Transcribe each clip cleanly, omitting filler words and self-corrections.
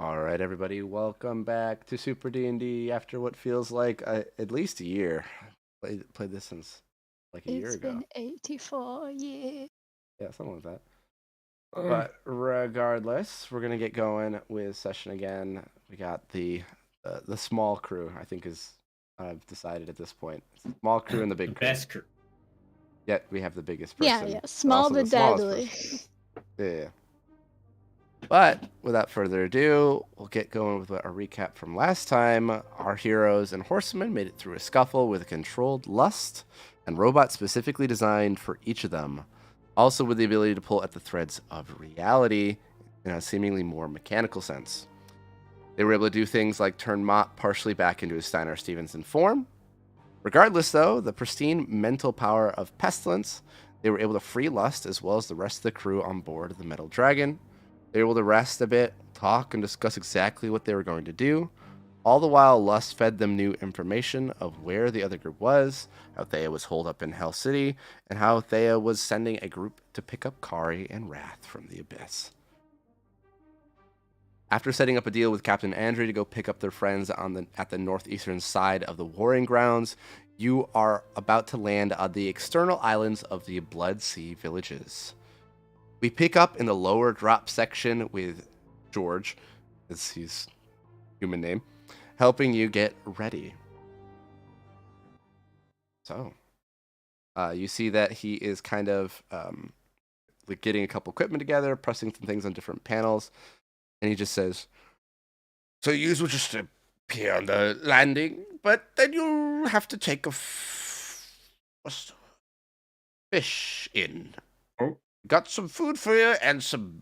All right, everybody, welcome back to Super D&D after what feels like at least a year. Played this since like a year It's ago. been 84 years. Yeah, something like that. But regardless, we're gonna get going with session again. We got the small crew. I think is I've decided at this point. Small crew and the The big crew. best crew. Yet we have the biggest Yeah, person, yeah. but Small also the but smallest deadly. person. Yeah. But without further ado, we'll get going with our recap from last time. Our heroes and horsemen made it through a scuffle with a controlled lust and robots specifically designed for each of them, also with the ability to pull at the threads of reality in a seemingly more mechanical sense. They were able to do things like turn Mott partially back into his Steiner Stevenson form. Regardless, though, the pristine mental power of Pestilence, they were able to free Lust as well as the rest of the crew on board the Metal Dragon. They were able to rest a bit, talk, and discuss exactly what they were going to do. All the while, Lust fed them new information of where the other group was, how Thea was holed up in Hell City, and how Thea was sending a group to pick up Kari and Wrath from the Abyss. After setting up a deal with Captain Andre to go pick up their friends at the northeastern side of the warring grounds, you are about to land on the external islands of the Blood Sea villages. We pick up in the lower drop section with George, as his human name, helping you get ready. So, you see that he is kind of like getting a couple equipment together, pressing some things on different panels, and he just says, "So you will just appear on the landing, but then you'll have to take a fish in. Oh. Got some food for you and some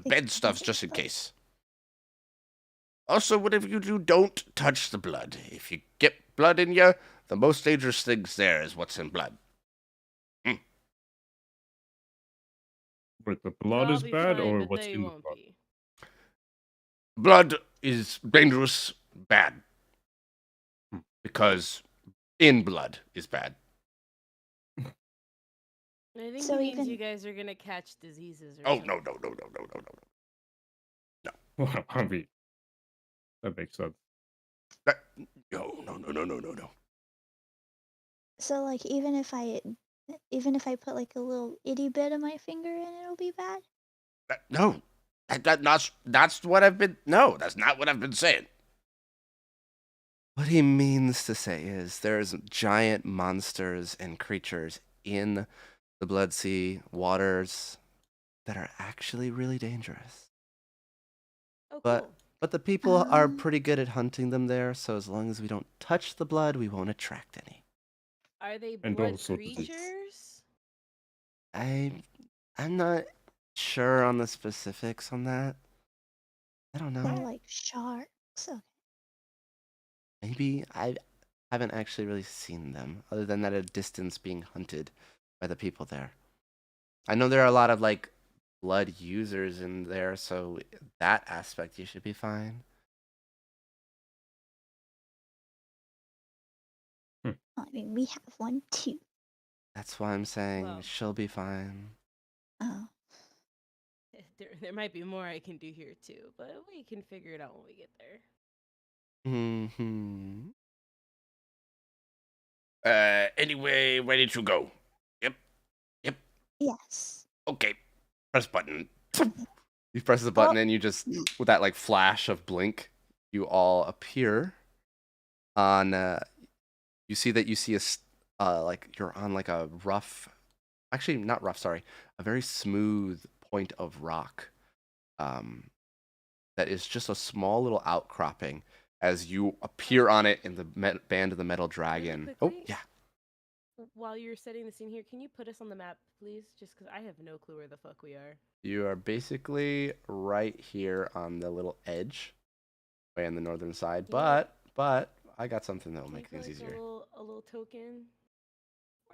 bed stuffs just in case. Also, whatever you do, don't touch the blood. If you get blood in you, the most dangerous things there is what's in blood." Wait, the blood I'll is be bad, fine, or but what's they in the won't blood? be. Blood is dangerous, bad. Because in blood is bad. I think So he means even- you guys are gonna catch diseases or Oh, something. no. Well, I mean, that makes sense. No. So like even if I put like a little itty bit of my finger in, it'll be bad. No. That's what I've been. No, that's not what I've been saying. What he means to say is there's giant monsters and creatures in the Blood Sea waters that are actually really dangerous. Oh, But cool. but the people are Um. pretty good at hunting them there, so as long as we don't touch the blood, we won't attract any. Are they And blood also disease. creatures? I'm not sure on the specifics on that. I don't They're know. like sharks. Okay. Maybe I haven't actually really seen them, other than at a distance being hunted by the people there. I know there are a lot of like blood users in there, so that aspect you should be fine. I mean, we have one too. That's why I'm saying Well. she'll be fine. Oh. There might be more I can do here too, but we can figure it out when we get there. Hmm. Anyway, ready to go. Yep. Yes. Okay. Press button. You press the button and you just, with that like flash of blink, you all appear on. You see like you're on like a rough, actually not rough, sorry, a very smooth point of rock. That is just a small little outcropping as you appear on it in the band of the Metal Dragon. Oh quickly? yeah. While you're setting the scene here, can you put us on the map, please? Just because I have no clue where the fuck we are. You are basically right here on the little edge, way on the northern side. But I got something that will Can you make put, things like, easier. a little token?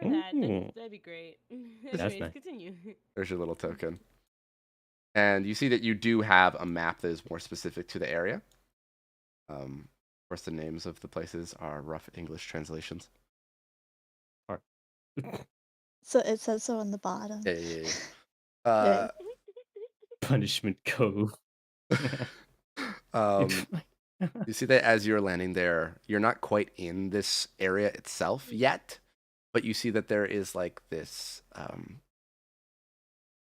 Or that. Ooh. That'd be great. That's Anyways, nice. continue. There's your little token. And you see that you do have a map that is more specific to the area. Of course, the names of the places are rough English translations. So it says so on the bottom. Yeah. Punishment Cove. You see that as you're landing there, you're not quite in this area itself yet, but you see that there is like this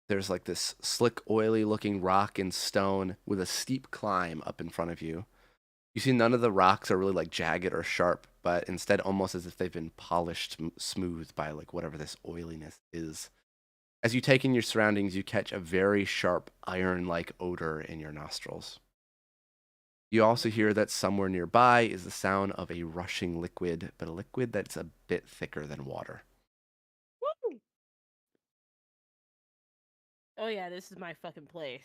there's like this slick, oily looking rock and stone with a steep climb up in front of you. You see none of the rocks are really like jagged or sharp, but instead almost as if they've been polished smooth by like whatever this oiliness is. As you take in your surroundings, you catch a very sharp iron-like odor in your nostrils. You also hear that somewhere nearby is the sound of a rushing liquid, but a liquid that's a bit thicker than water. Woo! Oh yeah, this is my fucking place.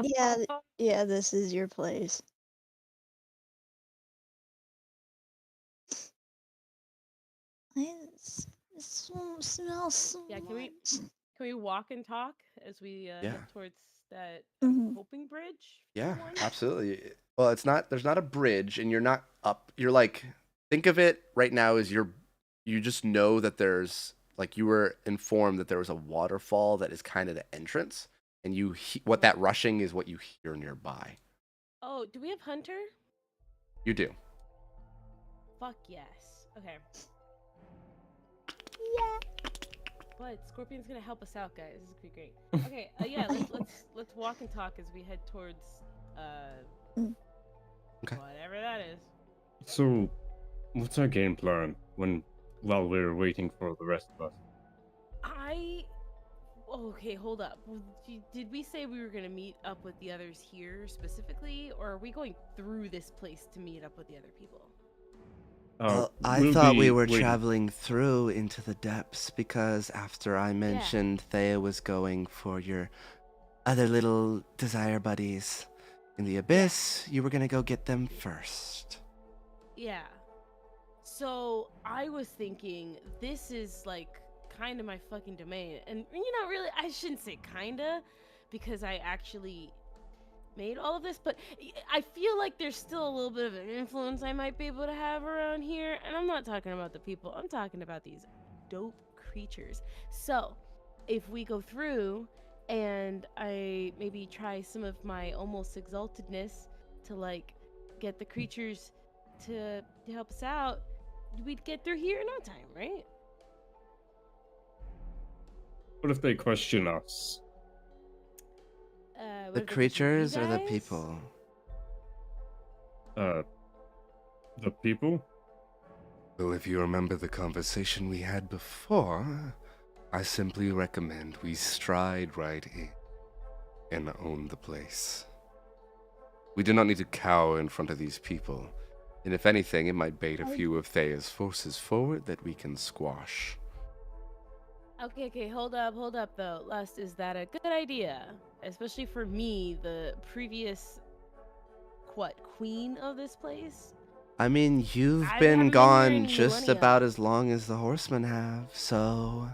Yeah, yeah, this is your place. It smells so Yeah, can we- much. Can we walk and talk as we Yeah. head towards that Mhm. hoping bridge? Yeah, one? absolutely. Well, it's not. There's not a bridge, and you're not up. You're like, think of it right now as you just know that there's like you were informed that there was a waterfall that is kind of the entrance, and what that rushing is what you hear nearby. Oh, do we have Hunter? You do. Fuck yes. Okay. Yeah. But Scorpion's gonna help us out, guys. This is gonna be great. Okay, yeah, let's walk and talk as we head towards Okay. whatever that is. So, what's our game plan while we're waiting for the rest of us? Okay, hold up. Did we say we were gonna meet up with the others here specifically, or are we going through this place to meet up with the other people? Well, I We'll thought be we were waiting. traveling through into the depths because after I mentioned Thea was going for your other little desire buddies in the abyss, you were gonna go get them first. Yeah. So I was thinking this is like kind of my fucking domain, and really, I shouldn't say kinda, because I actually made all of this, but I feel like there's still a little bit of an influence I might be able to have around here, and I'm not talking about the people, I'm talking about these dope creatures. So if we go through and I maybe try some of my almost exaltedness to like get the creatures to help us out, we'd get through here in no time, right? What if they question us? What The if they question you creatures or the guys? people? The people? Well, if you remember the conversation we had before, I simply recommend we stride right in and own the place. We do not need to cower in front of these people, and if anything, it might bait a few of Thea's forces forward that we can squash. Okay, hold up though. Lust, is that a good idea? Especially for me, the previous, queen of this place? I mean, you've I haven't been been here gone in just millennia. about as long as the horsemen have, so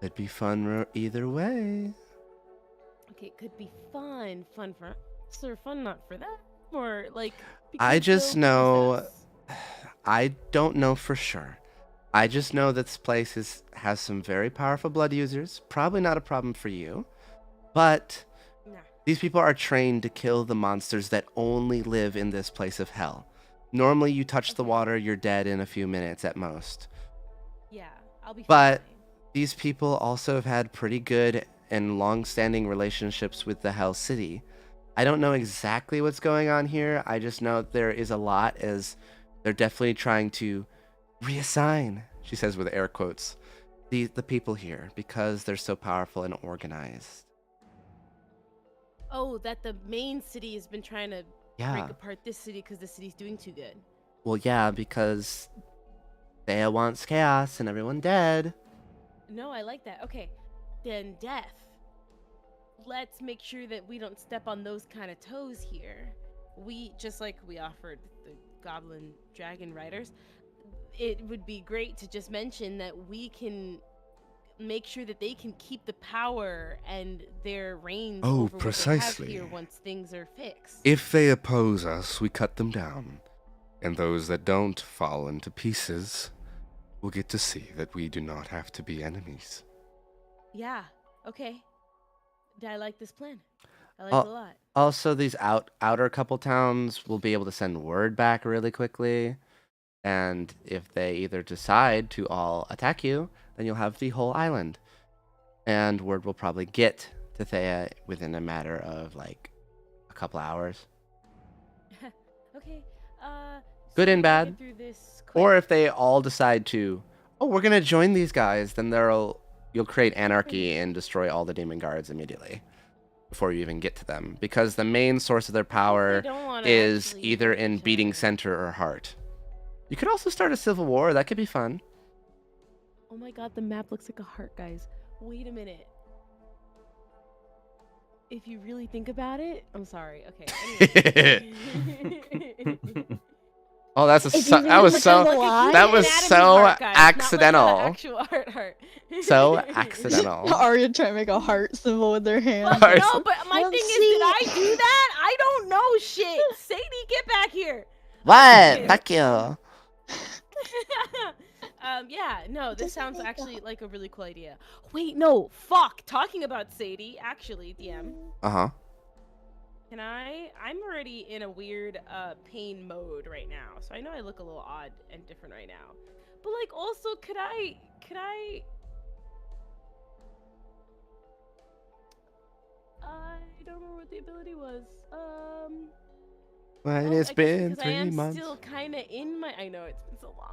it'd be fun either way. Okay, it could be fun for us, or fun not for them, or like. I because just they'll know, use us. I don't know for sure. I just know that this place has some very powerful blood users. Probably not a problem for you, but Nah. these people are trained to kill the monsters that only live in this place of hell. Normally, you touch the Okay. water, you're dead in a few minutes at most. Yeah, I'll be But fine. these people also have had pretty good and long-standing relationships with the Hell City. I don't know exactly what's going on here. I just know there is a lot, as they're definitely trying to reassign, she says with air quotes, the people here because they're so powerful and organized. Oh, that the main city has been trying to Yeah. break apart this city because the city's doing too good. Well, yeah, because Thea wants chaos and everyone dead. No, I like that. Okay, then death. Let's make sure that we don't step on those kind of toes here. We, just like we offered the goblin dragon riders, it would be great to just mention that we can make sure that they can keep the power and their reigns Oh, over what they precisely. have here once things are fixed. If they oppose us, we cut them down, and those that don't fall into pieces will get to see that we do not have to be enemies. Yeah, okay. I like this plan. I like it a lot. Also, these outer couple towns will be able to send word back really quickly. And if they either decide to all attack you, then you'll have the whole island. And word will probably get to Thea within a matter of like a couple hours. Okay. Good so and we gotta bad. get through this Or quick. if they all decide to, oh, we're gonna join these guys, then you'll create anarchy and destroy all the demon guards immediately before you even get to them. Because the main source of their power don't wanna is actually either hurt in each beating other. center or heart. You could also start a civil war. That could be fun. Oh my god, the map looks like a heart, guys. Wait a minute. If you really think about it, I'm sorry. Okay. Anyway. Oh, that's a If you so, really that was look so at the line- that was Anatomy so heart, guys, accidental. Not like a actual heart. So accidental. Arya trying to make a heart symbol with their hand. But Heart. no, but my Well, thing is, see- did I do that? I don't know shit. Sadie, get back here. What? Fuck you. Yeah, no, this Doesn't sounds make actually like a really cool idea. Wait, no, fuck. Talking about Sadie, actually, DM, Uh huh. can I'm already in a weird pain mode right now, so I know I look a little odd and different right now. But like, also, could I? I don't remember what the ability was. When Oh, it's I guess been because I 3 am months. still kind of in my. I know it's been so long.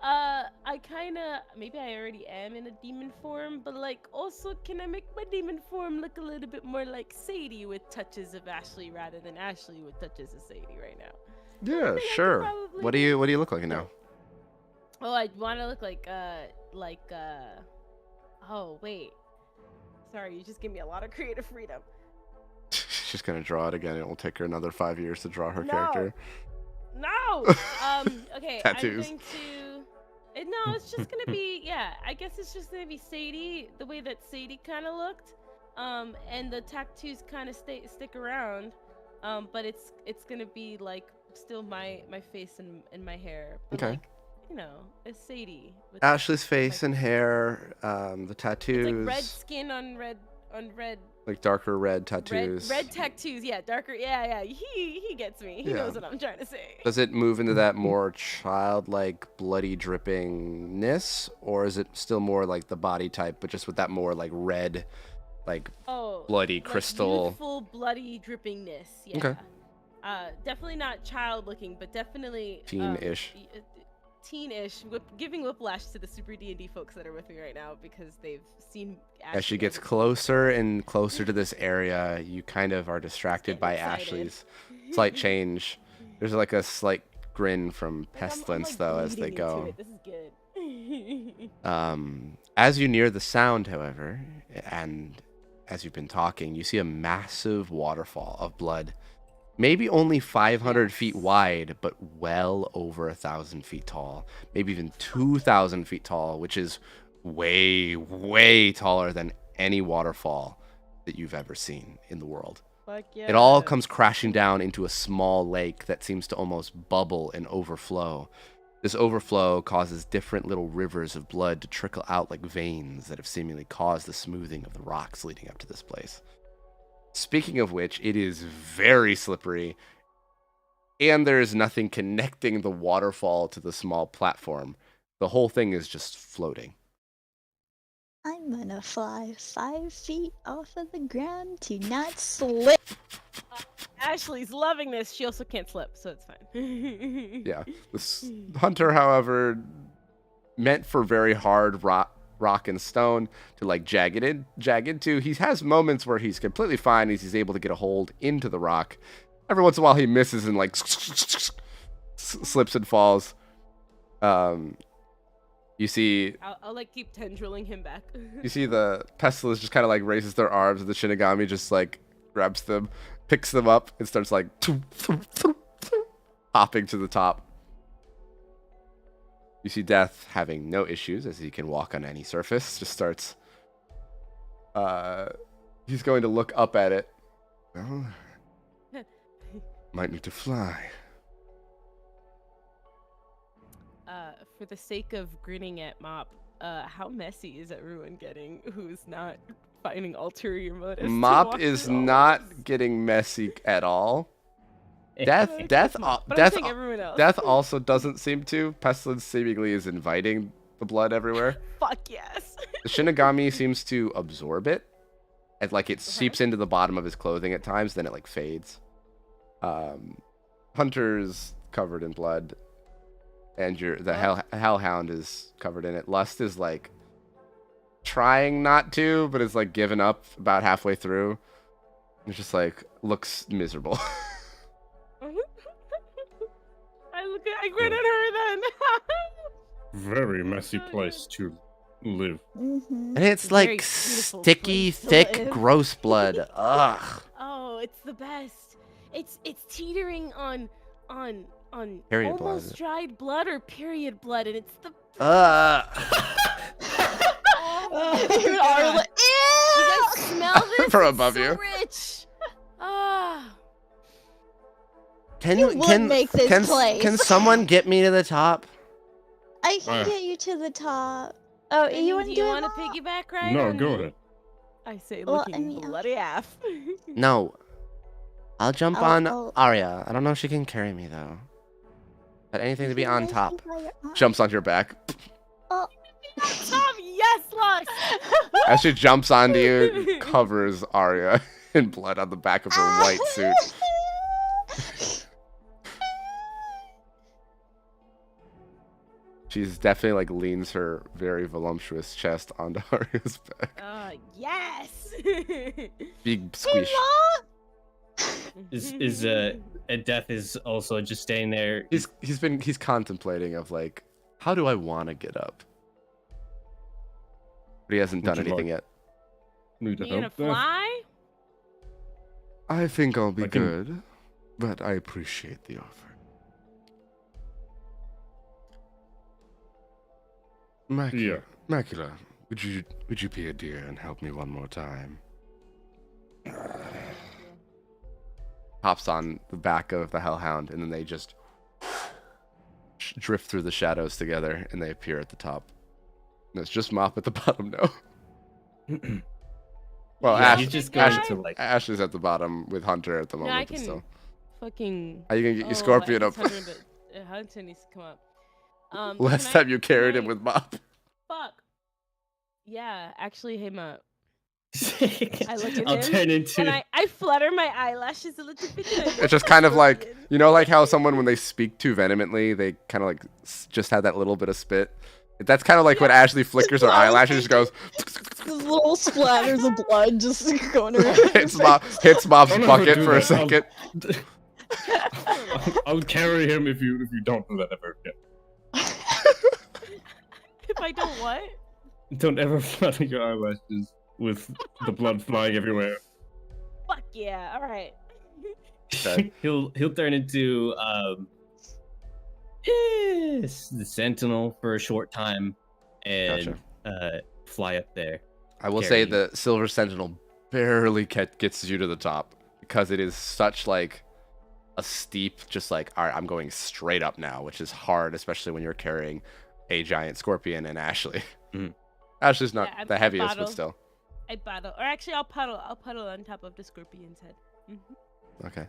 I kind of maybe I already am in a demon form, but like also can I make my demon form look a little bit more like Sadie with touches of Ashley rather than Ashley with touches of Sadie right now? Yeah, think I could sure. probably What do you look like now? Oh, I want to look like oh wait, sorry, you just gave me a lot of creative freedom. She's gonna draw it again. It will take her another 5 years to draw her No. character. No. Okay. Tattoos. I'm going to. No, it's just gonna be. Yeah, I guess it's just gonna be Sadie, the way that Sadie kind of looked. And the tattoos kind of stick around. But it's gonna be like still my face and my hair. But Okay. like, you know, it's Sadie. With Ashley's my face and hair, the It's tattoos, like red skin on red like darker red tattoos. red tattoos. Yeah, darker. Yeah. He gets me. He Yeah. knows what I'm trying to say. Does it move into that more childlike, bloody drippingness, or is it still more like the body type, but just with that more like red, like Oh, bloody like crystal? youthful, bloody drippingness. Yeah. Okay. Definitely not child looking, but definitely Teen-ish. Teen-ish, giving whiplash to the Super D&D folks that are with me right now because they've seen. As she Ashley gets over- closer and closer to this area, you kind of are distracted Getting by excited. Ashley's slight change. There's like a slight grin from Like, I'm, Pestilence like, though as they bleeding into go. it. This is good. As you near the sound, however, and as you've been talking, you see a massive waterfall of blood. Maybe only 500 feet Yes. wide, but well over 1,000 feet tall. Maybe even 2,000 feet tall, which is way, way taller than any waterfall that you've ever seen in the world. Fuck yeah. It all comes crashing down into a small lake that seems to almost bubble and overflow. This overflow causes different little rivers of blood to trickle out like veins that have seemingly caused the smoothing of the rocks leading up to this place. Speaking of which, it is very slippery, and there is nothing connecting the waterfall to the small platform. The whole thing is just floating. I'm gonna fly 5 feet off of the ground to not slip. Ashley's loving this. She also can't slip, so it's fine. Yeah. This hunter, however, meant for very hard rock and stone to like jag into. He has moments where he's completely fine as he's able to get a hold into the rock. Every once in a while he misses and like slips and falls. You see I'll like keep tendriling him back. you see the Pestilence just kind of like raises their arms, and the Shinigami just like grabs them, picks them up, and starts like hopping to the top. You see Death having no issues as he can walk on any surface. Just starts. He's going to look up at it. Well, might need to fly. For the sake of grinning at Mop, how messy is everyone getting who's not finding ulterior motives. to Mop walk is through all not this. getting messy at all. Eh, Death, Okay, death, that's Mop, but I'm death, saying everyone else. death also doesn't seem to. Pestilence seemingly is inviting the blood everywhere. Fuck yes. The Shinigami seems to absorb it, and like it seeps into the bottom of his clothing at times. Then it like fades. Hunter's covered in blood, and the Hellhound is covered in it. Lust is like trying not to, but is like given up about halfway through. It's just like looks miserable. I grin at her then. Very messy place to live. Mm-hmm. And it's Very like beautiful sticky, place to thick, live. gross blood. Ugh. Oh, it's the best. It's teetering on Period almost blood. dried blood or period blood, and it's the Ugh. oh, Even God. Arya like, You ew! guys smell this? From It's above so you. rich. Ah. Can You you would can make this can, place. can someone get me to the top? I can Alright. get you to the top. Oh, Brittany, you want do to you do it? want to Mom? piggyback ride? No, on go me? ahead. I say Well, I looking mean, bloody af. No. I'll jump I'll- on I'll- Arya. I don't know if she can carry me though. But anything to be You on raise top. me by your arm. Jumps onto your back. Tom, yes, Lux. As she jumps onto you, covers Arya in blood on the back of her white suit. She's definitely like leans her very voluptuous chest onto Arya's back. Yes. Big squish. Is Death is also just staying there. He's contemplating of like, how do I want to get up? But he hasn't Would done you anything like- yet. Need to You gonna help Death? fly? I think I'll be I can- good, but I appreciate the offer. Yeah. Macula, would you be a dear and help me one more time? Hops on the back of the Hellhound, and then they just drift through the shadows together, and they appear at the top. And it's just Mop at the bottom now. Well, Yeah, Ash, he's just Ash- going to like. Ashley's at the bottom with Hunter at the No, moment. I but can still. fucking. How you gonna get your Oh, Scorpion I up? guess Hunter needs to come up. Last can time you carried can him with Mop. Fuck. Yeah, actually, hey, Mop. I'll him, turn into. And I flutter my eyelashes a little bit. and I look It's just at kind of like, Scorpion. you know, like how someone, when they speak too vehemently, they kind of like just have that little bit of spit. That's kind of like when Ashley flickers her eyelashes, just goes, These little splatters of blood just going around. hits Mop's Don't ever bucket do for a that. second. I'll carry him if you don't do that ever again. If I don't what? Don't ever flutter your eyelashes with the blood flying everywhere. Fuck yeah! All right. Okay. he'll turn into the Sentinel for a short time and fly up there. I will say Carry. the Silver Sentinel barely gets you to the top because it is such like a steep, just like, all right, I'm going straight up now, which is hard, especially when you're carrying a giant scorpion and Ashley. Mhm. Ashley's not Yeah, the I heaviest, bottle. but still. I paddle, or actually, I'll puddle. I'll puddle on top of the scorpion's head. Okay.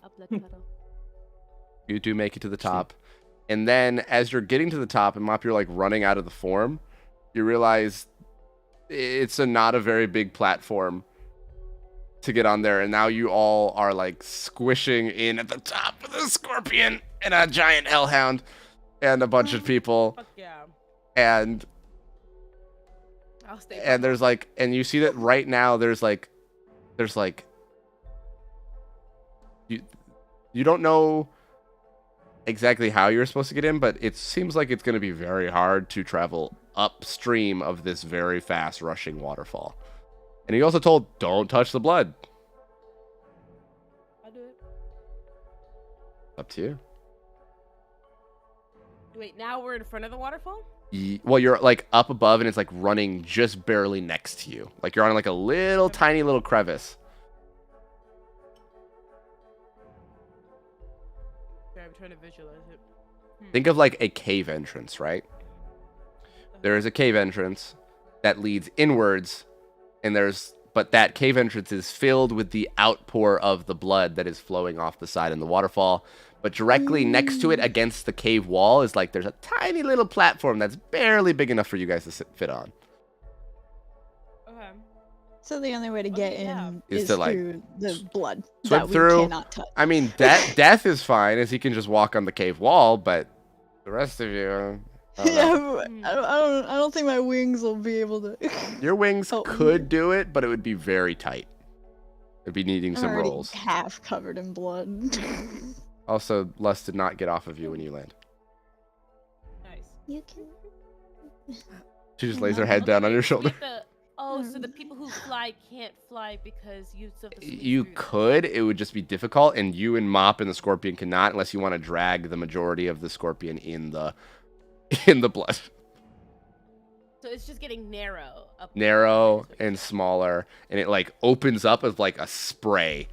I'll blood puddle. You do make it to the top. And then as you're getting to the top and Mop, you're like running out of the form, you realize it's not a very big platform to get on there. And now you all are like squishing in at the top with a scorpion and a giant hellhound and a bunch of people. Fuck yeah! And I'll stay. and there's like, and you see that right now there's like you don't know exactly how you're supposed to get in, but it seems like it's going to be very hard to travel upstream of this very fast rushing waterfall. And he also told, don't touch the blood. I'll do it. Up to you. Wait, now we're in front of the waterfall. Well, you're like up above and it's like running just barely next to you. Like you're on like a little tiny little crevice. Sorry, I'm trying to visualize it. Think of like a cave entrance, right? There is a cave entrance that leads inwards, and but that cave entrance is filled with the outpour of the blood that is flowing off the side in the waterfall. But directly next to it, against the cave wall, is like there's a tiny little platform that's barely big enough for you guys to fit on. Okay. So the only way to get yeah. in Is is to, like, through the blood swim that we through. cannot touch. I mean, death is fine, as he can just walk on the cave wall, but the rest of you, I don't know. Yeah, but I don't think my wings will be able to. Your wings Oh. could do it, but it would be very tight. It'd be needing I'm some already rolls. half covered in blood. Also, Lust did not get off of you when you land. Nice. You can. She just lays her head down on your shoulder. So the people who fly can't fly because you still have to swim You through them. could, it would just be difficult, and you and Mop and the scorpion cannot unless you want to drag the majority of the scorpion in the blood. So it's just getting narrow. Narrow and smaller, and it like opens up as like a spray.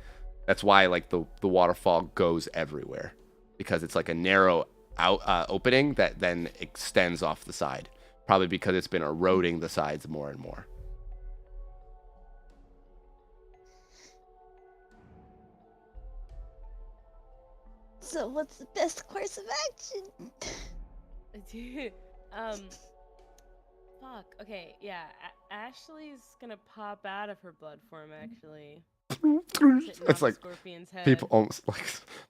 That's why like the waterfall goes everywhere, because it's like a narrow opening that then extends off the side. Probably because it's been eroding the sides more and more. So what's the best course of action? Fuck. Okay, yeah. Ashley's gonna pop out of her blood form, actually. Sitting on It's the like scorpion's head. people almost like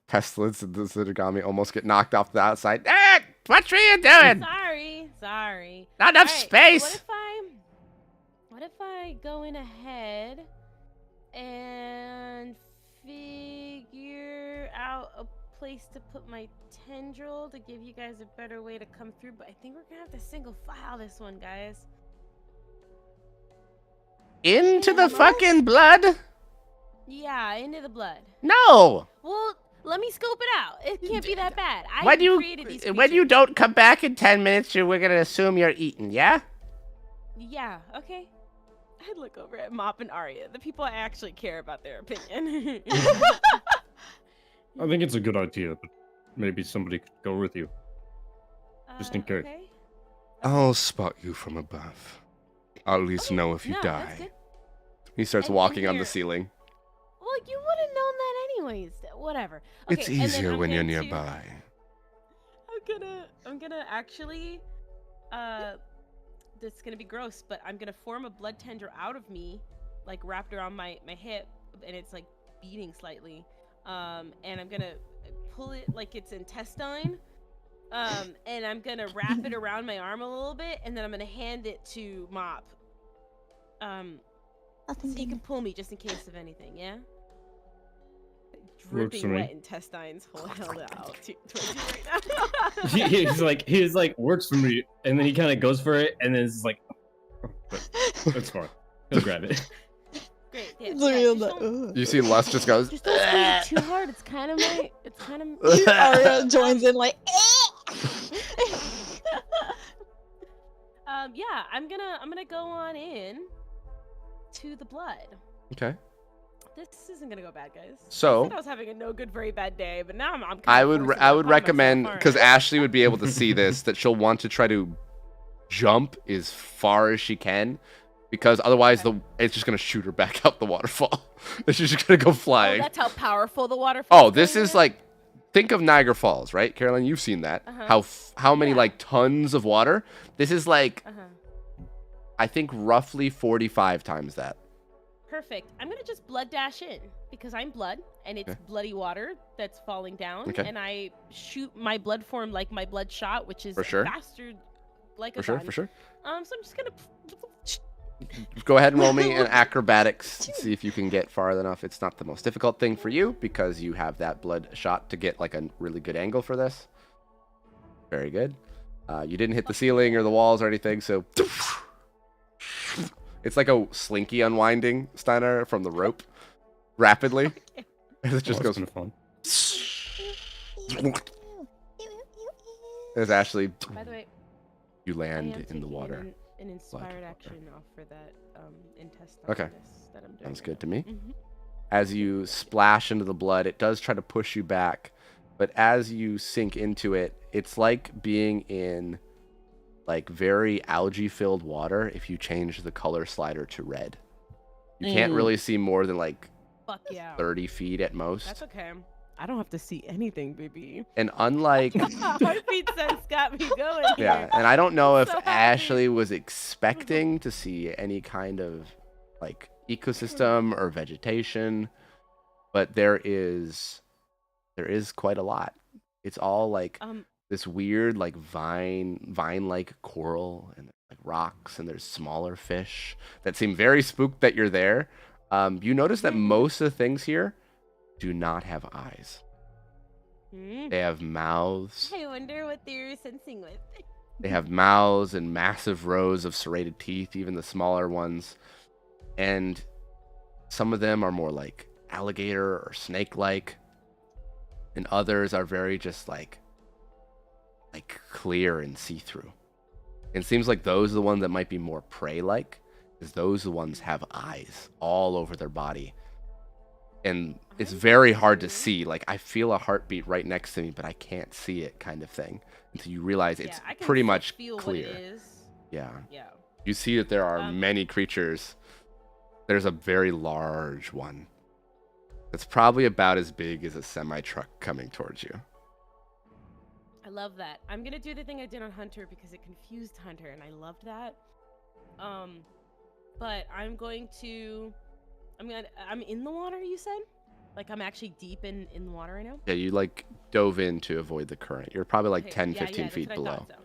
Pestilence and the Zutagami almost get knocked off the outside. Ah, what are you doing? Sorry. Not enough Alright, space. What if I go in ahead and figure out a place to put my tendril to give you guys a better way to come through? But I think we're gonna have to single file this one, guys. Into the fucking blood? Yeah, into the blood. No. Well, let me scope it out. It can't be that bad. I When created these you creatures. don't come back in 10 minutes, we're gonna assume you're eaten. Yeah. Yeah, okay. I'd look over at Mop and Arya, the people I actually care about their opinion. I think it's a good idea, but maybe somebody could go with you. Just in case. Okay. I'll spot you from above. I'll at least know if you No, that's die. good. He starts And walking on here- the ceiling. Well, you would have known that anyways. Whatever. Okay, It's and then easier I'm when you're going to- nearby. I'm gonna actually, this is gonna be gross, but I'm gonna form a blood tendril out of me, like wrapped around my hip, and it's like beating slightly. And I'm gonna pull it like it's intestine. And I'm gonna wrap it around my arm a little bit, and then I'm gonna hand it to Mop. So you can pull me just in case of anything, yeah? Works for Dripping me. wet intestines held out towards you right now. he's like works for me, and then he kind of goes for it, and then it's like, but it's fine. He'll grab it. Great, yeah. Literally, just don't- You see Lust just goes. Just don't squeeze it too hard. It's kind of Arya joins in like. Yeah, I'm gonna go on in to the blood. Okay. This isn't gonna go bad, guys. So- I said I was having a no good, very bad day, but now I'm. Kind I of would forcing it I upon would myself, recommend, aren't because I? Ashley would be able to see this, that she'll want to try to jump as far as she can, because otherwise it's just gonna shoot her back out the waterfall. She's just gonna go Oh, flying. that's how powerful the waterfall. Oh, this is like, think of Niagara Falls, right, Caroline? You've seen that. Uh-huh. How many Yeah. like tons of water? This is like, Uh-huh. I think roughly 45 times that. Perfect. I'm gonna just blood dash in because I'm blood and it's Okay. bloody water that's falling down, Okay. and I shoot my blood form like my blood shot, which is For sure. faster, like For a sure, gun. for sure. So I'm just gonna. Go ahead and roll me an acrobatics. See if you can get far enough. It's not the most difficult thing for you because you have that blood shot to get like a really good angle for this. Very good. You didn't hit the ceiling or the walls or anything, so it's like a slinky unwinding, Steiner, from the rope rapidly. And it just Oh, goes. that's kinda fun. As Ashley, By the way, you I land am in the taking water. An inspired water. action off for that intestine. Okay. That I'm doing Sounds right good to now. me. Mhm. As you splash into the blood, it does try to push you back, but as you sink into it, it's like being in like very algae filled water if you change the color slider to red. You can't really see more than like Fuck yeah. 30 feet at most. That's okay. I don't have to see anything, baby. And unlike Heartbeat sense got me going. yeah, here. and I don't know if So happy. Ashley was expecting to see any kind of like ecosystem or vegetation, but there is quite a lot. It's all like this weird like vine-like coral and like rocks, and there's smaller fish that seem very spooked that you're there. You notice that most of the things here do not have eyes. They have mouths. I wonder what they're sensing with. They have mouths and massive rows of serrated teeth, even the smaller ones. And some of them are more like alligator or snake-like, and others are very just like clear and see-through. It seems like those are the ones that might be more prey-like, because those are the ones have eyes all over their body. And it's very hard to see. Like, I feel a heartbeat right next to me, but I can't see it, kind of thing, until you realize it's I can pretty much feel clear. What it is. Yeah. Yeah. You see that there are many creatures. There's a very large one that's probably about as big as a semi-truck coming towards you. I love that. I'm gonna do the thing I did on Hunter because it confused Hunter, and I loved that. But I'm in the water, you said? Like, I'm actually deep in the water right now? Yeah, you like dove in to avoid the current. You're probably like Okay, 10, yeah, 15 that's feet what I below. thought so.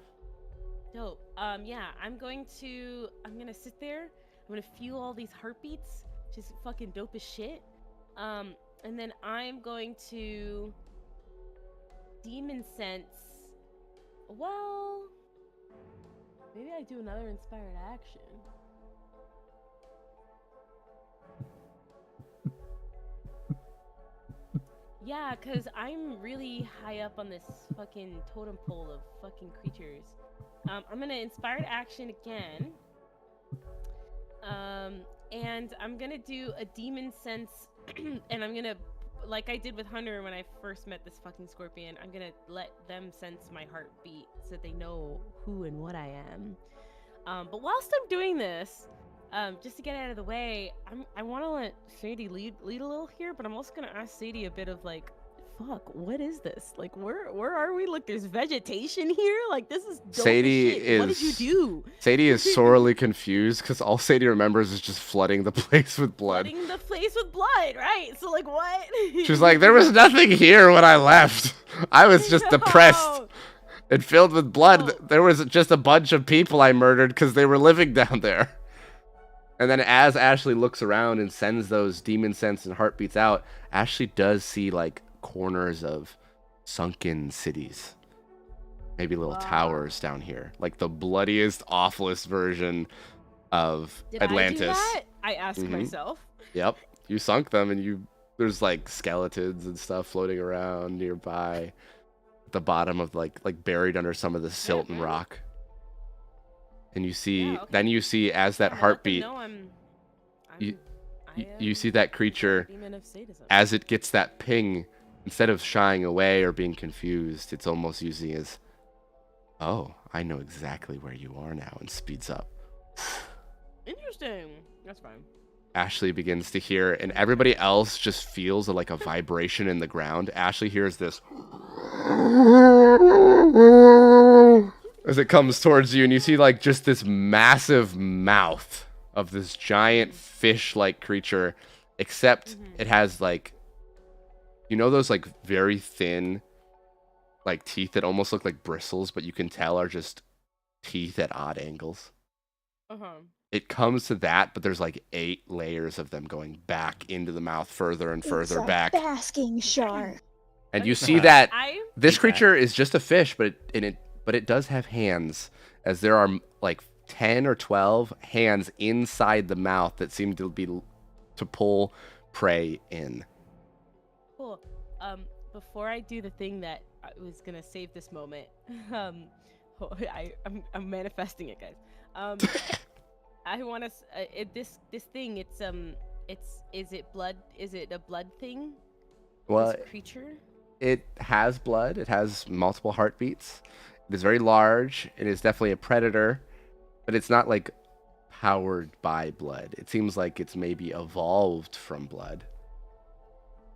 Dope. Yeah, I'm gonna sit there. I'm gonna feel all these heartbeats, which is fucking dope as shit. And then I'm going to demon sense. Well, maybe I do another inspired action. Yeah, because I'm really high up on this fucking totem pole of fucking creatures. I'm gonna inspired action again. And I'm gonna do a demon sense, and I'm gonna, like I did with Hunter when I first met this fucking scorpion, I'm gonna let them sense my heartbeat so that they know who and what I am. But whilst I'm doing this, just to get out of the way, I want to let Sadie lead a little here, but I'm also gonna ask Sadie a bit of like, fuck, what is this? Like, where are we? Look, there's vegetation here. Like, this is dope as Sadie shit. What did you is- do? Sadie is sorely confused because all Sadie remembers is just flooding the place with blood. Flooding the place with blood, right? So like, what? She's like, there was nothing here when I left. I was just depressed No. and filled with blood. No. There was just a bunch of people I murdered because they were living down there. And then as Ashley looks around and sends those demon sense and heartbeats out, Ashley does see like corners of sunken cities. Maybe little Wow. towers down here. Like the bloodiest, awfulest version of Did Atlantis. I do that? I asked Mhm. myself. Yep. You sunk them, and there's like skeletons and stuff floating around nearby at the bottom of like buried under some of the silt and man. rock. And you see Yeah, okay. then you see as that Yeah, let them heartbeat know I'm you see that creature demon of sadism. as it gets that ping, instead of shying away or being confused, it's almost using as, oh, I know exactly where you are now, and speeds up. Interesting. That's fine. Ashley begins to hear, and everybody else just feels like a vibration in the ground. Ashley hears this as it comes towards you, and you see like just this massive mouth of this giant fish-like creature, except it has like, you know, those like very thin like teeth that almost look like bristles, but you can tell are just teeth at odd angles. It comes to that, but there's like 8 layers of them going back into the mouth further and further it's a back. basking shark. And you Okay. see that I this Eat that. creature is just a fish, but it does have hands, as there are like 10 or 12 hands inside the mouth that seem to be to pull prey in. cool. Before I do the thing that I was gonna save this moment, I'm manifesting it, guys. I want to this thing. Is it blood? Is it a blood thing? Well, This creature. it has blood. It has multiple heartbeats. It is very large. It is definitely a predator, but it's not like powered by blood. It seems like it's maybe evolved from blood.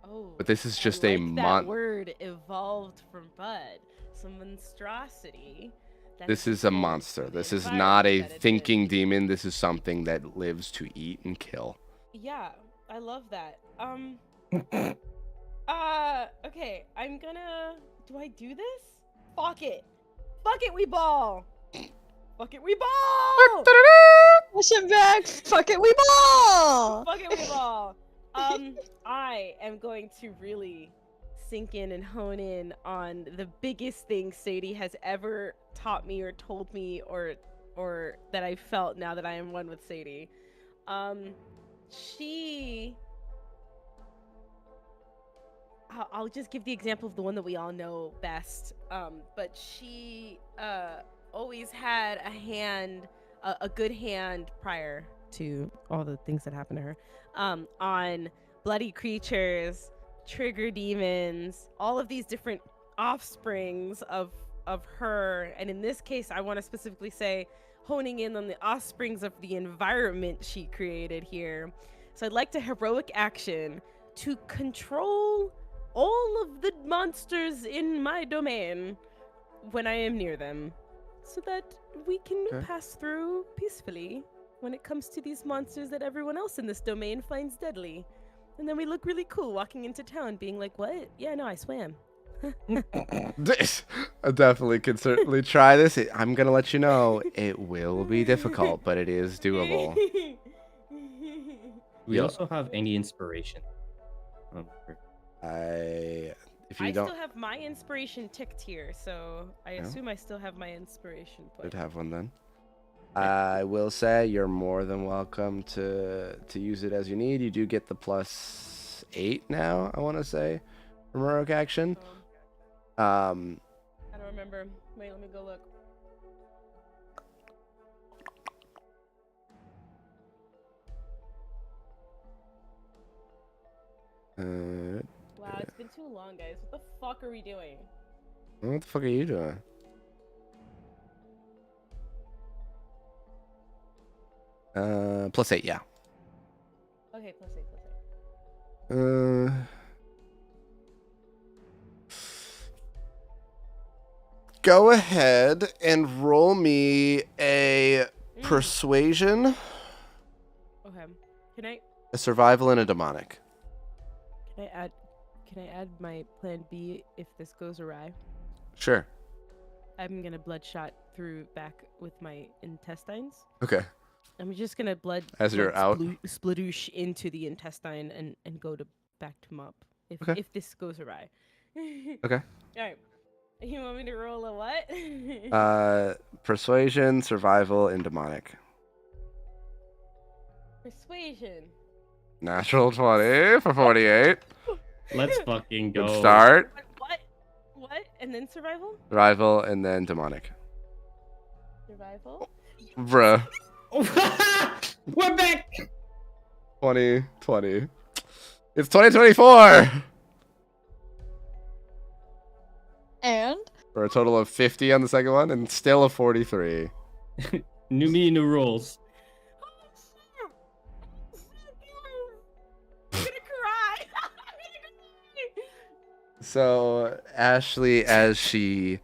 Oh, But this is I just a like that word evolved from bud. Some monstrosity. that This has is a evolved monster. from the This is not a environment that it's in. thinking demon. This is something that lives to eat and kill. Yeah, I love that. Okay, I'm gonna. Do I do this? Fuck it. Fuck it, we ball. Fuck it, we ball. Push it back. Fuck it, we ball. Fuck it, we ball. I am going to really sink in and hone in on the biggest thing Sadie has ever taught me or told me or that I felt now that I am one with Sadie. I'll just give the example of the one that we all know best. But she always had a good hand prior to all the things that happened to her, on bloody creatures, trigger demons, all of these different offsprings of her. And in this case, I want to specifically say honing in on the offsprings of the environment she created here. So I'd like to heroic action to control all of the monsters in my domain when I am near them, so that we can Okay. pass through peacefully when it comes to these monsters that everyone else in this domain finds deadly. And then we look really cool walking into town being like, what? Yeah, no, I swam. I definitely can certainly try this. I'm going to let you know it will be difficult, but it is doable. We Yeah. also have any inspiration. If you I don't still have my inspiration ticked here, so I Yeah. assume I still have my inspiration put. should have one then. I will say you're more than welcome to use it as you need. You do get the +8 now, I want to say, from heroic action. I don't remember. Wait, let me go look. Wow, it's been too long, guys. What the fuck are we doing? What the fuck are you doing? +8, yeah. Okay, +8. Go ahead and roll me a persuasion, Okay. Can I a survival, and a demonic. can I add my plan B if this goes awry? Sure. I'm gonna bloodshot through back with my intestines. Okay. I'm just gonna As you're out? splodoosh into the intestine and go to back to mop Okay. if this goes awry. Okay. All right. You want me to roll a what? Persuasion, survival, and demonic. Persuasion. Natural 20 for 48. Let's fucking go. Good start. What? And then survival? Survival, and then demonic. Survival? Bruh. We're back. 2020. It's 2024! And For a total of 50 on the second one, and still a 43. New me, new rules. I'm gonna cry. So, Ashley, as she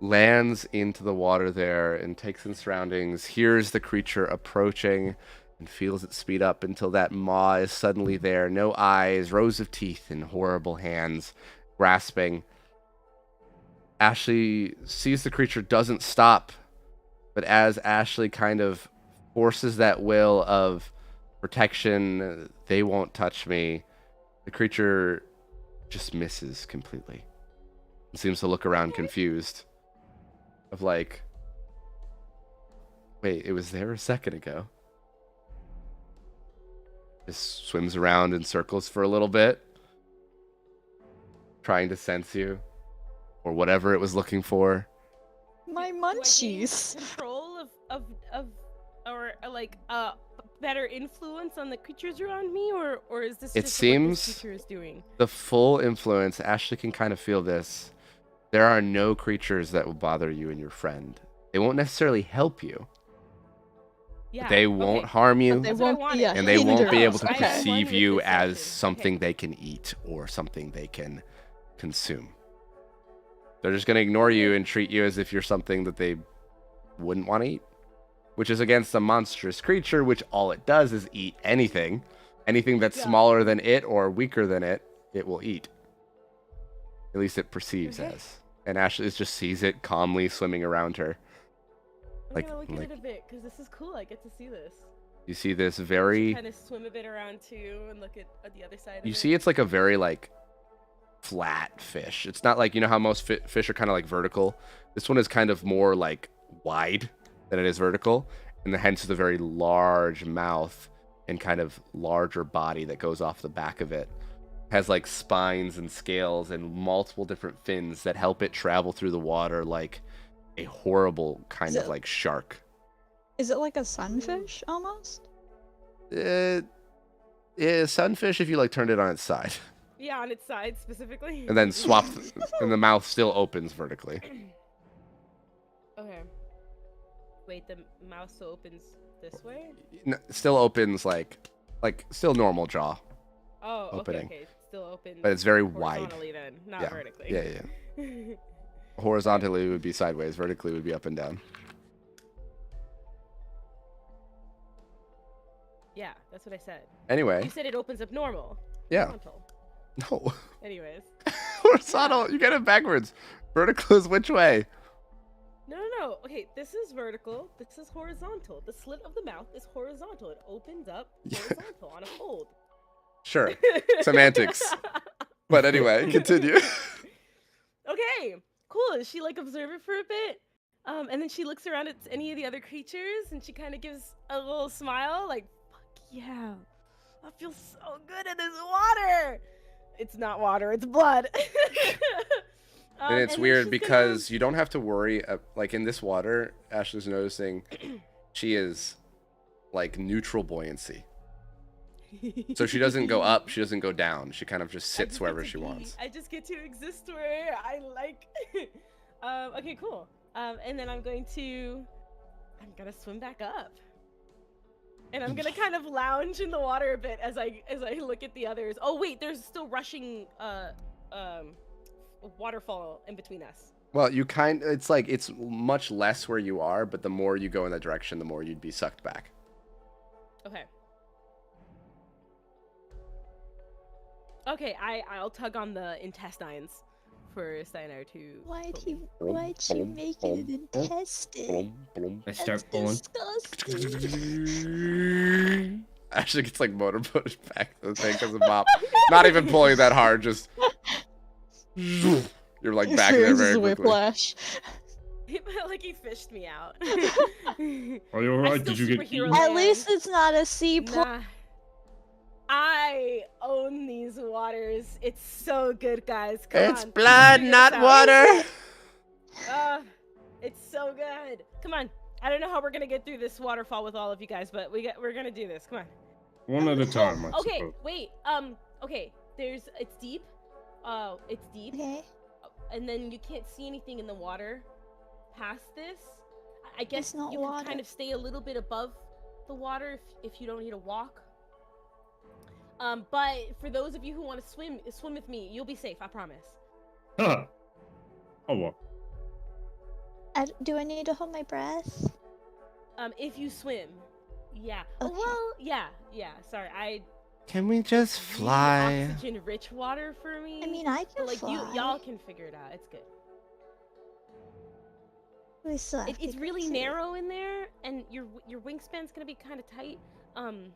lands into the water there and takes in surroundings, hears the creature approaching and feels it speed up until that maw is suddenly there. No eyes, rows of teeth, and horrible hands grasping. Ashley sees the creature doesn't stop, but as Ashley kind of forces that will of protection, they won't touch me, the creature just misses completely. It seems to look around confused. Of like, wait, it was there a second ago. Just swims around in circles for a little bit, trying to sense you, or whatever it was looking for. my Do I gain munchies. control of or like better influence on the creatures around me, or is this It just seems- what this creature is doing? The full influence, Ashley can kind of feel this. There are no creatures that will bother you and your friend. They won't necessarily help you, Yeah. They won't okay. harm you, But they That's what I won't. wanted. Yeah, and they won't be hinder able us. to I Okay. perceive wanted you this as session. something Okay. they can eat or something they can consume. They're just going to ignore you and treat you as if you're something that they wouldn't want to eat, which is against a monstrous creature, which all it does is eat anything. Anything that's Yeah. smaller than it or weaker than it, it will eat. At least it perceives Okay. as. And Ashley just sees it calmly swimming around her. I'm Like- gonna look like- at it a bit because this is cool. I get to see this. You see this very... Kind of swim a bit around too and look at the other side. You of see it. it's like a very like flat fish. It's not like, you know how most fish are kind of like vertical? This one is kind of more like wide than it is vertical, and hence the very large mouth and kind of larger body that goes off the back of it. Has like spines and scales and multiple different fins that help it travel through the water like a horrible kind Is of it- like shark. Is it like a sunfish almost? Sunfish if you like turned it on its side Yeah, on its side specifically. and then swap and the mouth still opens vertically. Okay. Wait, the mouth still opens this way? Still opens like still normal jaw, Oh, okay, Opening. okay. It's still open. but it's very wide. horizontally then, not Yeah. vertically. Yeah. Horizontally would be sideways, vertically would be up and down. Yeah, that's what I said. Anyway, You said it opens up normal. yeah. Horizontal. No. Anyways. Horizontal, you get it backwards. Vertical is which way? No. Okay, this is vertical. This is horizontal. The slit of the mouth is horizontal. It opens up horizontal on a fold. Sure. Semantics. But anyway, continue. Okay, cool. Does she like observe it for a bit? And then she looks around at any of the other creatures and she kind of gives a little smile, like, fuck yeah. I feel so good in this water. It's not water, it's blood. And it's then weird she's because you don't have to worry. Like in this water, Ashley's noticing she is like neutral buoyancy. So she doesn't go up, she doesn't go down. She kind of just I sits just get wherever to she be- wants. I just get to exist where I like. Okay, cool. And then I'm gonna swim back up. And I'm gonna kind of lounge in the water a bit as I look at the others. Oh wait, there's still rushing waterfall in between us. Well, it's much less where you are, but the more you go in that direction, the more you'd be sucked back. Okay. Okay, I'll tug on the intestines for Steinar to. Why'd she make it an intestine? Blum, blum. I start That's pulling. disgusting. Ashley gets like motorboated back to the thing because of Mop. Not even pulling that hard, just you're like back there very quickly. whiplash. Like he fished me out. Are you alright? Did you get superhero eaten? land. At least it's not a seaplane. Nah. I own these waters. It's so good, guys. Come It's on. blood, figure not this out. water. It's so good. Come on. I don't know how we're gonna get through this waterfall with all of you guys, but we're gonna do this. Come on. One at a time, I Okay, suppose. wait. Okay. It's deep. It's deep, Okay. and then you can't see anything in the water past this. I guess It's not you can water. kind of stay a little bit above the water if you don't need to walk. But for those of you who want to swim with me. You'll be safe. I promise. Huh. Oh well. Do I need to hold my breath? If you swim, yeah. Okay. Well, yeah. Sorry, I Can we just need fly? oxygen-rich water for me. I mean, I but can like fly. y'all can figure it out. It's good. We still have It's to really consider- narrow in there, and your wingspan's gonna be kind of tight. Hmm.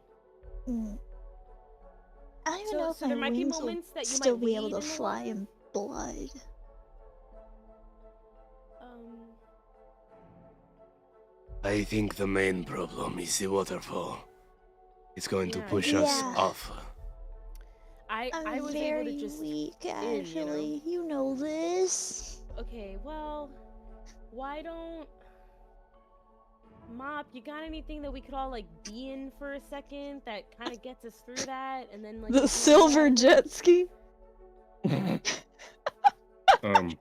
I don't even know if so my there might be wings will moments that you still might be able wade to in the fly water. in blood. I think the main problem is the waterfall. It's going to Yeah. push us Yeah. off. I I'm was very able to just. weak, know? Ashley. You know this. Okay, well, why don't Mop? You got anything that we could all like be in for a second that kind of gets us through that, and then like we The can silver get jet ski.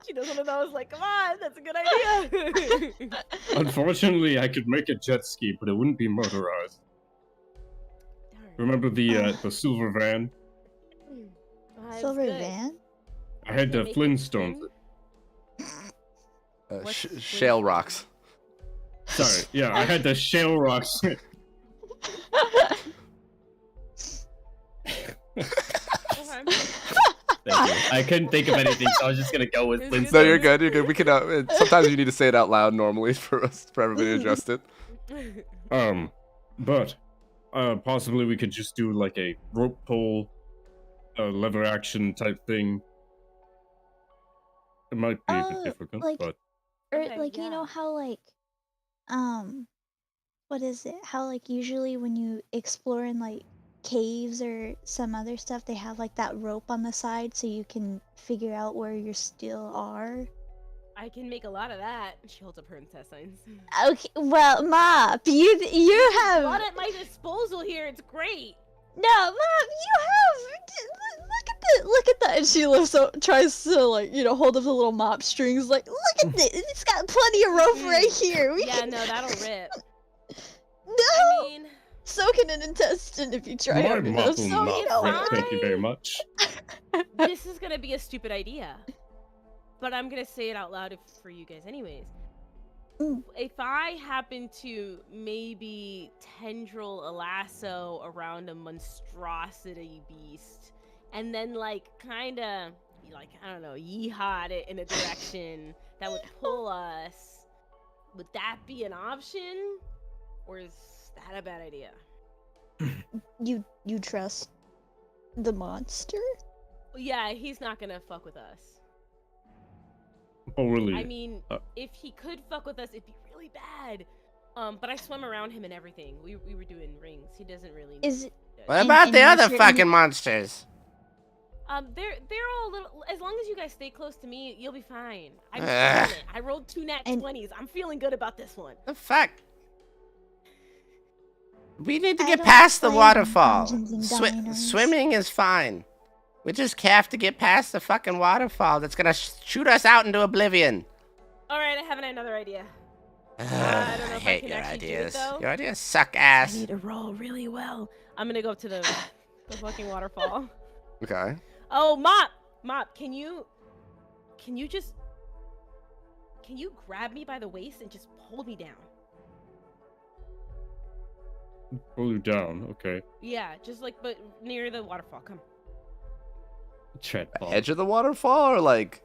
She does one of those, like, come on, that's a good idea. Unfortunately, I could make a jet ski, but it wouldn't be motorized. Darn. Remember the silver van? That's Silver good. van? I had the Make it Flintstones. spin? What's Shale Flintstone? rocks. Sorry, yeah, I had the shale rocks. Okay. Thank you. I couldn't think of anything, so I was just gonna go with It was good. No, Flintstones. you're good. You're good. We can. Sometimes you need to say it out loud normally for everybody to adjust it. But possibly we could just do like a rope pull, lever action type thing. It might be a bit Oh, difficult, like- but Or Okay, like you know yeah. how like what is it? How like usually when you explore in like caves or some other stuff, they have like that rope on the side so you can figure out where you still are. I can make a lot of that. She holds up her intestines. Okay, well, Mop, you A have lot at my disposal here. It's great. no, Mom, you have. Look at that, and she lifts up, tries to like hold up the little mop strings. Like, look at this, it's got plenty of rope right here. We Yeah, can... no, that'll rip. No, I mean, so can an intestine if you try my hard enough. mop will So not what? rip, thank you very much. this is gonna be a stupid idea, but I'm gonna say it out loud for you guys, anyways. Mm. If I happen to maybe tendril a lasso around a monstrosity beast, and then like kind of like I don't know, yeehaw it in a direction that would pull us, would that be an option, or is that a bad idea? You trust the monster? Yeah, he's not gonna fuck with us. Oh, really? I mean, Uh. if he could fuck with us, it'd be really bad. But I swim around him and everything. We were doing rings. He doesn't really. Is it? What And- about and the you're other certain- fucking monsters? They're all a little. As long as you guys stay close to me, you'll be fine. I'm Ugh. feeling it. I rolled 2 nat And- 20s. I'm feeling good about this one. The fuck? We need to I get don't past the play waterfall. Dungeons and Diners. Swimming is fine. We just have to get past the fucking waterfall that's gonna shoot us out into oblivion. All right, I have another idea. Ugh, I don't know I if I hate can your actually do it, ideas. though. Your ideas suck I ass. need to roll really well. I'm gonna go up to the fucking waterfall. Okay. Oh, Mop, can you grab me by the waist and just hold me down? Pull you down, okay. Yeah, just like, but near the waterfall. Come, Tread ball. Edge of the waterfall or like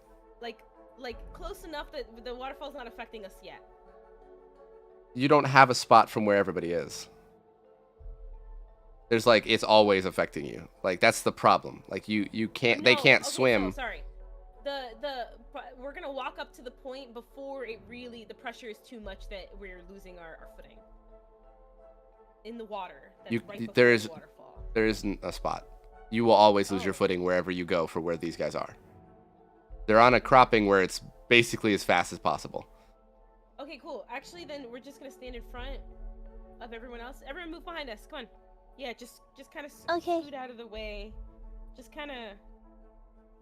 like close enough that the waterfall's not affecting us yet. you don't have a spot from where everybody is. There's like it's always affecting you. Like that's the problem. Like you can't they No, can't okay, swim. So, sorry, we're gonna walk up to the point before the pressure is too much that we're losing our footing. In the water. That's You- right before there the is- waterfall. There isn't a spot. You will always lose your Oh. footing wherever you go for where these guys are. They're on a cropping where it's basically as fast as possible. Okay, cool. Actually, then we're just gonna stand in front of everyone else. Everyone move behind us. Come on. Yeah, just kind of Okay. scoot out of the way. Just kind of.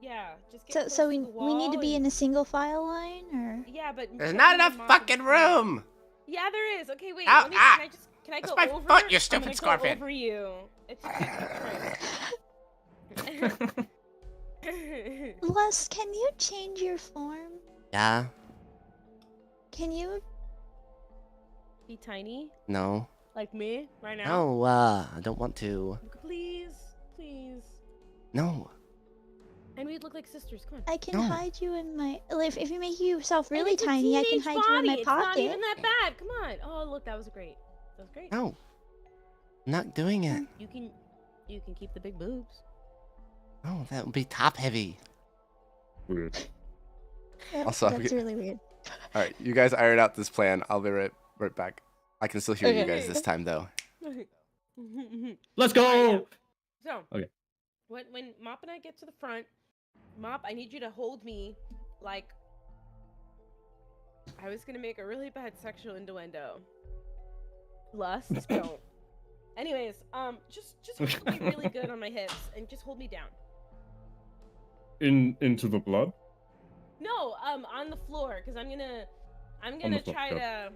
Yeah, just get So close so to we the need to wall be in and- a single file line, or Yeah, but There's check not me and enough Mop at the fucking front. room. Yeah, there is. Okay, wait. Ow, Let me, ah! can I That's go my over? foot, you I'm stupid gonna scorpion. Go over you. It's okay. Les, can you change your form? Yeah. Can you? Be tiny, No. like me, right now. No, I don't want to. Please, please. No. And we'd look like sisters. Come on. I can No. hide you in my. If you make yourself And really it's a tiny, I can teenage hide you in my body. It's not pocket. even that bad. Come on. Oh, look, that was great. That was great. No. I'm not doing it. You can keep the big boobs. No, that would be top heavy. Weird. Also, That's really weird. All right, you guys iron out this plan. I'll be right back. I can still hear you Okay. guys this time though. Let's go! So, Okay. when Mop and I get to the front, Mop, I need you to hold me like I was gonna make a really bad sexual innuendo. Lust, don't. Anyways, just hold me really good on my hips and just hold me down. Into the blood? No, on the floor, because I'm gonna the floor, try go. to.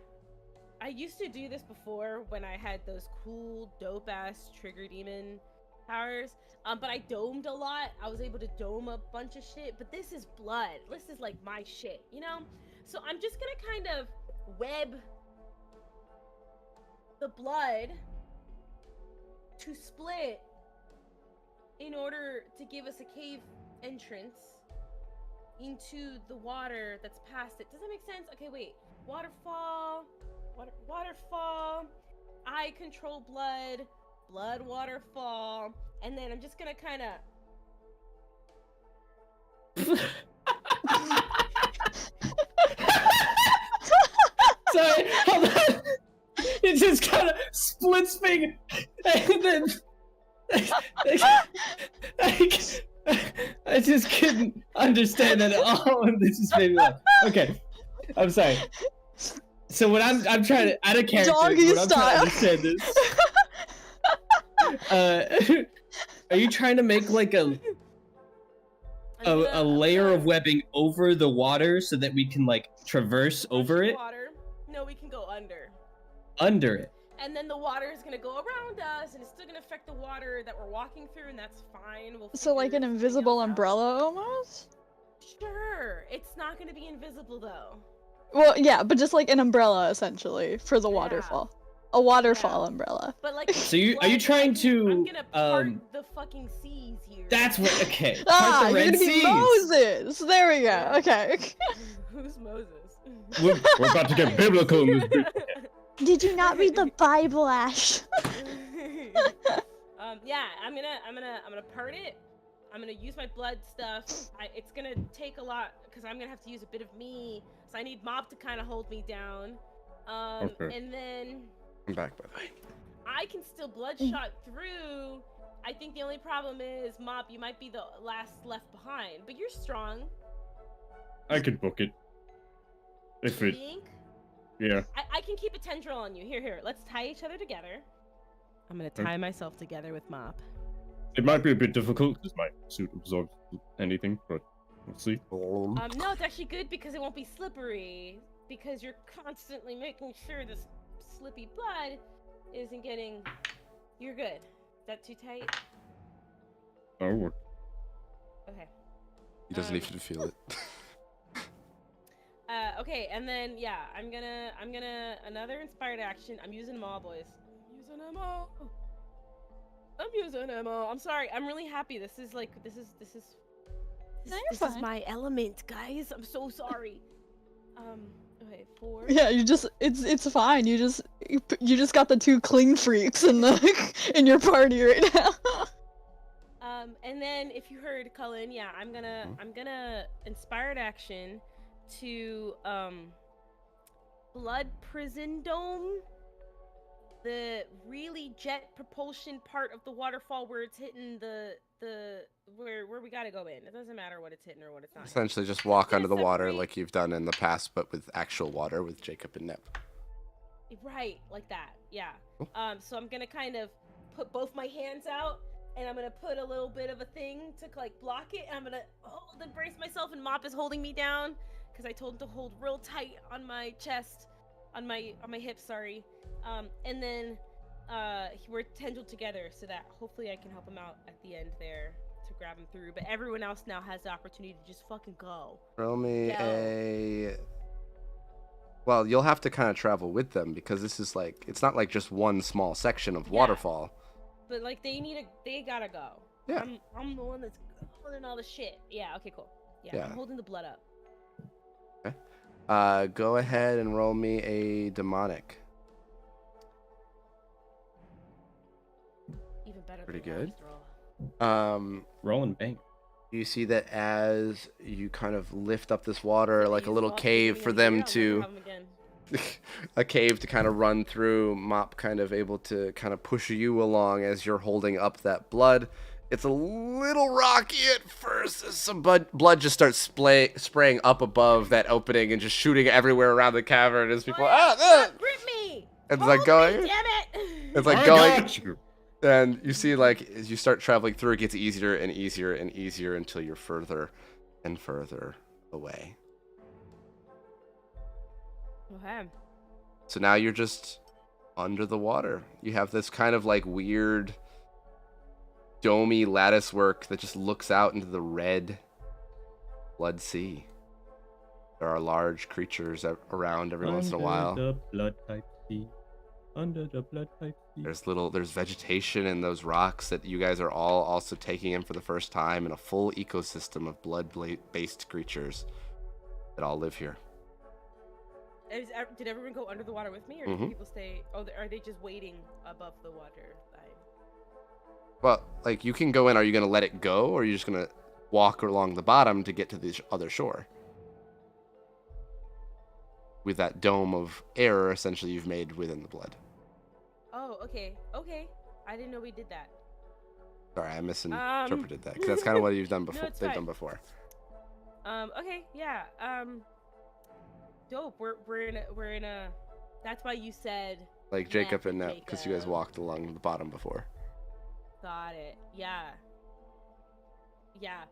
I used to do this before when I had those cool, dope ass trigger demon powers. But I domed a lot. I was able to dome a bunch of shit. But this is blood. This is like my shit, you know? So I'm just gonna kind of web the blood to split in order to give us a cave entrance into the water that's past it. Does that make sense? Okay, wait. Waterfall, waterfall. I control blood, waterfall, and then I'm just gonna kind of. Sorry, hold on. It just kind of splits me, and then I just couldn't understand that at all, and this just made me laugh. Okay, I'm sorry. So what I'm trying to out of character, Doggy what I'm trying to style. understand is, are you trying to make like a layer of webbing over the water so that we can like traverse over it? Water. No, we can go under. Under it. And then the water is gonna go around us, and it's still gonna affect the water that we're walking through, and that's fine. We'll So like figure an something invisible else out. umbrella almost? Sure, it's not gonna be invisible though. Well, yeah, but just like an umbrella essentially for the Yeah. waterfall. A waterfall umbrella. But like, So are you blood, trying I'm to, gonna part the fucking seas here. That's what. Okay. Ah, Part the you're Red gonna be Seas. Moses! There we go, Yeah. okay. Who's Moses? We're about to get biblical in this bit. Did you not read the Bible, Ash? Yeah, I'm gonna part it. I'm gonna use my blood stuff. It's gonna take a lot because I'm gonna have to use a bit of me. So I need Mop to kind of hold me down. Okay. And then I'm back, by the way. I can still bloodshot through. I think the only problem is, Mop, you might be the last left behind, but you're strong. I could book it. If You it. think? Yeah. I can keep a tendril on you. Here, let's tie each other together. I'm gonna tie myself together with Mop. It might be a bit difficult because my suit absorbs anything, but we'll see. No, it's actually good because it won't be slippery. Because you're constantly making sure this slippy blood isn't getting. You're good. Is that too tight? That'll work. Okay. He doesn't even feel it. Okay, and then yeah, I'm gonna another inspired action. I'm using them all, boys. I'm using ammo. I'm sorry. I'm really happy. This is No, you're this is fine. my element, guys. I'm so sorry. Okay, 4. Yeah, it's fine. You just got the 2 cling freaks in the in your party right now. And then if you heard Cullen, yeah, I'm gonna inspired action to Blood Prison Dome, the really jet propulsion part of the waterfall where it's hitting the where we gotta go in. It doesn't matter what it's hitting or what it's not. Essentially, just walk Gonna under the water separate- like you've done in the past, but with actual water with Jacob and Nep. Right, like that. Yeah. Cool. So I'm gonna kind of put both my hands out, and I'm gonna put a little bit of a thing to like block it. And I'm gonna hold and brace myself, and Mop is holding me down because I told him to hold real tight on my chest, on my hips. Sorry. And then we're tendrilled together so that hopefully I can help him out at the end there to grab him through. But everyone else now has the opportunity to just fucking go. Roll me Yeah. a. Well, you'll have to kind of travel with them because this is like it's not like just one small section of Yeah. waterfall. But like they gotta go. Yeah. I'm the one that's holding all the shit. Yeah, okay, cool. Yeah, Yeah. I'm holding the blood up. Go ahead and roll me a demonic. Even better Pretty than the good. last roll. Rolling bank. You see that as you kind of lift up this water, like a Use little Mop cave give for me a them year, I'll to. never have 'em again. A cave to kind of run through, Mop kind of able to kind of push you along as you're holding up that blood. It's a little rocky at first as some blood just starts spraying up above that opening and just shooting everywhere around the cavern as people Grip me! It's Hold like me, going damn it! it's like I going got you. and you see like as you start traveling through it gets easier and easier and easier until you're further and further away. Okay. So now you're just under the water. You have this kind of like weird domey lattice work that just looks out into the red blood sea. There are large creatures around every once in a while. Under the blood type sea. Under the blood type sea. There's vegetation in those rocks that you guys are all also taking in for the first time, and a full ecosystem of blood-based creatures that all live here. Did everyone go under the water with me, or Mhm. did people stay? Oh, are they just waiting above the water line? Well, like, you can go in. Are you going to let it go, or are you just going to walk along the bottom to get to the other shore? With that dome of air, essentially, you've made within the blood. Oh, okay, okay. I didn't know we did that. Sorry, I misinterpreted that, because that's kind of what you've done before. it's They've fine. done before. Okay, yeah. Dope. We're in a. That's why you said. Like Jacob and Nep, Nep, because you guys Jacob. walked along the bottom before. Got it. Yeah. Yeah.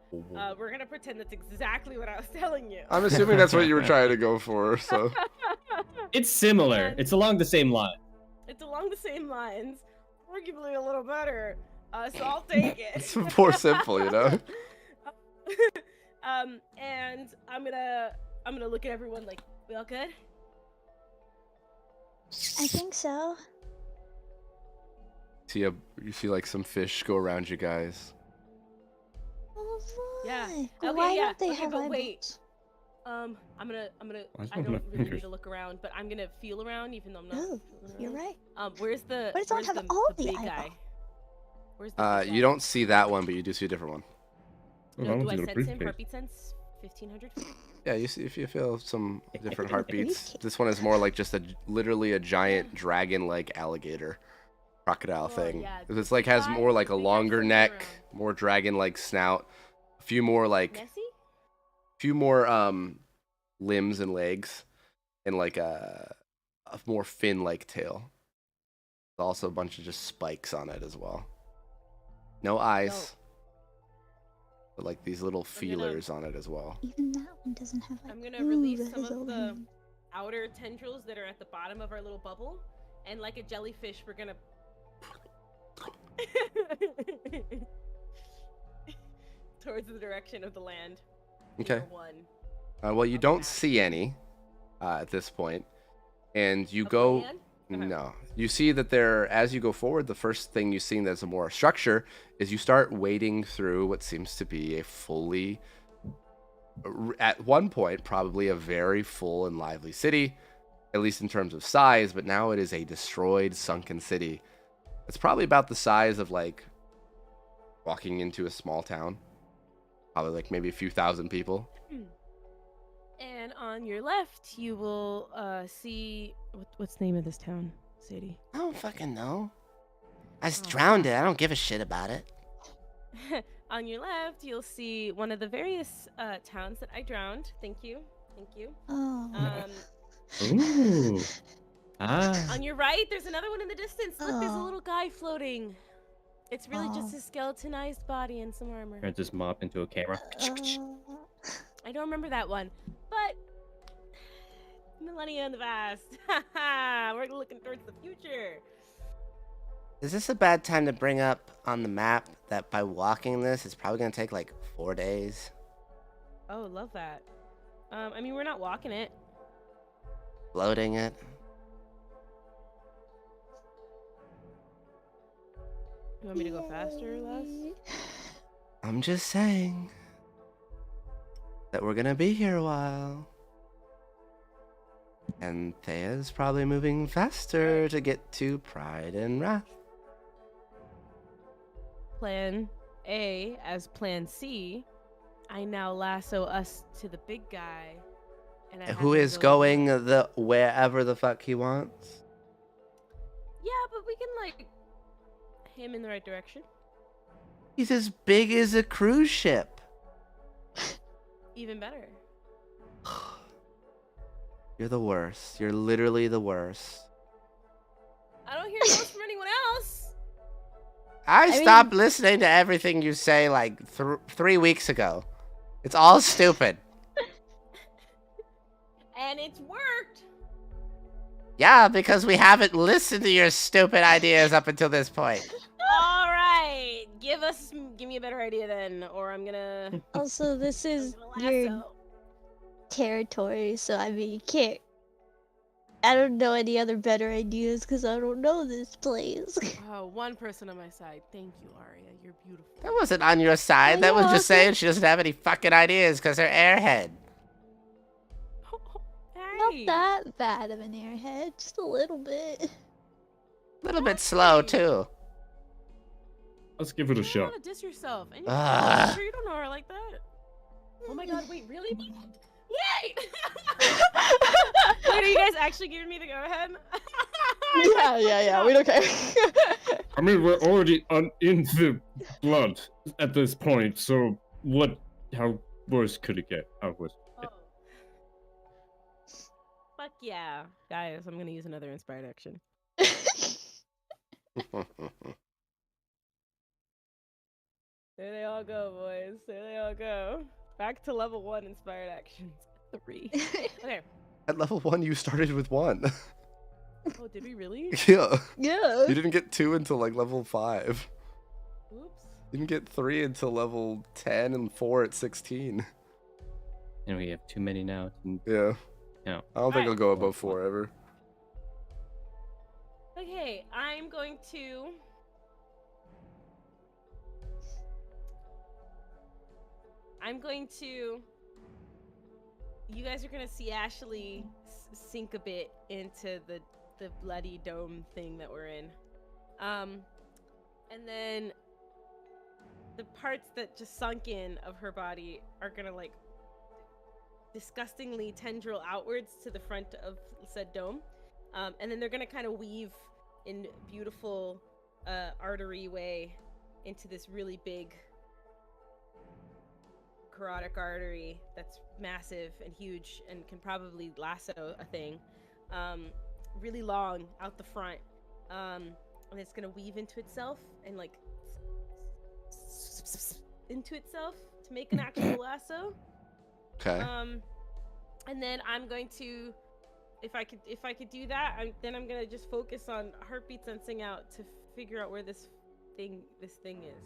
We're gonna pretend that's exactly what I was telling you. I'm assuming that's what you were trying to go for, so. It's similar. And- It's along the same line. It's along the same lines, arguably a little better. So I'll take it. It's more simple, you know? And I'm gonna look at everyone like, we all good? I think so. You see like some fish go around you guys. Oh, Yeah. look. Okay, Why yeah. don't they Okay, have but eyeballs? wait. I'm gonna. Why is I one of don't my really need fingers- to look around, but I'm gonna feel around, even though I'm not. Oh, feeling you're around. right. Where's the? Why does someone where's have the, all the the big guy? eyeballs? Where's the big You guy? don't see that one, but you do see a different one. No, do I sense him? Heartbeat sense? 1500. Yeah, you see if you feel some different Briefcase. heartbeats. This one is more like just literally a giant dragon-like alligator crocodile Oh, thing. yeah, It's like has guy more like a with big longer eyes neck, around. more dragon-like snout, a few more Nessie? limbs and legs, and like a more fin-like tail. There's also a bunch of just spikes on it as well. No eyes, but like these little gonna- feelers on it as well. Even that one doesn't have like. I'm gonna release that some is of all the him. outer tendrils that are at the bottom of our little bubble, and like a jellyfish, we're gonna. Towards the direction of the land. Okay. Year one. Well, you Of don't that. see any at this point, and you Of go. land? Okay. No, you see that there. As you go forward, the first thing you see that's a more structure is you start wading through what seems to be a fully, at one point, probably a very full and lively city, at least in terms of size. But now it is a destroyed, sunken city. It's probably about the size of like walking into a small town. Probably like maybe a few thousand people. And on your left, you will see what's the name of this town, city? I don't fucking know. I just Oh, drowned it. I don't give a shit about it. On your left, you'll see one of the various towns that I drowned. Thank you, thank you. Oh. Ooh. Ah. On your right, there's another one in the distance. Look, there's a Oh. little guy floating. It's really just Oh. a skeletonized body and some armor. Turns this mop into a camera. I don't remember that one, but millennia in the past. We're looking towards the future. Is this a bad time to bring up on the map that by walking this, it's probably going to take like 4 days? Oh, love that. I mean, we're not walking it. Floating it? You want me to go faster, Les? Yay. I'm just saying that we're going to be here a while. And Thea's probably moving faster to get to Pride and Wrath. Plan A as Plan C. I now lasso us to the big guy. And I have Who him is go- going the wherever the fuck he wants? Yeah, but we can like him in the right direction. He's as big as a cruise ship. Even better. You're the worst. You're literally the worst. I don't hear notes from anyone else. I mean- stopped listening to everything you say like 3 weeks ago. It's all stupid. And it's worked. Yeah, because we haven't listened to your stupid ideas up until this point. All right, give me a better idea then, or I'm gonna. Also, this is I'm gonna your lasso. territory, so I mean, you can't. I don't know any other better ideas because I don't know this place. Oh, one person on my side. Thank you, Arya. You're beautiful. That wasn't on your side. Oh, That was you're just saying she doesn't have any fucking ideas because her airhead. Not Hey. that bad of an airhead, just a little bit. A little bit slow, too. Let's give it a You don't shot. want to diss yourself. And Ah. you sure you don't know her like that? Oh my god, wait, really? Yay! Wait, are you guys actually giving me the go ahead? Yeah, we don't care. I mean, we're already in the blood at this point, so how worse could it get? How worse? Oh. Fuck yeah. Guys, I'm gonna use another inspired action. There they all go, boys. There they all go. Back to level 1 inspired actions. 3. Okay. At level 1, you started with 1. Oh, did we really? Yeah. Yeah. You didn't get 2 until like level 5. Oops. You didn't get 3 until level 10 and 4 at 16. And we have too many now. Yeah. Yeah. I don't think I'll Alright. go above 4 ever. Okay, I'm going to... You guys are gonna see Ashley sink a bit into the bloody dome thing that we're in. And then the parts that just sunk in of her body are gonna like disgustingly tendril outwards to the front of said dome. And then they're gonna kind of weave in beautiful artery way into this really big carotid artery that's massive and huge and can probably lasso a thing. Really long out the front. And it's gonna weave into itself and like into itself to make an actual lasso. Okay. And then I'm going to, if I could do that, then I'm gonna just focus on heartbeat sensing out to figure out where this thing is.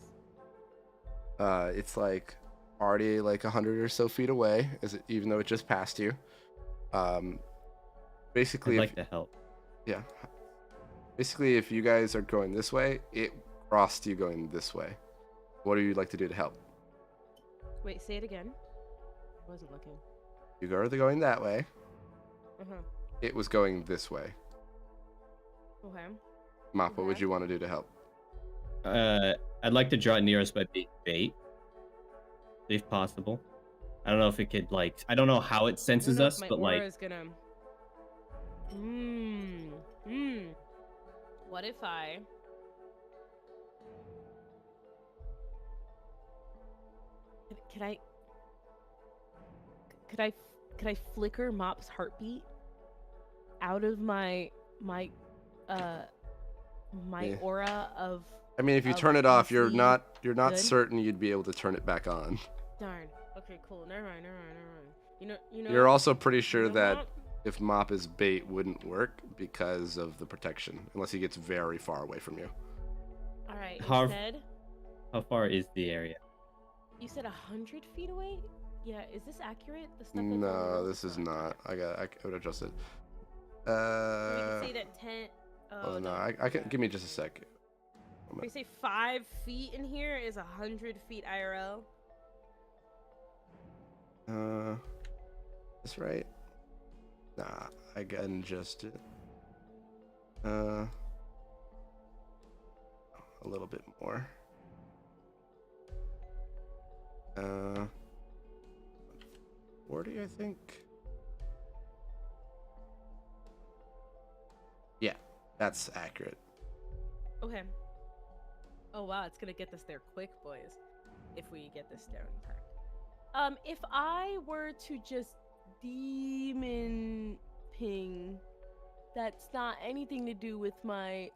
It's like already like 100 or so feet away, even though it just passed you. Basically, I'd like to help. yeah. Basically, if you guys are going this way, it crossed you going this way. What do you like to do to help? Wait, say it again. I wasn't looking. You are going that way. Uh-huh. It was going this way. Okay. Mop, what would Okay. you want to do to help? I'd like to draw it near us by being bait, if possible. I don't know if it could like. I don't know how it senses us, but like. Is gonna... What if I... Could I flicker Mop's heartbeat out of my Yeah. aura of... I mean, if you Of turn it off, you're PC not good? certain you'd be able to turn it back on. Darn. Okay, cool. Never mind. You know. You're also pretty sure you know that Mop? if Mop is bait wouldn't work because of the protection, unless he gets very far away from you. All right. Harv- Instead, How far is the area? you said 100 feet away. Yeah. Is this accurate? The stuff. That's on the No, notes? this is not. I would adjust it. We can say that 10. Oh no, I can. Give me just a sec. We say 5 feet in here is 100 feet IRL. That's right. Nah, I can adjust it. A little bit more. 40, I think. Yeah, that's accurate. Okay. Oh wow, it's gonna get us there quick, boys. If we get this down packed. If I were to just demon ping, that's not anything to do with my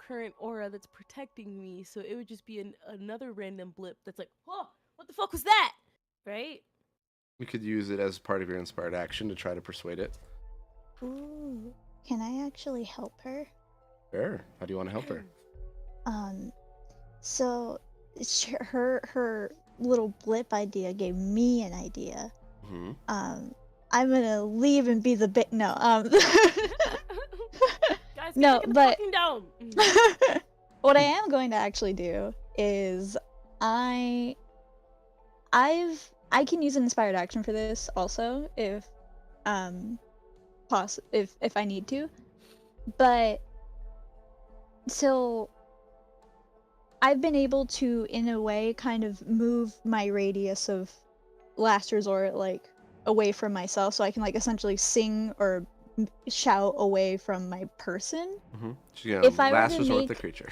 current aura that's protecting me, so it would just be another random blip that's like, oh, what the fuck was that? Right? You could use it as part of your inspired action to try to persuade it. Ooh. Can I actually help her? Sure. How do you want to help her? So her little blip idea gave me an idea. Hmm. I'm gonna leave and be the big no. Guys, No, get in the but- fucking dome. What I am going to actually do is I can use an inspired action for this also if if I need to. But so I've been able to in a way kind of move my radius of last resort like away from myself so I can like essentially sing or shout away from my person. Hmm. She's gonna If I were last to resort the make creature.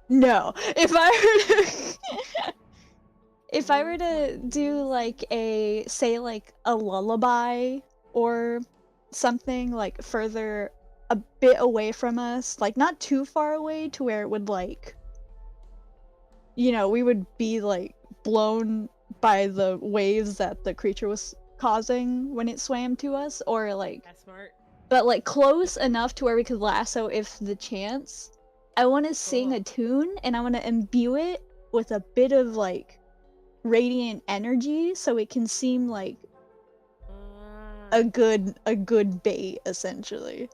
No, if I were to if I were to do like say like a lullaby or something like further a bit away from us, like not too far away to where it would like we would be like blown by the waves that the creature was causing when it swam to us, or like That's smart. but like close enough to where we could lasso if the chance. I want to sing Cool. a tune and I want to imbue it with a bit of like radiant energy so it can seem like a good bait essentially.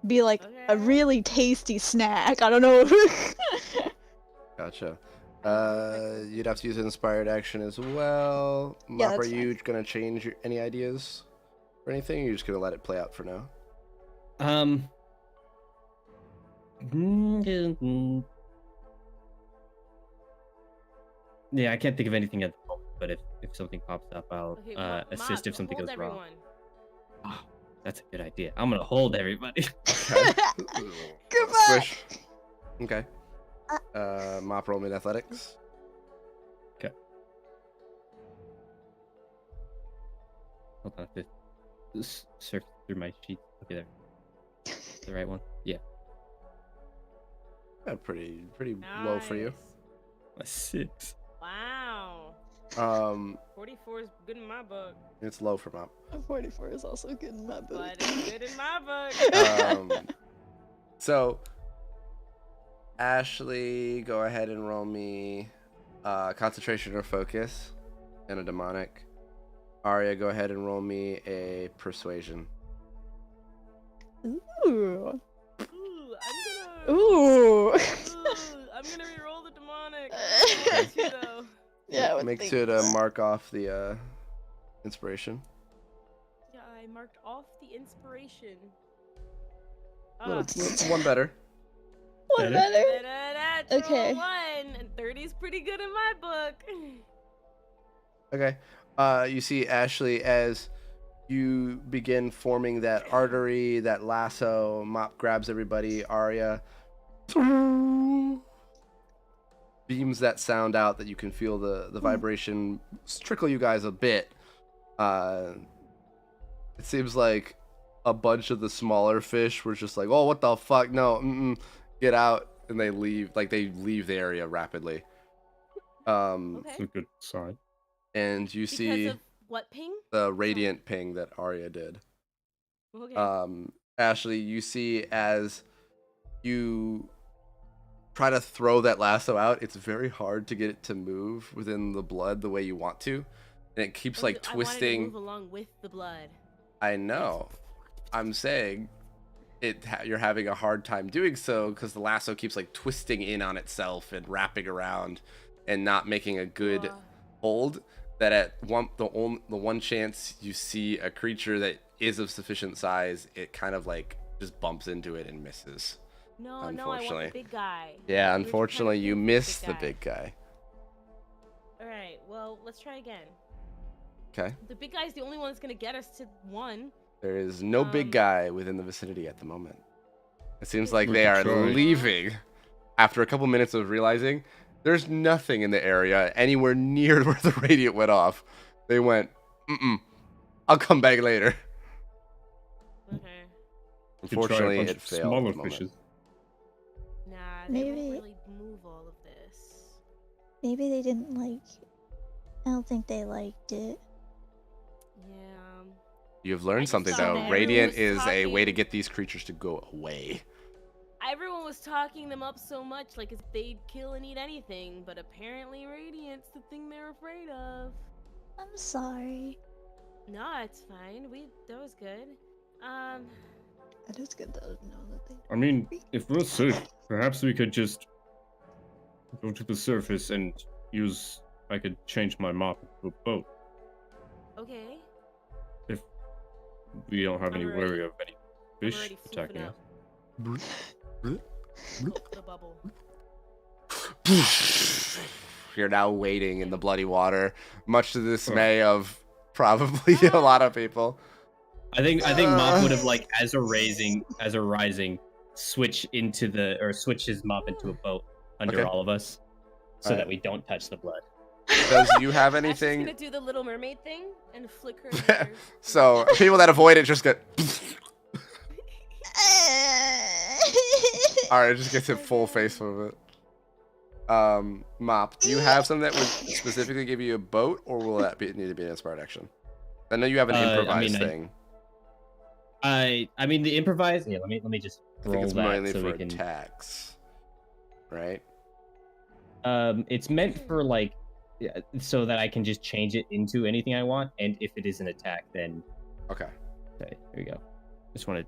Be like a Okay. really tasty snack. I don't know. Gotcha. You'd have to use an inspired action as well. Yeah, Mop, are that's you gonna change any ideas or anything? Or you're just gonna let it play out for now? Yeah, I can't think of anything at the moment, but if something pops up, I'll Okay, assist Mop, if something hold goes wrong. everyone. Oh, that's a good idea. I'm gonna hold everybody. Okay. Goodbye. Squish. Okay. Mop, roll me in athletics. Hold on, I have to surf through my sheets. Okay, there. The right one? Yeah. Pretty low for you. A 6. Wow. 44 is good in my book, It's low for Mop. 44 is also good in my book. but it's good in my book. So, Ashley, go ahead and roll me concentration or focus and a demonic. Arya, go ahead and roll me a persuasion. Ooh. Ooh, Ooh. I'm gonna re-roll the demonic. I want to, though. Yeah, I would Make think sure to so. mark off the inspiration. Yeah, I marked off the inspiration. One better. One better. Okay. Okay. 1 and 30 is pretty good in my book. Okay. You see Ashley as you begin forming that artery, that lasso. Mop grabs everybody. Arya beams that sound out that you can feel the vibration trickle you guys a bit. It seems like a bunch of the smaller fish were just like, oh, what the fuck? No, get out. And they leave. Like, they leave the area rapidly. Okay. It's a good sign. And you see Because of what ping? the radiant ping that Arya did. Okay. Ashley, you see as you try to throw that lasso out, it's very hard to get it to move within the blood the way you want to, and it keeps like I wanted to twisting. move along with the blood. I know. I'm saying you're having a hard time doing so because the lasso keeps like twisting in on itself and wrapping around and not making a good hold. That at the one chance you see a creature that is of sufficient size, it kind of like just bumps into it and misses. No, I want Unfortunately. the big guy. Yeah, We were trying to unfortunately, you ping for missed the big guy. All right, well, let's try again. Okay. The big guy's the only one that's gonna get us to 1. There is no big guy within the vicinity at the moment. It seems like We they could are try. leaving after a couple minutes of realizing there's nothing in the area anywhere near where the radiant went off. They went, I'll come back later. Okay. We could try a Unfortunately, bunch it of failed. at smaller the moment. fishes. Nah, they Maybe- won't really move all of this. Maybe they didn't like. I don't think they liked it. You've learned just something thought though. that Radiant everyone is was a way to talking- get these creatures to go away. Everyone was talking them up so much, like if they'd kill and eat anything, but apparently Radiant's the thing they're afraid of. I'm sorry. No, it's fine. That was good. It is good though to know that they. I mean, if we're safe, perhaps we could just go to the surface and use. I could change my mop into a boat. Okay. If we don't have I'm any already- worry of any I'm fish already attacking floofing us. out the bubble. You're now wading in the bloody water, much to the dismay of probably a lot of people. I think Mop would have like as a rising, switch his Mop into a boat under Okay. all of us, so Alright. that we don't touch the blood. Does you have Ash is anything? gonna do the Little Mermaid thing and flick her. ears. So people that avoid it just get. All right, it just gets a full face of it. Mop, do you have something that would specifically give you a boat, or will that need to be an inspired action? I know you have an I improvised mean, thing. I mean the improvised. Yeah, let me just I think roll it's that mainly so for we can. attacks, right? It's meant for like, yeah, so that I can just change it into anything I want, and if it is an attack, then Okay. okay, here we go. Just wanted.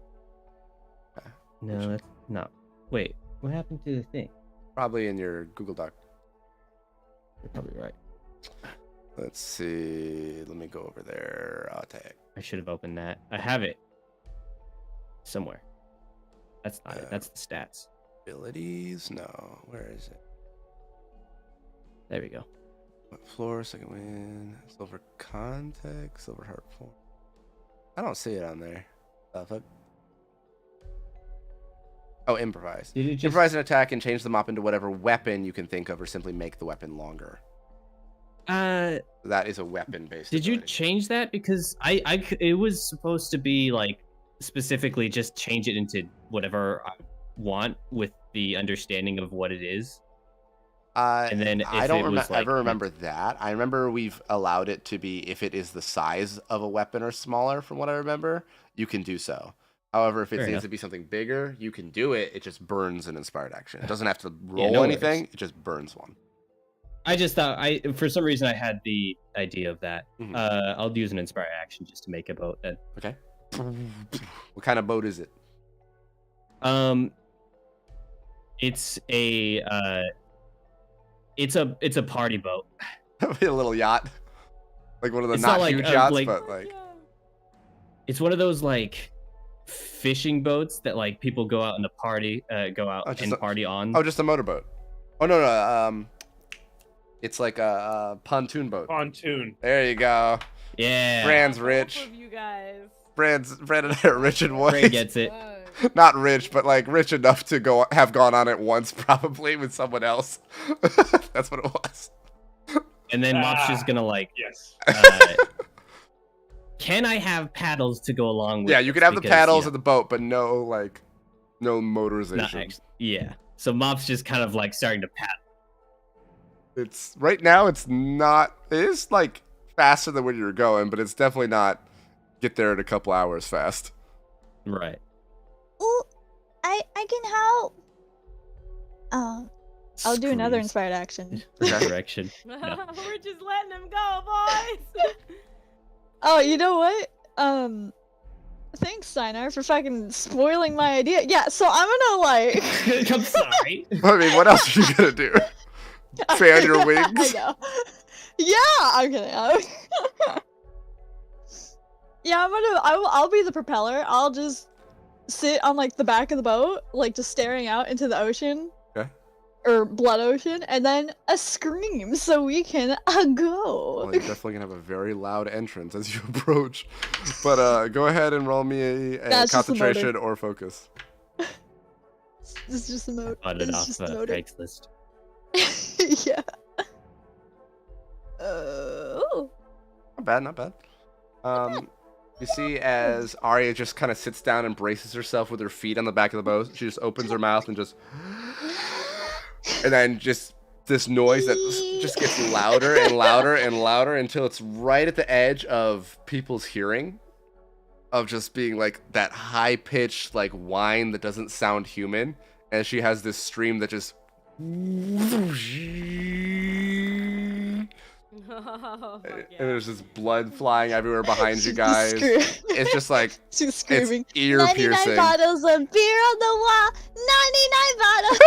Okay. No, that's not. Wait, what happened to the thing? Probably in your Google Doc. You're probably right. Let's see. Let me go over there. Attack. I should have opened that. I have it somewhere. That's not it. That's the stats. Abilities? No. Where is it? There we go. What floor? Second win. Silver context. Silver heart form. I don't see it on there. Fuck. Oh, improvise. Did it just? Improvise an attack and change the mop into whatever weapon you can think of, or simply make the weapon longer. That is a weapon-based. Did you ability. change that? Because it was supposed to be like specifically just change it into whatever I want with the understanding of what it is. And then if I don't it was, like, ever remember that. I remember we've allowed it to be if it is the size of a weapon or smaller. From what I remember, you can do so. However, if it Fair needs enough. to be something bigger, you can do it. It just burns an inspired action. It doesn't have to Yeah, roll no anything. worries. It just burns one. I just thought for some reason I had the idea of that. Mhm. I'll use an inspire action just to make a boat then. Okay. What kind of boat is it? It's a party boat. A little yacht, like one of the It's not not like, huge uh, yachts, like- but like It's one of those like fishing boats that like people go out in the party, go out Oh, just and a- party on. oh, just a motorboat. Oh no. It's like a pontoon boat. Pontoon. There you go. Yeah, Brand's Both rich. of you guys. Brand and I are rich in Brand ways. gets it. Fuck. Not rich, but like rich enough to have gone on it once, probably with someone else. That's what it was. And then Mop's Ah. just gonna like, Yes. can I have paddles to go along with? Yeah, you this? can have the Because, paddles you of the boat, but no know, motorization. not yeah. So Mop's just kind of like starting to paddle. It's right now. It's not. It is like faster than where you were going, but it's definitely not. Get there in a couple hours fast. Right. Ooh, I can help. I'll do another Screws. inspired action. Okay. Direction. No. We're just letting him go, boys. Oh, you know what? Thanks, Steinar, for fucking spoiling my idea. Yeah, so I'm gonna like. I'm sorry. I mean, what else are you gonna do? Fan your wings? I know. Yeah, I'm kidding. Yeah, I'll be the propeller. I'll just sit on like the back of the boat, like just staring out into the ocean. Okay. Or blood ocean, and then a scream so we can go. Well, you're definitely gonna have a very loud entrance as you approach. But go ahead and roll me a That's just the motor. concentration or focus. It's just a moat. Bought it It's off just a motor. Craigslist. Yeah. Oh. Not bad, not bad. You see as Arya just kind of sits down and braces herself with her feet on the back of the boat. She just opens her mouth and just, and then just this noise that just gets louder and louder and louder until it's right at the edge of people's hearing. of just being like that high pitched like whine that doesn't sound human, and she has this stream that just Oh, fuck and yeah. there's just blood flying everywhere behind you guys. It's just like She's screaming. it's ear 99 piercing. bottles of beer on the wall. 99 bottles.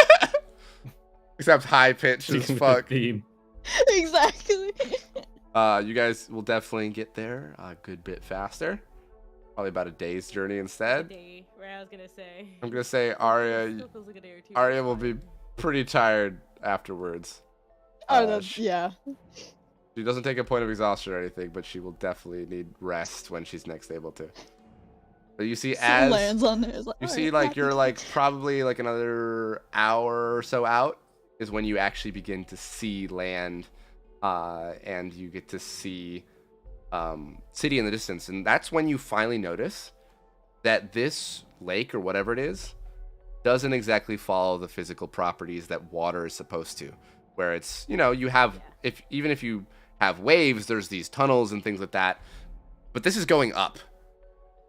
Except high pitched as Sticking with the fuck. theme. Exactly. You guys will definitely get there a good bit faster. Probably about a day's journey instead. Day, right, I was gonna say. I'm gonna say Arya Still feels like a day or two. Arya will be pretty tired afterwards. Oh, that's, Sh- yeah. She doesn't take a point of exhaustion or anything, but she will definitely need rest when she's next able to. But you see, as lands on there. It's like, you "All see, right, like happy you're to-" like probably like another hour or so out is when you actually begin to see land, and you get to see city in the distance, and that's when you finally notice that this lake or whatever it is doesn't exactly follow the physical properties that water is supposed to. Where it's, you know, you have even if you have waves, there's these tunnels and things like that, but this is going up.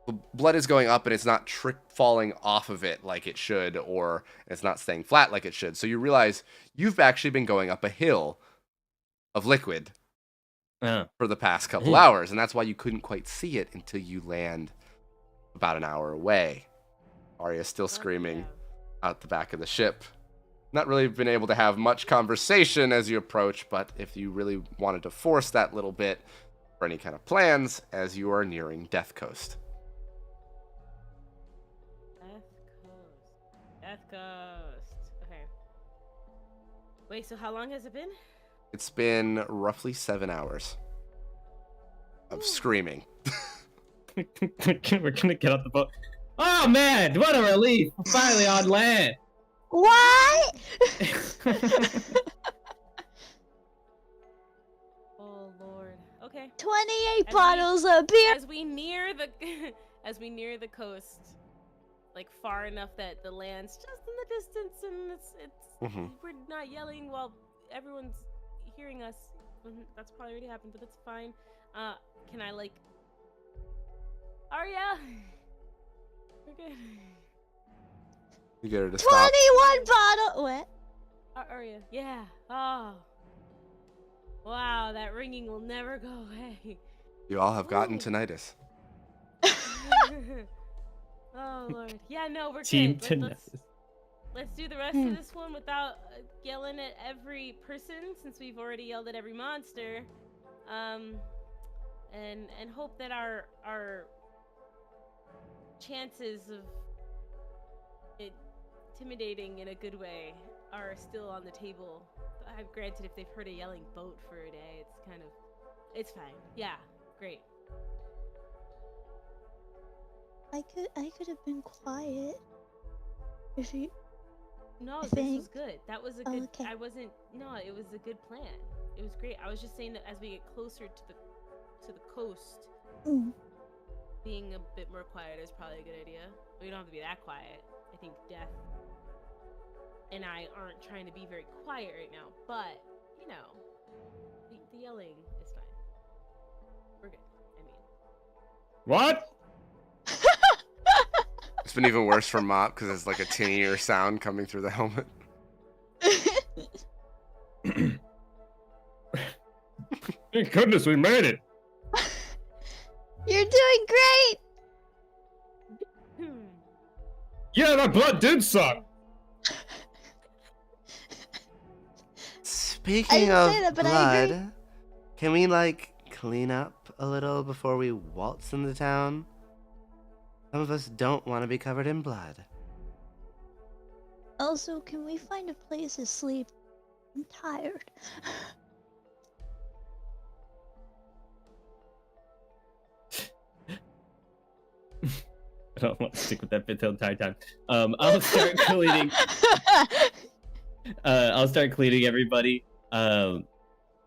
The blood is going up and it's not falling off of it like it should, or it's not staying flat like it should. So you realize you've actually been going up a hill of liquid for the past couple hours, and that's why you couldn't quite see it until you land about an hour away. Arya's still screaming out the back of the ship. Not really been able to have much conversation as you approach, but if you really wanted to force that little bit for any kind of plans as you are nearing Death Coast. Death Coast. Okay. Wait, so how long has it been? It's been roughly 7 hours of screaming. We're gonna get off the boat. Oh man, what a relief! We're finally on land. What? Oh Lord. Okay. 28 bottles of beer. As we near the as we near the coast, like far enough that the land's just in the distance and it's we're not yelling while everyone's hearing us. That's probably already happened, but that's fine. Can I like Arya? We're good. You get her to stop. 21 bottle. What? Arya, yeah. Oh. Wow, that ringing will never go away. You all have gotten Ooh. tinnitus. Oh Lord. Yeah, no, we're Team good. tinnitus. Let's do the rest of this one without yelling at every person, since we've already yelled at every monster. And hope that our chances of intimidating in a good way are still on the table. I've granted if they've heard a yelling boat for a day, it's fine. Yeah, great. I could have been quiet. If you. No, I this think- was good. That was a Oh, good. okay. It was a good plan. It was great. I was just saying that as we get closer to the coast, Mm. being a bit more quiet is probably a good idea. We don't have to be that quiet. I think Death and I aren't trying to be very quiet right now, but you know, the yelling is fine. We're good. I mean, What? It's been even worse for Mop because it's like a tinier sound coming through the helmet. Thank goodness we made it. You're doing great. Yeah, that blood did suck. Speaking didn't of say that, but I agree. blood, can we like clean up a little before we waltz into town? Some of us don't want to be covered in blood. Also, can we find a place to sleep? I'm tired. I don't want to stick with that bit the entire time. I'll start cleaning. I'll start cleaning everybody. And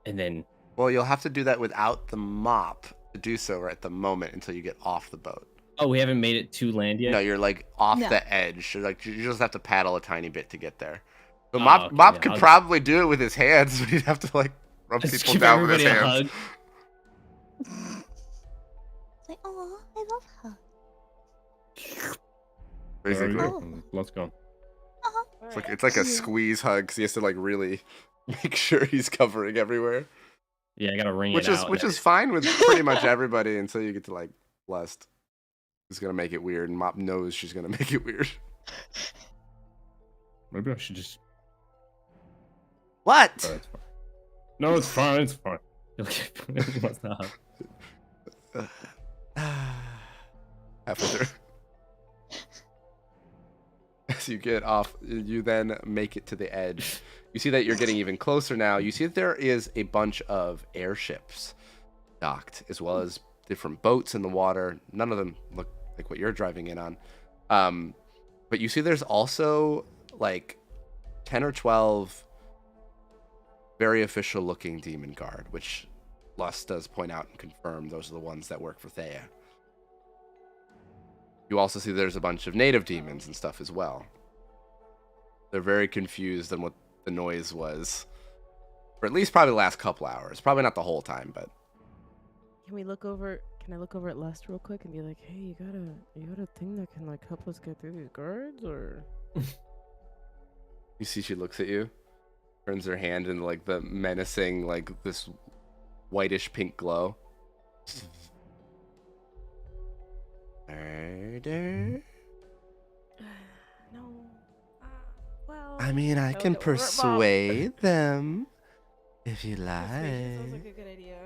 then Well, you'll have to do that without the mop to do so right at the moment until you get off the boat. we haven't made it to land yet. No, you're like off No. the edge. You're like you just have to paddle a tiny bit to get there. So Oh, Mop, okay, Mop yeah, could I'll- probably do it with his hands, but he'd have to like rub Let's people give down with his everybody a hands. hug. It's like, oh, I love her. Basically, Oh. Let's go. it's like a squeeze hug because he has to like really make sure he's covering everywhere. Yeah, I gotta ring Which it is out. which is fine with pretty much everybody until you get to like Lust. Who's gonna make it weird, and Mop knows she's gonna make it weird. Maybe I should just. What? It's fine. No, it's fine. It's fine. What's up? Halfway through. As you get off, you then make it to the edge. You see that you're getting even closer now. You see that there is a bunch of airships docked, as well as different boats in the water. None of them look like what you're driving in on. But you see there's also like 10 or 12 very official looking demon guard, which Lust does point out and confirm those are the ones that work for Thea. You also see there's a bunch of native demons and stuff as well. They're very confused on what the noise was, for at least probably the last couple hours. Probably not the whole time, but Can I look over at Lust real quick and be like, hey, you got a thing that can like help us get through these guards, or? you see she looks at you, turns her hand into like the menacing, like this whitish pink glow. Murder? No. Well. I mean, I can persuade them if you Persuasion sounds like. like a good idea.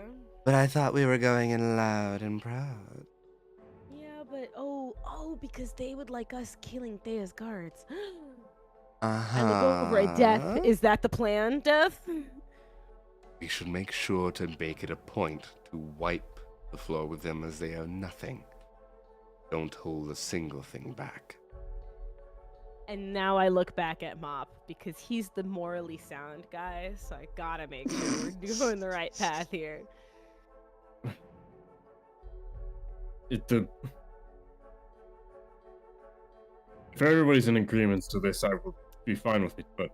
But I thought we were going in loud and proud. Yeah, but because they would like us killing Thea's guards. Uh-huh. I look over at Death. Is that the plan, Death? We should make sure to make it a point to wipe the floor with them as they are nothing. Don't hold a single thing back. And now I look back at Mop because he's the morally sound guy, so I gotta make sure we're doing the right path here. If everybody's in agreement to this, I will be fine with it, but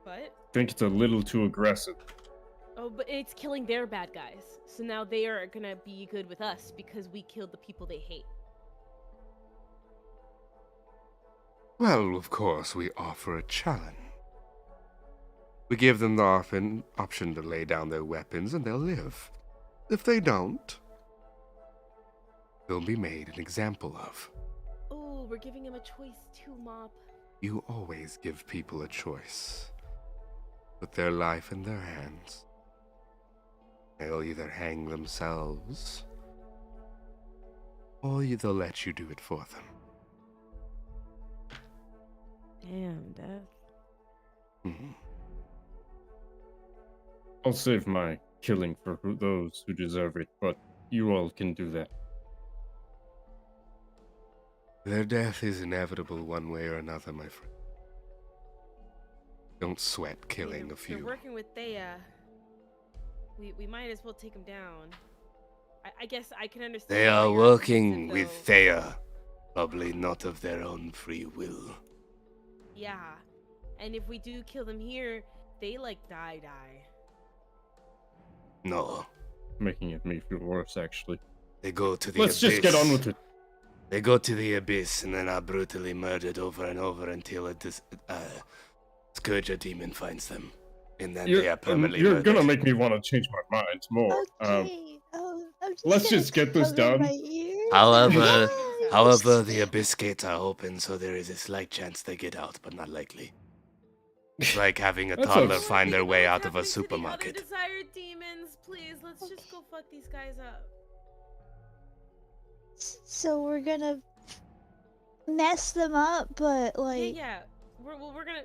But I think it's a little too aggressive. oh, but it's killing their bad guys. So now they are gonna be good with us because we killed the people they hate. Well, of course, we offer a challenge. We give them the option to lay down their weapons and they'll live. If they don't, they'll be made an example of. Oh, we're giving him a choice too, Mop. You always give people a choice. Put their life in their hands. They'll either hang themselves, or they'll let you do it for them. Damn, Death. Mhm. I'll save my killing for those who deserve it, but you all can do that. Their death is inevitable one way or another, my friend. Don't sweat killing a few. They're working with Thea. We might as well take him down. I guess I can understand. They why are you're working upset, with though. Thea, probably not of their own free will. Yeah, and if we do kill them here, they like die. No, Making it me feel worse, actually. they go to the Let's abyss. just get on with it. They go to the abyss and then are brutally murdered over and over until a Scourger demon finds them. And then they are permanently You're murdered. gonna make me want to change my mind more. Okay. I'm let's gonna just get this cover done. my ears. However, Yes. however, the abyss gates are open, so there is a slight chance they get out, but not likely. It's like having a That's toddler okay. find their way out of a What's happening to the supermarket. other desired demons, please. Let's just go fuck these guys up. So we're gonna mess them up, but like, Yeah. We're gonna.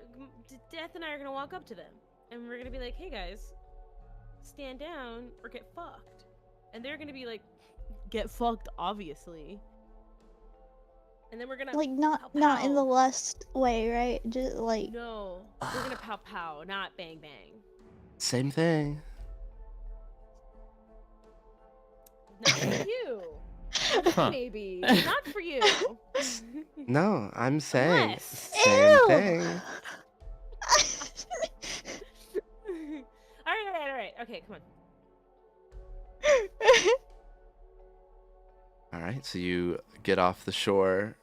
Death and I are gonna walk up to them, and we're gonna be like, "Hey guys, stand down or get fucked," and they're gonna be like, "Get fucked, obviously." And then we're gonna like not pow, not in pow. the lust way, right? Just like No, we're gonna pow pow, not bang bang. Same thing. Not for you. Huh. Maybe not for you. No, I'm saying Unless. same Ew! thing. all right. Okay, come on. All right, so you get off the shore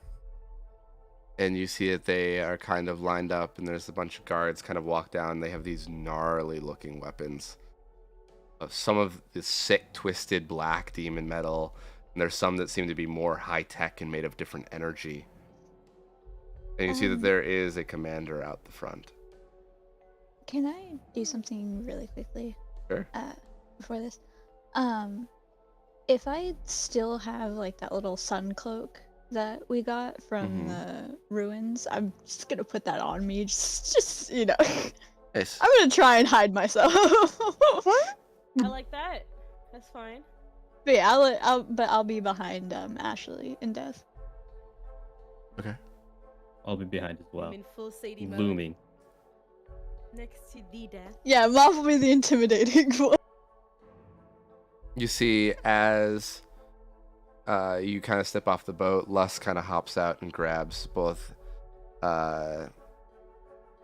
and you see that they are kind of lined up, and there's a bunch of guards kind of walk down. They have these gnarly looking weapons. Some of the sick, twisted black demon metal, and there's some that seem to be more high tech and made of different energy. And you see that there is a commander out the front. Can I do something really quickly? Sure. Before this, if I still have like that little sun cloak that we got from the ruins, I'm just gonna put that on me. Just you know, Nice. I'm gonna try and hide myself. I like that. That's fine. But yeah, I'll be behind Ashley in death. Okay. I'll be behind as well. I'm in full Sadie mode. Looming. Next to the death. Yeah, Moth will be the intimidating one. You see, as you kind of step off the boat, Lust kind of hops out and grabs both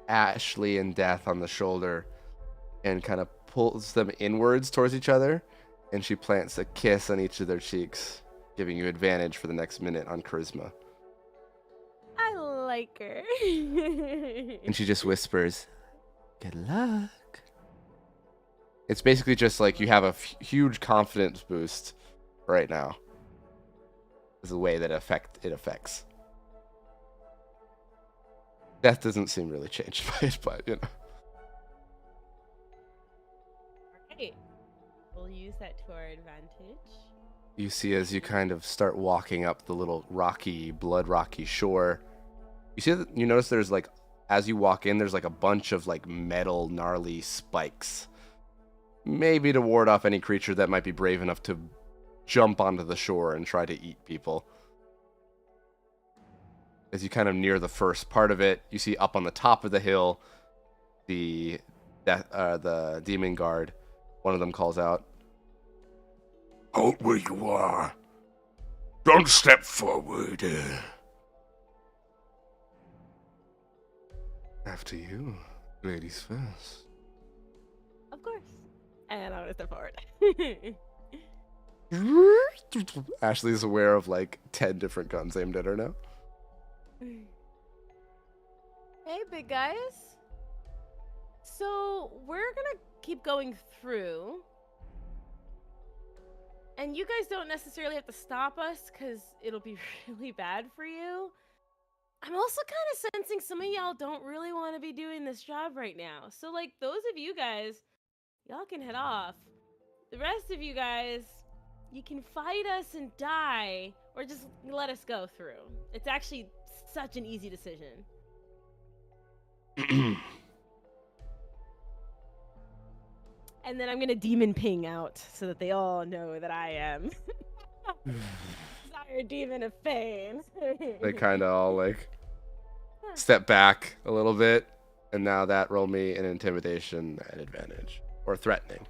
Ashley and Death on the shoulder and kind of pulls them inwards towards each other, and she plants a kiss on each of their cheeks, giving you advantage for the next minute on charisma. I like her. And she just whispers, "Good luck." It's basically just like you have a huge confidence boost right now. Is the way that it affects. Death doesn't seem really changed by it, but you know. Alright. We'll use that to our advantage. You see as you kind of start walking up the little blood rocky shore. You see that you notice there's like, as you walk in, there's like a bunch of like metal gnarly spikes. Maybe to ward off any creature that might be brave enough to jump onto the shore and try to eat people. As you kind of near the first part of it, you see up on the top of the hill, the demon guard. One of them calls out, "Halt where you are. Don't step forward." After you, ladies first. Of course. And I'm gonna step forward. Ashley's aware of like 10 different guns aimed at her now. Hey, big guys. So, we're gonna keep going through. And you guys don't necessarily have to stop us, because it'll be really bad for you. I'm also kind of sensing some of y'all don't really want to be doing this job right now. So, like, those of you guys, y'all can head off. The rest of you guys, you can fight us and die, or just let us go through. It's actually such an easy decision. And then I'm gonna demon ping out so that they all know that I am Desire Demon of Pain. They kind of all like step back a little bit, and now that roll me an intimidation at advantage or threatening.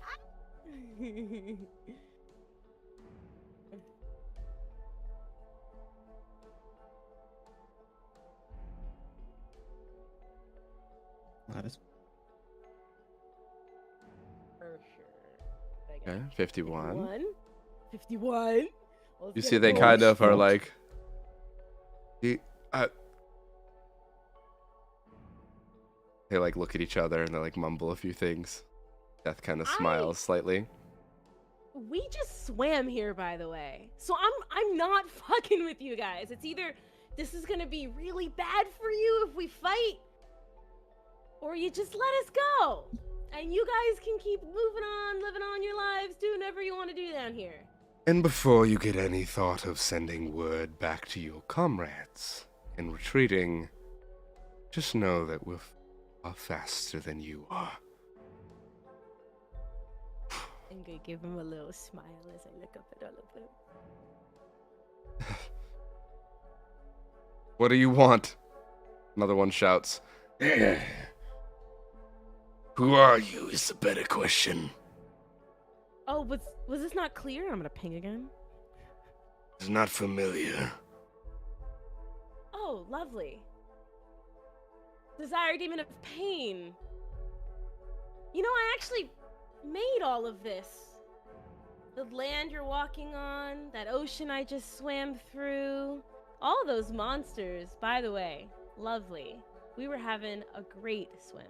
Nice. For sure. Okay, 51. 51. You see, they kind of are like, they like look at each other and they like mumble a few things. Death kind of smiles slightly. We just swam here, by the way. So I'm not fucking with you guys. It's either this is gonna be really bad for you if we fight, or you just let us go. And you guys can keep moving on, living on your lives, doing whatever you want to do down here. And before you get any thought of sending word back to your comrades and retreating, just know that we're faster than you are. I'm gonna give him a little smile as I look up at all of them. What do you want? Another one shouts. Who are you is the better question. Oh, was this not clear? I'm gonna ping again. It's not familiar. Oh, lovely. Desire Demon of Pain. You know, I actually made all of this. the land you're walking on, that ocean I just swam through, all those monsters, by the way, lovely. We were having a great swim.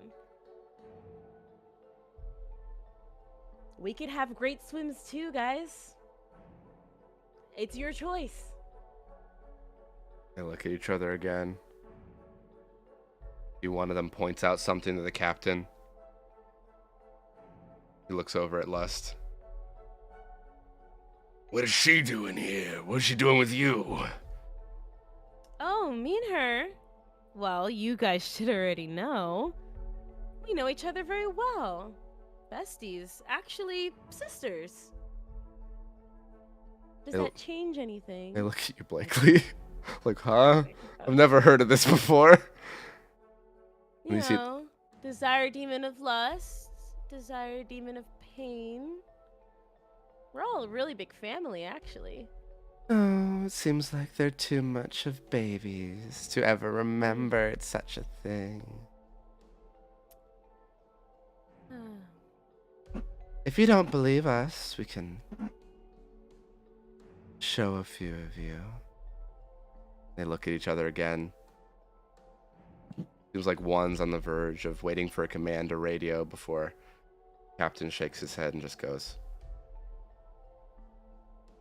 We could have great swims too, guys. It's your choice. They look at each other again. One of them points out something to the captain. He looks over at Lust. What is she doing here? What's she doing with you? Oh, me and her? Well, you guys should already know. We know each other very well. Besties. Actually, sisters. Does that change anything? They look at you blankly. Like, huh? I've never heard of this before. You know, desire demon of lust, desire demon of pain. We're all a really big family, actually. Oh, it seems like they're too much of babies to ever remember it's such a thing. If you don't believe us, we can show a few of you. They look at each other again. Seems like one's on the verge of waiting for a command to radio before Captain shakes his head and just goes,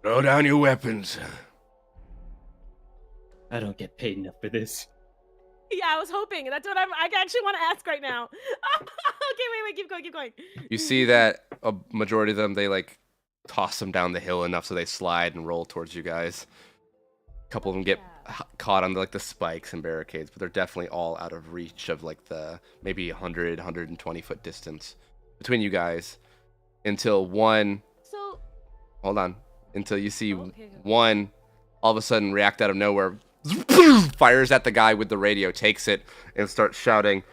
Throw down your weapons. I don't get paid enough for this. Yeah, I was hoping. That's what I actually want to ask right now. Okay, wait, keep going. You see that a majority of them, they like toss them down the hill enough so they slide and roll towards you guys. A couple of them get caught on like the spikes and barricades, but they're definitely all out of reach of like the maybe 120 foot distance between you guys until one. So. Hold on. Until you see Okay. one all of a sudden react out of nowhere, fires at the guy with the radio, takes it, and starts shouting,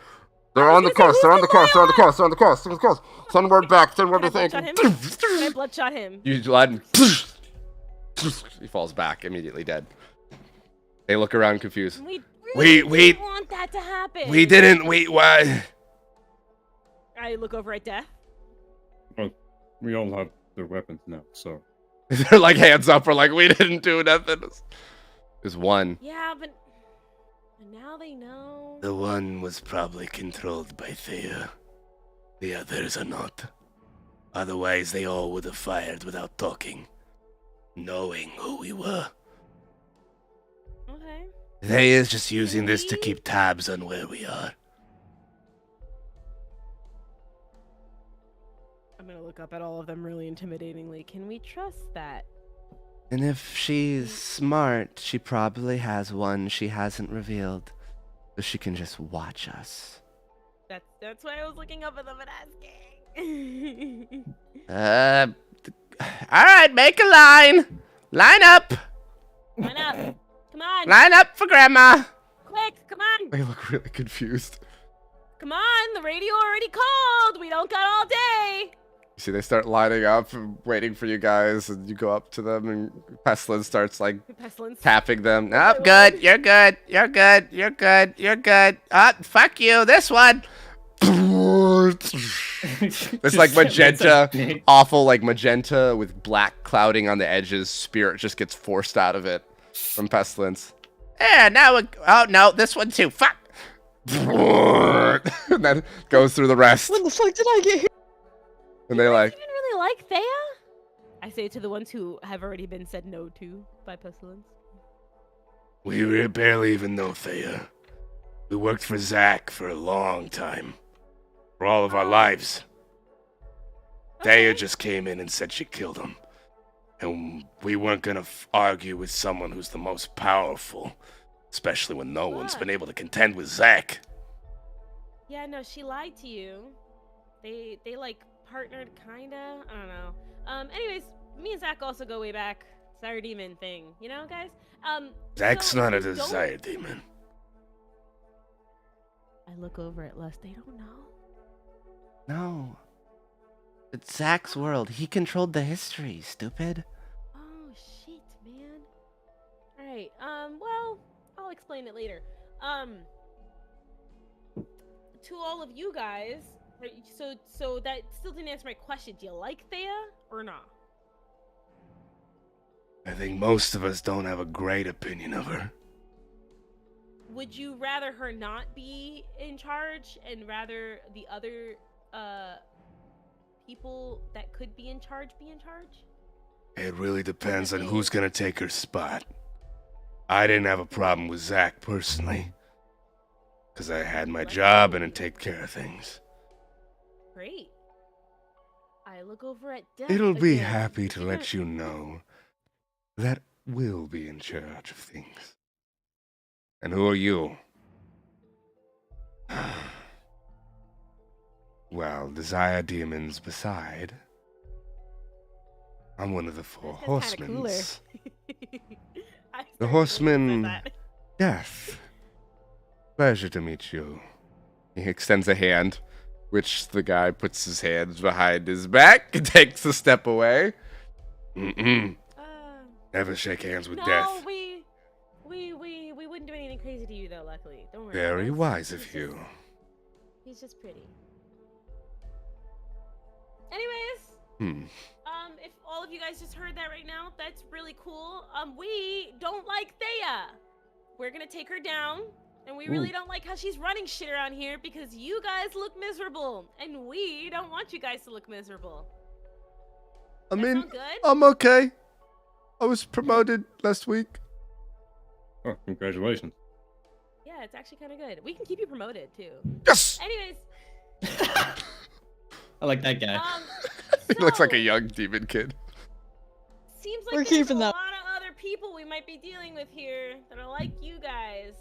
They're on the coast, they're on the coast, they're on the coast, they're on the coast, they're on the coast. Send word back, send word to think. Can I bloodshot him? You lad, he falls back, immediately dead. They look around confused. We really didn't want that to happen. Why? I look over at Death. Well, we all have their weapons now, so. They're like hands up, we're like, we didn't do nothing. There's one. Yeah, but now they know. The one was probably controlled by Thea. The others are not. Otherwise, they all would have fired without talking, knowing who we were. Okay. Thea's just using this to keep tabs on where we are. I'm gonna look up at all of them really intimidatingly. Can we trust that? And if she's smart, she probably has one she hasn't revealed. So she can just watch us. That's why I was looking up at them and asking. Alright, make a line. Line up. Line up. Come on. Line up for Grandma. Quick, come on. They look really confused. Come on, the radio already called. We don't got all day. You see, they start lining up, waiting for you guys, and you go up to them, and Pestilence starts, like, tapping them. Oh, good, you're good, you're good, you're good, you're good. Fuck you, this one! It's like magenta, awful, like, magenta with black clouding on the edges. Spirit just gets forced out of it from Pestilence. Yeah, now, oh, no, this one too, fuck! And then goes through the rest. When the fuck did I get here? And they like, You didn't really like Thea? I say to the ones who have already been said no to by Pestilence. We barely even know Thea. We worked for Zack for a long time. For all of our lives. Thea just came in and said she killed him. And we weren't gonna argue with someone who's the most powerful. Especially when no one's been able to contend with Zack. Yeah, no, she lied to you. They like partnered kinda. I don't know. Anyways, me and Zack also go way back. Desire demon thing, you know, guys. Zack's so not a if you don't- desire demon. I look over at Les. They don't know. no. It's Zack's world. He controlled the history, stupid. Oh shit, man. All right. Well, I'll explain it later. To all of you guys. So that still didn't answer my question. Do you like Thea or not? I think most of us don't have a great opinion of her. Would you rather her not be in charge and rather the other people that could be in charge be in charge? It really depends on who's gonna take her spot. I didn't have a problem with Zach personally, because I had my job and I'd take care of things. Great. I look over at Death It'll be again. happy to let you know that we'll be in charge of things. And who are you? Well, desire demons beside, I'm one of the four That's kinda horsemen. I The started horseman believing that. Death. Pleasure to meet you. He extends a hand, which the guy puts his hands behind his back and takes a step away. Mm-mm. Uh, Never shake hands with no, death. we wouldn't do anything crazy to you though. Luckily, don't worry. Very That's- wise he's of you. just- He's just pretty. Anyways, if all of you guys just heard that right now, that's really cool. We don't like Thea. We're gonna take her down, and we really don't like how she's running shit around here because you guys look miserable, and we don't want you guys to look miserable. I That mean, sound good? I'm okay. I was promoted last week. Oh, congratulations. Yeah, it's actually kind of good. We can keep you promoted too. Yes! Anyways, I like that guy. He looks like a so- young demon kid. Seems like We're there's keeping a that. lot of other people we might be dealing with here that are like you guys.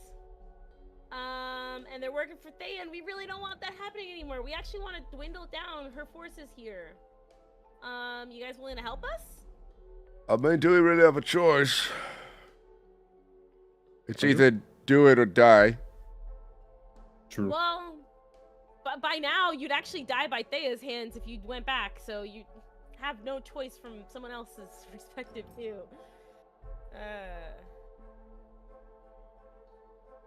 And they're working for Thea, and we really don't want that happening anymore. We actually want to dwindle down her forces here. You guys willing to help us? I mean, do we really have a choice? It's Mhm. either do it or die. True. Well, but by now you'd actually die by Thea's hands if you went back, so you have no choice from someone else's perspective too.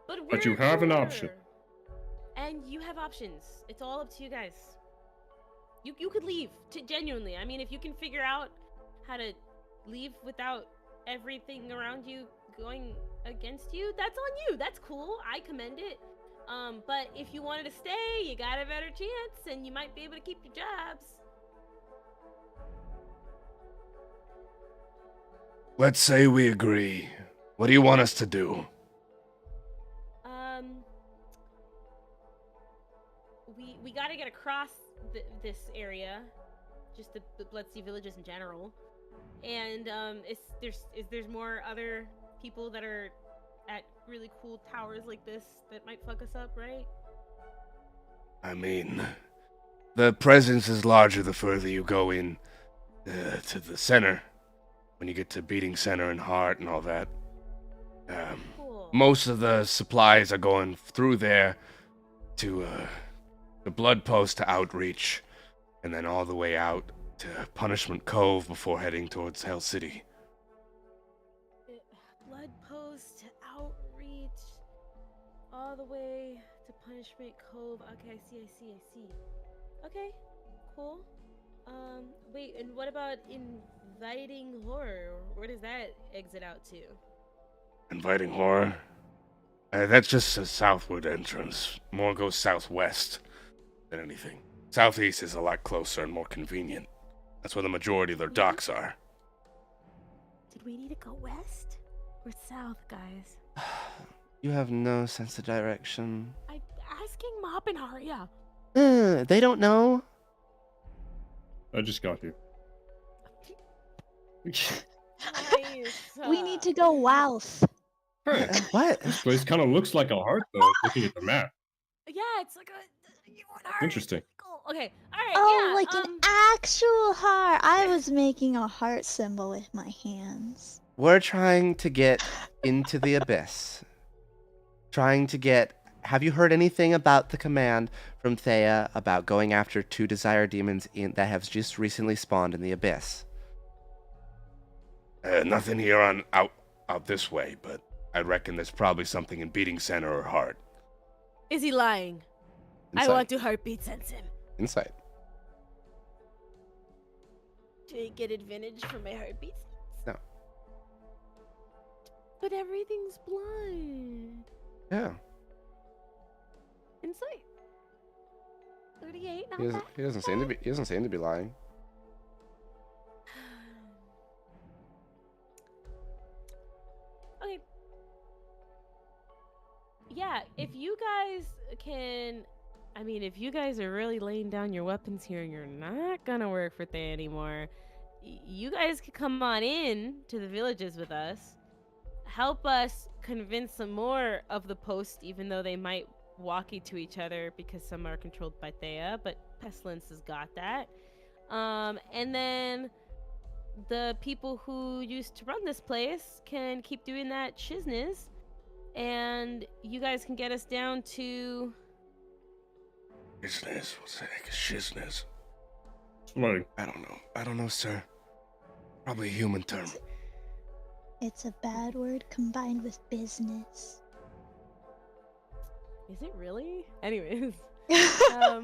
But you we're have an option. cooler. And you have options. It's all up to you guys. You could leave. Genuinely, I mean, if you can figure out how to leave without everything around you going against you, that's on you. That's cool. I commend it. But if you wanted to stay, you got a better chance, and you might be able to keep your jobs. Let's say we agree. What do you want us to do? We gotta get across this area, just the Bloodsea villages in general, and there's more other people that are at really cool towers like this that might fuck us up, right? I mean, the presence is larger the further you go in to the center. When you get to Beating Center and Heart and all that. Cool. Most of the supplies are going through there to the Blood Post to Outreach, and then all the way out to Punishment Cove before heading towards Hell City. Blood Post to Outreach, all the way to Punishment Cove. Okay, I see. Okay, cool. Wait, and what about Inviting Horror? Where does that exit out to? Inviting Horror? That's just a southward entrance. More goes southwest than anything. Southeast is a lot closer and more convenient. That's where the majority of their docks are. Did we need to go west or south, guys? You have no sense of direction. I'm asking Mop and Haria. They don't know. I just got here. Nice. We need to go south. What? This place kind of looks like a heart, though, looking at the map. Yeah, it's like a. Interesting. Cool. Okay. All right. Oh, yeah, like an actual heart. I was making a heart symbol with my hands. We're trying to get into the abyss. Have you heard anything about the command from Thea about going after 2 desire demons that have just recently spawned in the abyss? Nothing here on out this way, but I reckon there's probably something in Beating Center or Heart. Is he lying? Insight. I want to heartbeat sense him. Insight. Do I get advantage for my heartbeats? No. But everything's blood. Yeah. Insight. 38. Not He doesn't, bad. he doesn't seem to be. He doesn't seem to be lying. Okay. Yeah, if you guys can, I mean, if you guys are really laying down your weapons here and you're not gonna work for Thay anymore, you guys could come on in to the villages with us. Help us convince some more of the post, even though they might walkie to each other because some are controlled by Thea, but Pestilence has got that. And then the people who used to run this place can keep doing that shizness, and you guys can get us down to Shizness? What's the heck is shizness? It's like, I don't know. I don't know, sir. Probably a human term. It's a bad word combined with business. Is it really? Anyways, I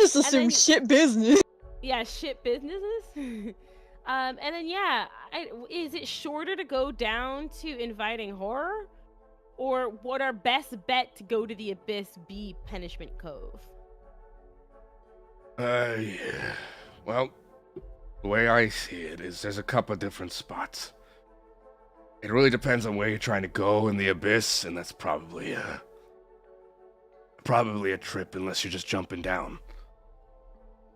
just then- assumed shit business. yeah, shit businesses. And then yeah, is it shorter to go down to Inviting Horror, or would our best bet to go to the Abyss be Punishment Cove? Yeah. Well, the way I see it is there's a couple of different spots. It really depends on where you're trying to go in the Abyss, and that's probably a trip unless you're just jumping down.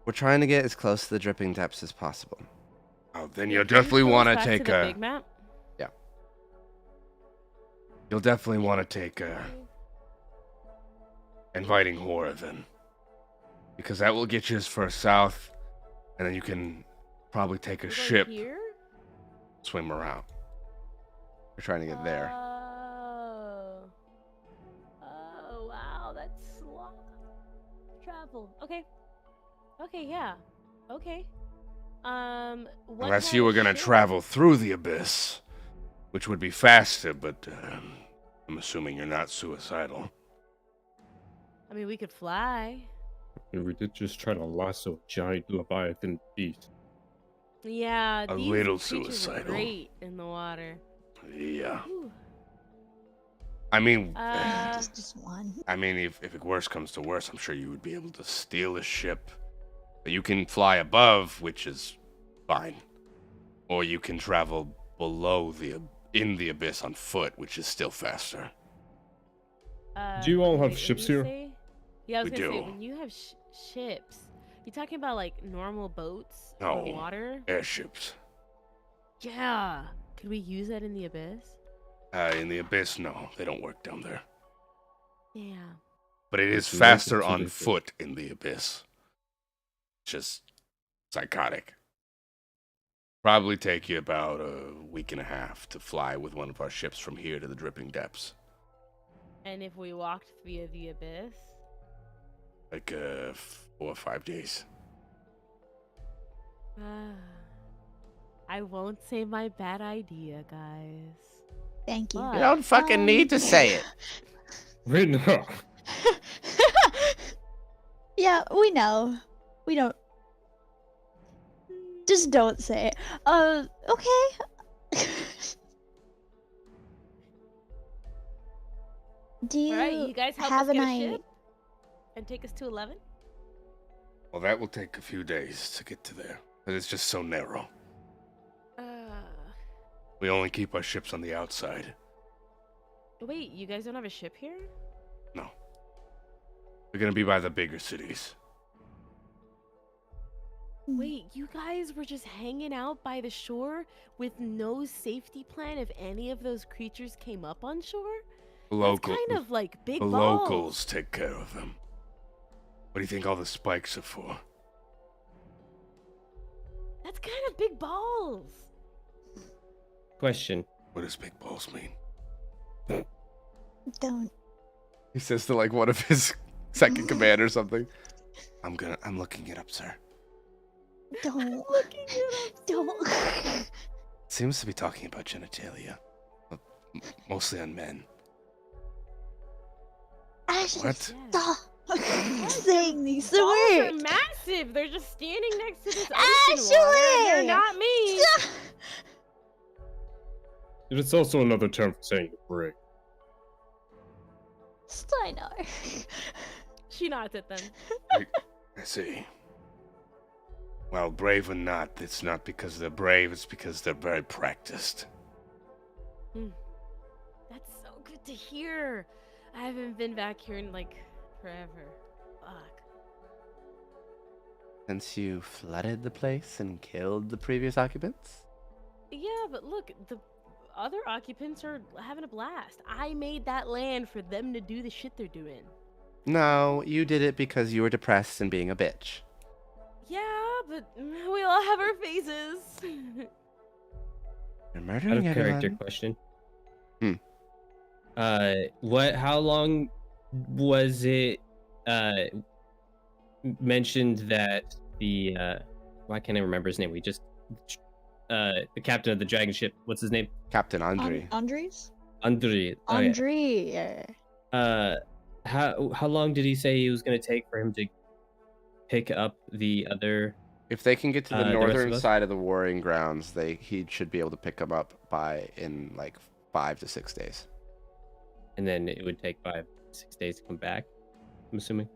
We're trying to get as close to the dripping depths as possible. Oh, then Can you'll you definitely throw us want to back take the a. big map? You'll definitely want to take a. Inviting Horror then, because that will get you as far south, and then you can probably take a We're going ship, here? swim around. We're trying to get there. Oh, wow, that's a lot of travel. Okay. Okay, yeah. Okay. What Unless kind you were of gonna ship? travel through the Abyss, which would be faster, but I'm assuming you're not suicidal. I mean, we could fly. we did just try to lasso a giant Leviathan beast. Yeah, A these little creatures are suicidal. great in the water. Yeah. Whew. I mean, Just one. if worse comes to worse, I'm sure you would be able to steal a ship. But you can fly above, which is fine. Or you can travel below in the Abyss on foot, which is still faster. Do you all have wait, what ships did you here? say? Yeah, I was We gonna say, do. when you have ships, you talking about like normal boats No. on water? Airships. Yeah. Could we use that in the Abyss? In the Abyss, no, they don't work down there. Yeah. But it is It's faster related to on the- foot in the Abyss. Just psychotic. Probably take you about a week and a half to fly with one of our ships from here to the Dripping Depths. And if we walked via the Abyss? Like 4 or 5 days. I won't say my bad idea, guys. Thank you. But- You don't fucking need to say it. Wait, no. Yeah, we know. We don't. Just don't say it. Okay. Do you, Alright, you guys help have us get an a idea? ship? And take us to 11? Well, that will take a few days to get to there. But it's just so narrow. We only keep our ships on the outside. Wait, you guys don't have a ship here? No. We're gonna be by the bigger cities. Wait, you guys were just hanging out by the shore with no safety plan if any of those creatures came up on shore? That's kind of like big the balls. locals take care of them. What do you think all the spikes are for? That's kind of big balls. Question. What does big balls mean? Don't. He says to like one of his second command or something. I'm looking it up, sir. Don't. Looking it up, Don't. Seems to be talking about genitalia. Mostly on men. Ashley, What? Yeah. stop saying these Balls are words. massive. They're just standing next to this ocean Ashley! water. And they're not me. It's also another term for saying you're brave. Steinar. She nods at them. I see. Well, brave or not, it's not because they're brave, it's because they're very practiced. That's so good to hear. I haven't been back here in like forever. Fuck. Since you flooded the place and killed the previous occupants? Yeah, but look, the other occupants are having a blast. I made that land for them to do the shit they're doing. No, you did it because you were depressed and being a bitch. Yeah, but we all have our phases. You're Out murdering of character everyone. question. Hmm. How long was it mentioned that the why can't I remember his name? The captain of the dragon ship. What's his name? Captain Andre. Andres? Andre. Oh, yeah. Andre. How long did he say he was going to take for him to pick up the other? If they can get to the The rest northern of us? side of the warring grounds, he should be able to pick them up in like 5 to 6 days. And then it would take 5-6 days to come back. I'm assuming.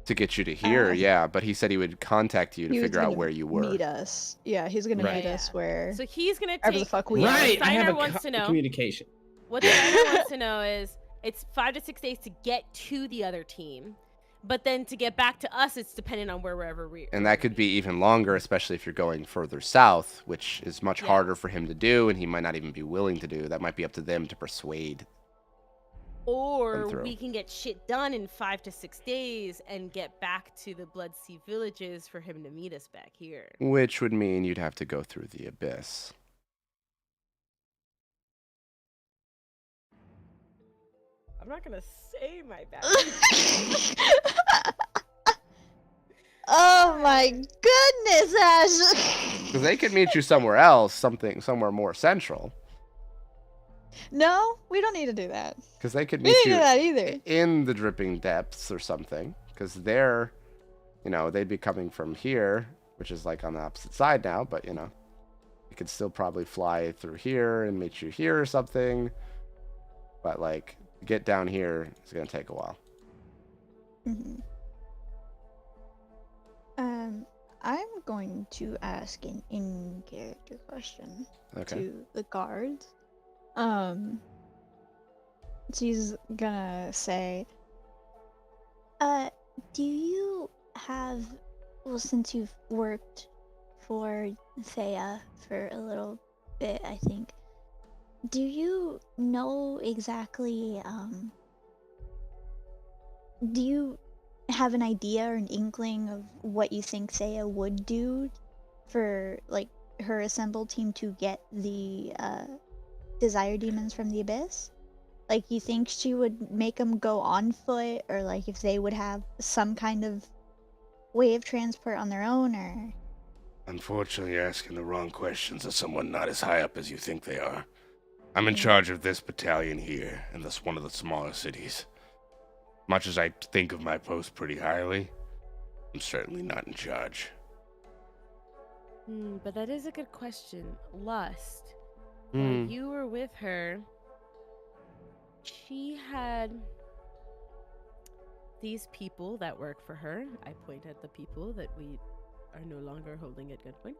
To get you to here, yeah, but he said he would contact you to He was figure out gonna where you were. Meet us. Yeah, he's gonna Right. meet us where. So he's gonna Wherever take. the fuck we what are. Right. I have Steiner a wants to know. communication. What Steiner wants to know is it's 5 to 6 days to get to the other team, but then to get back to us, it's dependent on wherever we. And that could be even longer, especially if you're going further south, which is much Yeah. harder for him to do, and he might not even be willing to do. That might be up to them to persuade. Or through. we can get shit done in 5 to 6 days and get back to the Bloodsea villages for him to meet us back here. Which would mean you'd have to go through the abyss. I'm not gonna say my bad. Oh my goodness, Ash! Because they could meet you somewhere else, somewhere more central. No, we don't need to do that. Because they could We meet didn't do you that either. in the dripping depths or something. Because they're, they'd be coming from here, which is like on the opposite side now, but you could still probably fly through here and meet you here or something. But like, to get down here is going to take a while. Mhm. I'm going to ask an in-character question Okay. to the guards. She's gonna say, do you have, well, since you've worked for Thea for a little bit, I think, do you know exactly, do you have an idea or an inkling of what you think Thea would do for, like, her assembled team to get the, Desire Demons from the Abyss? Like, you think she would make them go on foot, or like if they would have some kind of way of transport on their own, or? Unfortunately, you're asking the wrong questions of someone not as high up as you think they are. I'm in charge of this battalion here, and that's one of the smaller cities. Much as I think of my post pretty highly, I'm certainly not in charge. But that is a good question. Lust. Hmm. While you were with her, she had these people that work for her. I point at the people that we are no longer holding at gunpoint.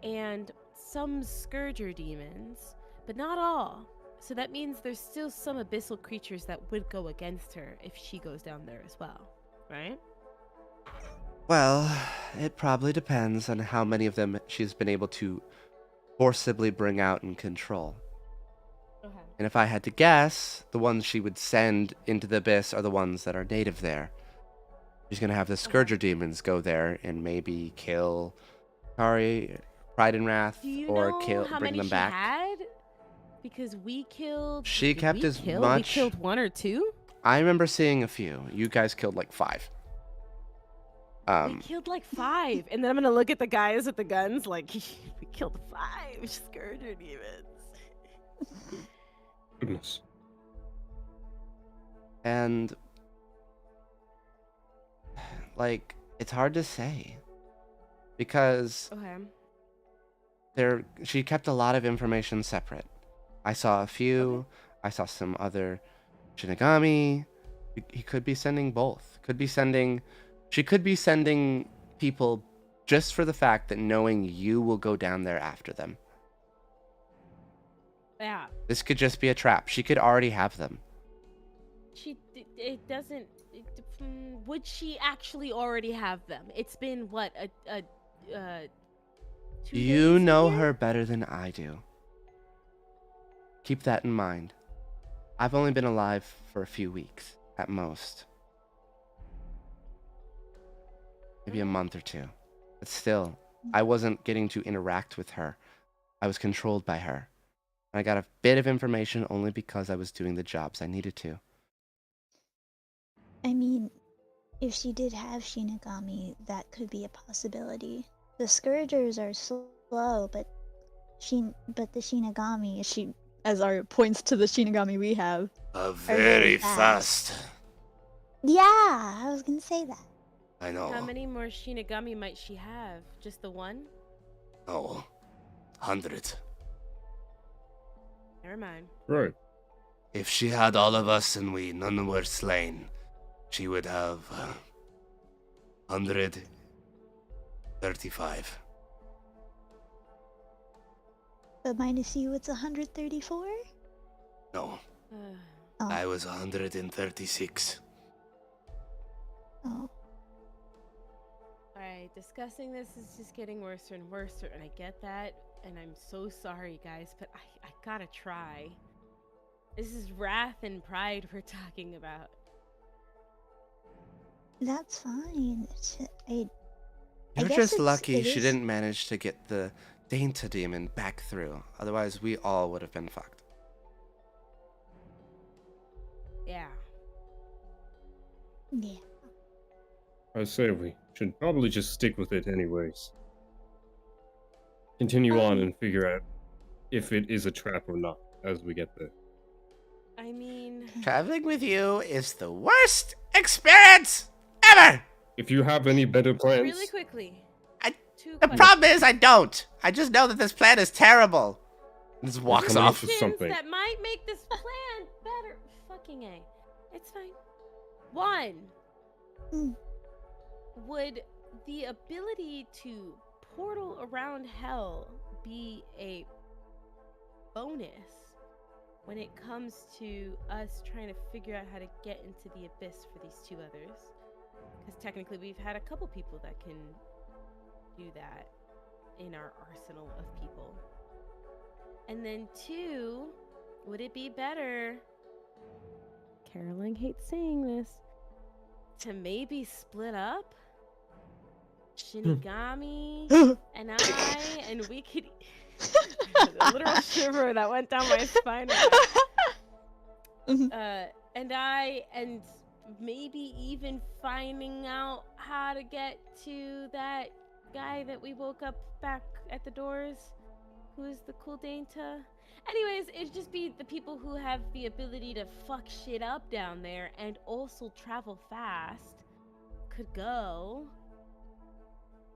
And some Scourger demons, but not all. So that means there's still some abyssal creatures that would go against her if she goes down there as well, right? Well, it probably depends on how many of them she's been able to forcibly bring out and control. Okay. And if I had to guess, the ones she would send into the abyss are the ones that are native there. She's going to have the Scourger demons go there and maybe kill Kari, Pride and Wrath, Do you or know how bring many them she back. had? Because we killed. She did kept we as kill? much- We killed 1 or 2. I remember seeing a few. You guys killed like 5. We killed like 5, and then I'm gonna look at the guys with the guns like we killed 5 Scourger demons. Goodness. And like, it's hard to say because Okay. She kept a lot of information separate. I saw a few. I saw some other Shinigami. He could be sending both. She could be sending people just for the fact that knowing you will go down there after them. Yeah. This could just be a trap. She could already have them. It doesn't. Would she actually already have them? It's been what a 2 You days know here? her better than I do. Keep that in mind. I've only been alive for a few weeks, at most. Maybe a month or two. But still, I wasn't getting to interact with her. I was controlled by her. I got a bit of information only because I was doing the jobs I needed to. I mean, if she did have Shinigami, that could be a possibility. The Scourgers are slow, but the Shinigami, as our points to the Shinigami we have. Very fast. fast. Yeah, I was gonna say that. I know. How many more Shinigami might she have? Just the one? No. 100. Never mind. Right. If she had all of us and none were slain, she would have 135. But minus you, it's 134? No, Oh. I was 136. Oh. Alright, discussing this is just getting worse and worse, and I get that, and I'm so sorry, guys, but I gotta try. This is wrath and pride we're talking about. That's fine. You're guess just it's- lucky it she is- didn't manage to get the Dainta demon back through. Otherwise, we all would have been fucked. Yeah. Yeah. I say we should probably just stick with it anyways. Continue on and figure out if it is a trap or not as we get there. I mean, Traveling with you is the worst experience ever! If you have any better plans, really quickly. I- Two The questions. problem is I don't. I just know that this plan is terrible. And just walks coming up off. with Questions something. that might make this plan better. Fucking A. It's fine. One. Mm. Would the ability to portal around hell be a bonus when it comes to us trying to figure out how to get into the abyss for these two others? Because technically we've had a couple people that can do that in our arsenal of people. And then two, would it be better, Caroline hates saying this, to maybe split up Shinigami and and we could a literal shiver that went down my spine. And maybe even finding out how to get to that guy that we woke up back at the doors, who is the cool Dainta. Anyways, it'd just be the people who have the ability to fuck shit up down there and also travel fast could go.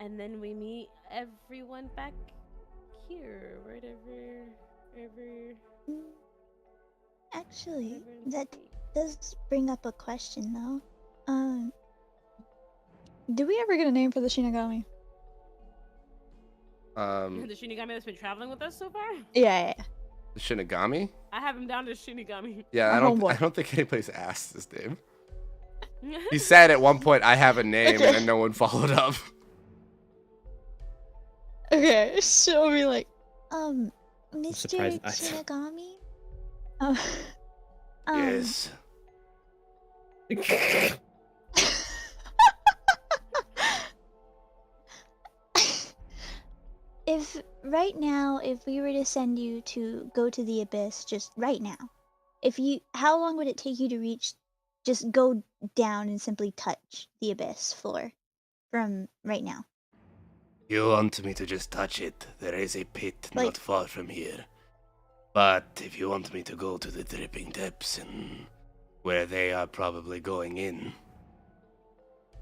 And then we meet everyone back here, wherever. Actually, that does bring up a question though. Did we ever get a name for the Shinigami? The Shinigami that's been traveling with us so far? Yeah. The Shinigami? I have him down to Shinigami. Yeah, My I don't homeboy. think anybody's asked his name. He said at one point, I have a name, Okay. and then no one followed up. Okay, she'll be like, Mr. surprised I- Shinigami? Yes. If right now, if we were to send you to go to the abyss, just right now, how long would it take you to reach? Just go down and simply touch the abyss floor from right now. You want me to just touch it? There is a pit Like- not far from here. But if you want me to go to the dripping depths and where they are probably going in,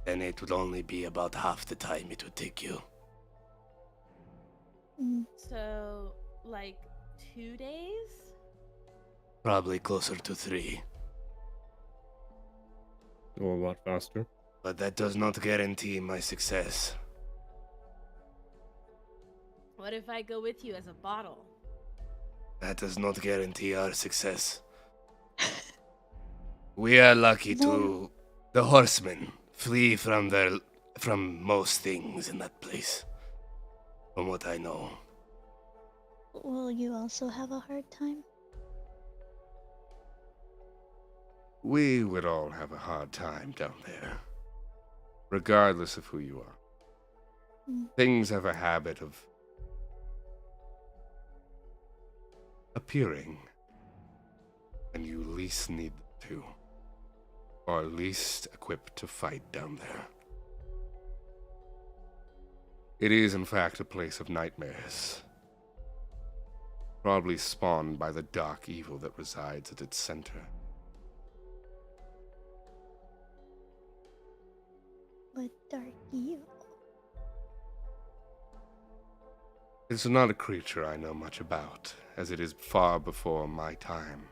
then it would only be about half the time it would take you. Mm. So, like 2 days? Probably closer to 3. Or a lot faster. But that does not guarantee my success. What if I go with you as a bottle? That does not guarantee our success. We are lucky to the horsemen flee from most things in that place. From what I know. Will you also have a hard time? We would all have a hard time down there. Regardless of who you are. Mm. Things have a habit of appearing when you least need them to. Or least equipped to fight down there. It is, in fact, a place of nightmares. Probably spawned by the dark evil that resides at its center. What dark evil? It's not a creature I know much about, as it is far before my time.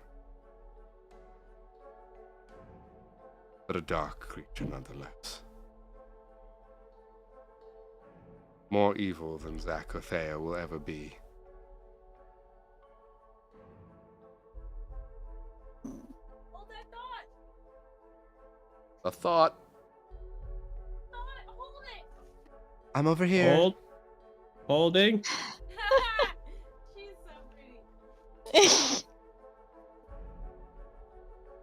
But a dark creature nonetheless. More evil than Zakothea will ever be. Hold that thought! A thought. Hold it! I'm over here. Holding. She's so pretty.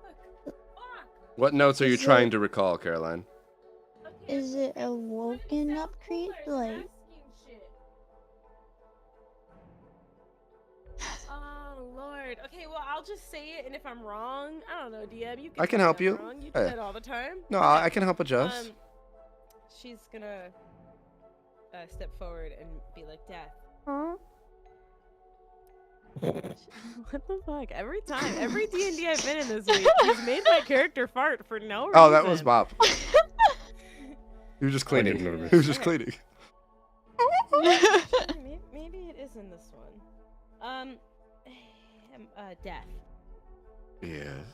Look. Fuck! What notes are you Is it- trying to recall, Caroline? Okay, Is it a woken Sound up creature? cooler, Like, asking shit. Oh Lord. Okay, well I'll just say it, and if I'm wrong, I don't know, DM. You can. I can tell help me I'm you. Wrong. You do Hey. that all the time. No, Okay. I can help adjust. She's gonna step forward and be like, "Death." What the fuck? Every time, every D&D I've been in this week, he's made my character fart for no reason. Oh, that was Bob. He was just I didn't cleaning. notice. He was just Okay. cleaning. Maybe it is in this one. Death. Yes.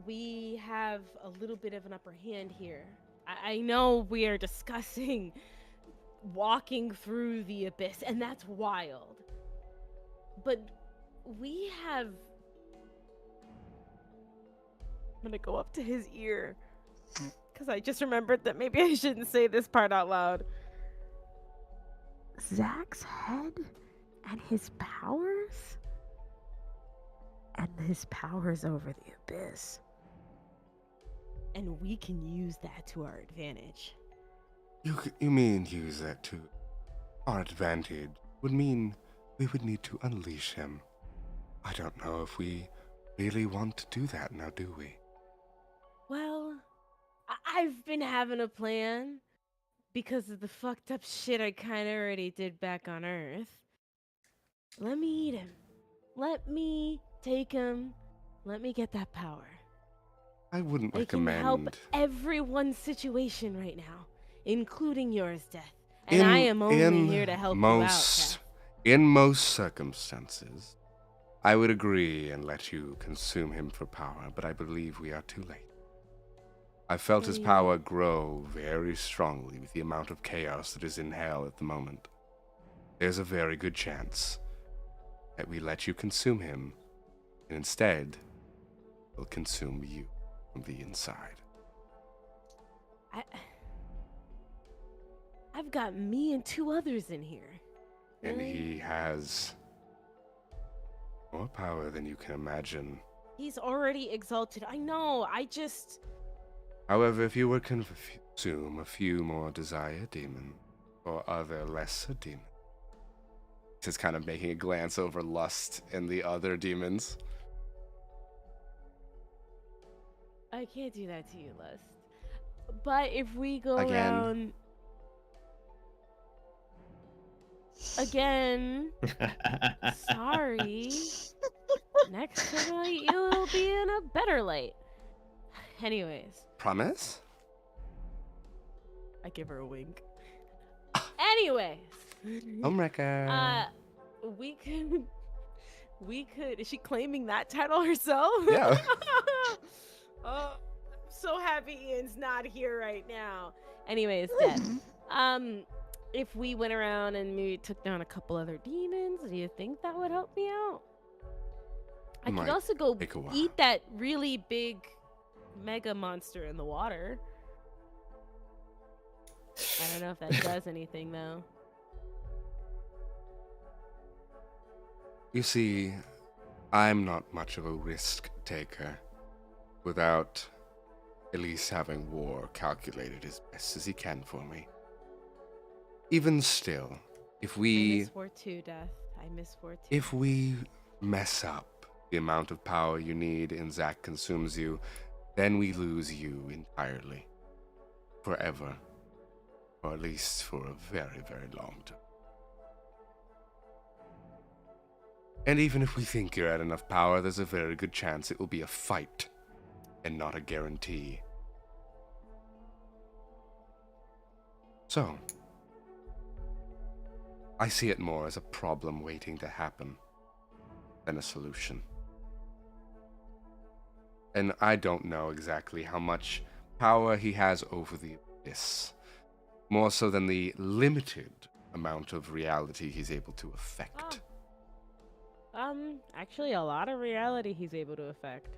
We have a little bit of an upper hand here. I know we are discussing walking through the abyss, and that's wild. But we have... I'm gonna go up to his ear. Because I just remembered that maybe I shouldn't say this part out loud. Zach's head and his powers? And his powers over the abyss. And we can use that to our advantage. You mean use that to our advantage would mean we would need to unleash him. I don't know if we really want to do that now, do we? Well, I've been having a plan because of the fucked up shit I kind of already did back on Earth. Let me eat him. Let me take him. Let me get that power. I wouldn't I can help recommend. everyone's situation right now, including yours, Death. And I am only here to help you out, Death. In most circumstances, I would agree and let you consume him for power, but I believe we are too late. I felt his What do you power grow very strongly with the amount of chaos that is in hell at the moment. There's a very good chance that we let you consume him, and instead, he'll consume you from the inside. I've got me and 2 others in here. And Really? he has more power than you can imagine. He's already exalted. I know. However, if you would consume a few more desire demons or other lesser demons, Just kind of making a glance over lust and the other demons. I can't do that to you, Lust. But if we go Again. around again, sorry. Next time you'll be in a better light. Anyways, Promise? I give her a wink. Anyways, Homewrecker. We could. We could. Is she claiming that title herself? Yeah. Oh, I'm so happy Ian's not here right now. Anyways, Death. If we went around and maybe took down a couple other demons, do you think that would help me out? I could Might also go take a while. eat that really big mega monster in the water. I don't know if that does anything though. You see, I'm not much of a risk taker without at least having War calculated as best as he can for me. Even still, if I we miss War 2, Death. I miss War 2. if we mess up the amount of power you need and Zack consumes you, then we lose you entirely. Forever. Or at least for a very, very long time. And even if we think you're at enough power, there's a very good chance it will be a fight and not a guarantee. So, I see it more as a problem waiting to happen than a solution. And I don't know exactly how much power he has over the abyss, more so than the limited amount of reality he's able to affect. Actually, a lot of reality he's able to affect.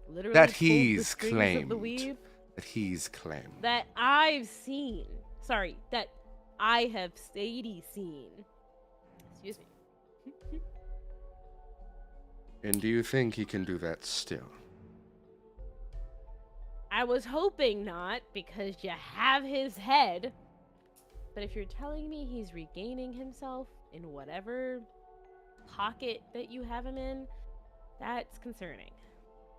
Literally That pulled the he's strings of claimed. the weave That he's claimed. that I've seen. Sorry, that I have Sadie seen. Excuse me. And do you think he can do that still? I was hoping not, because you have his head. But if you're telling me he's regaining himself in whatever pocket that you have him in, that's concerning.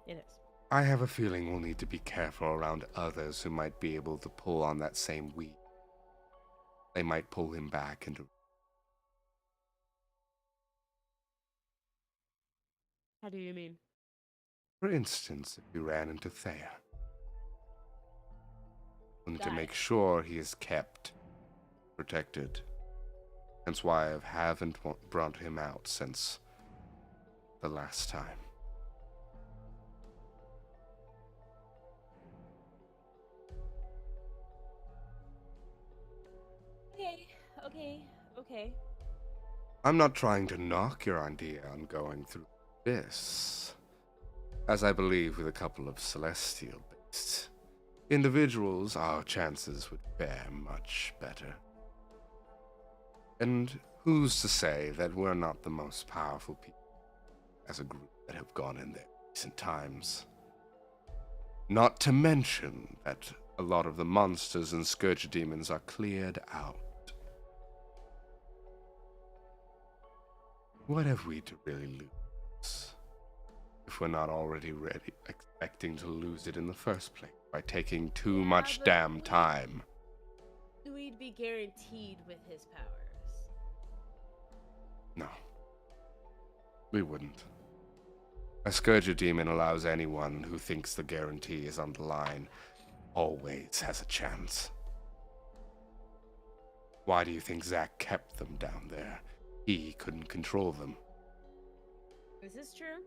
It is. I have a feeling we'll need to be careful around others who might be able to pull on that same weave. They might pull him back into... How do you mean? For instance, if you ran into Thea. We need to Got make it. sure he is kept protected. Hence why I haven't brought him out since the last time. Okay. I'm not trying to knock your idea on going through this, as I believe with a couple of celestial-based individuals, our chances would fare much better. And who's to say that we're not the most powerful people as a group that have gone in there in recent times? Not to mention that a lot of the monsters and scourge demons are cleared out. What have we to really lose if we're not already ready, expecting to lose it in the first place by taking too much but damn time? We'd be guaranteed with his powers. No. We wouldn't. A Scourger demon allows anyone who thinks the guarantee is on the line always has a chance. Why do you think Zack kept them down there? He couldn't control them. This is true.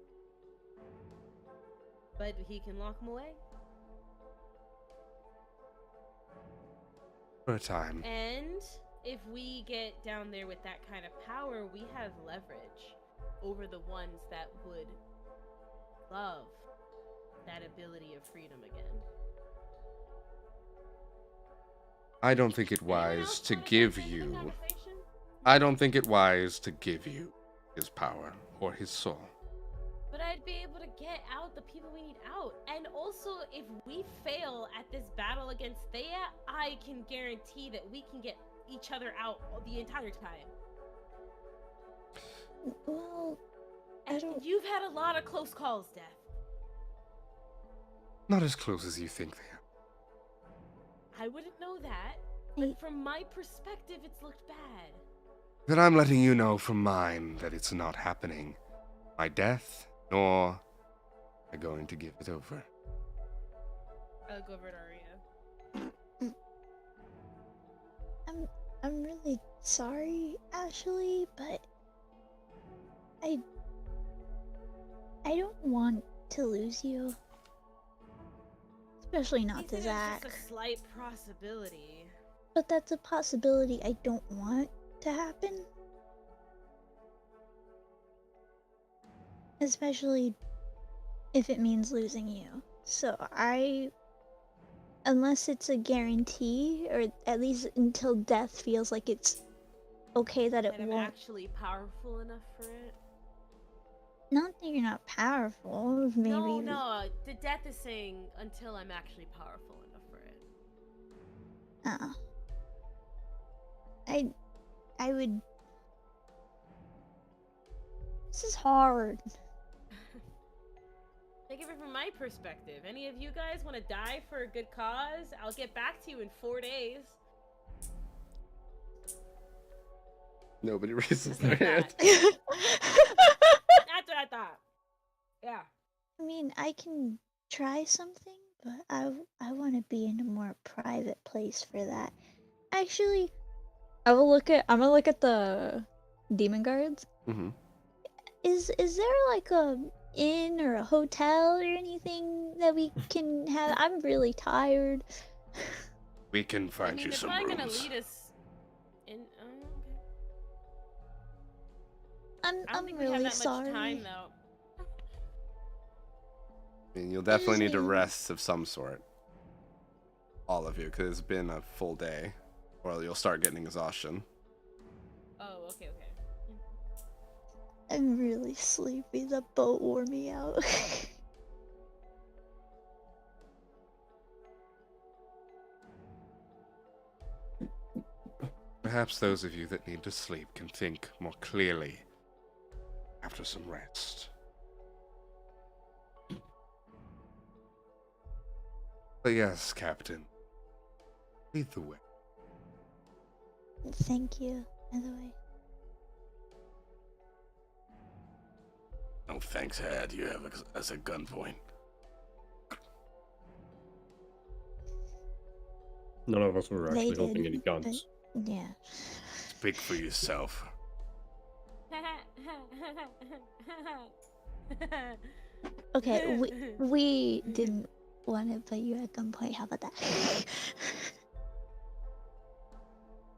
But he can lock them away. For a time. And if we get down there with that kind of power, we have leverage over the ones that would love that ability of freedom again. I don't think it Anyone wise else to wanna give jump into the you... conversation? I don't think it wise to give you his power or his soul. But I'd be able to get out the people we need out. And also, if we fail at this battle against Thea, I can guarantee that we can get each other out the entire time. Well, I And don't. you've had a lot of close calls, Death. Not as close as you think they are. I wouldn't know that, but from my perspective, it's looked bad. Then I'm letting you know from mine that it's not happening. My death, nor am I going to give it over. I'll go over to Aria. I'm really sorry, Ashley, but I don't want to lose you. Especially not to It's Zach. just a slight possibility. But that's a possibility I don't want to happen. Especially if it means losing you. So unless it's a guarantee, or at least until death feels like it's okay that it And I'm won't. actually powerful enough for it. Not that you're not powerful, maybe. No. The death is saying until I'm actually powerful enough for it. I would. This is hard. Think of it from my perspective. Any of you guys want to die for a good cause? I'll get back to you in 4 days. Nobody raises their hand. That's what I thought. Yeah. I mean, I can try something, but I want to be in a more private place for that. Actually, I'm gonna look at the demon guards. Mm-hmm. is there like a inn or a hotel or anything that we can have? I'm really tired. We can find you they're some probably gonna rooms. lead us in. Okay. I don't I'm think we have really that sorry. much time though. I mean, you'll definitely need to mean- rest of some sort. All of you, because it's been a full day. Or you'll start getting exhaustion. Oh, okay. I'm really sleepy. The boat wore me out. Perhaps those of you that need to sleep can think more clearly after some rest. But yes, Captain. Lead the way. Thank you, by the way. No thanks, Had. You have us as a gunpoint. None of us were They actually holding did, any guns. Yeah. Speak for yourself. Okay, we didn't want to put you at gunpoint. How about that?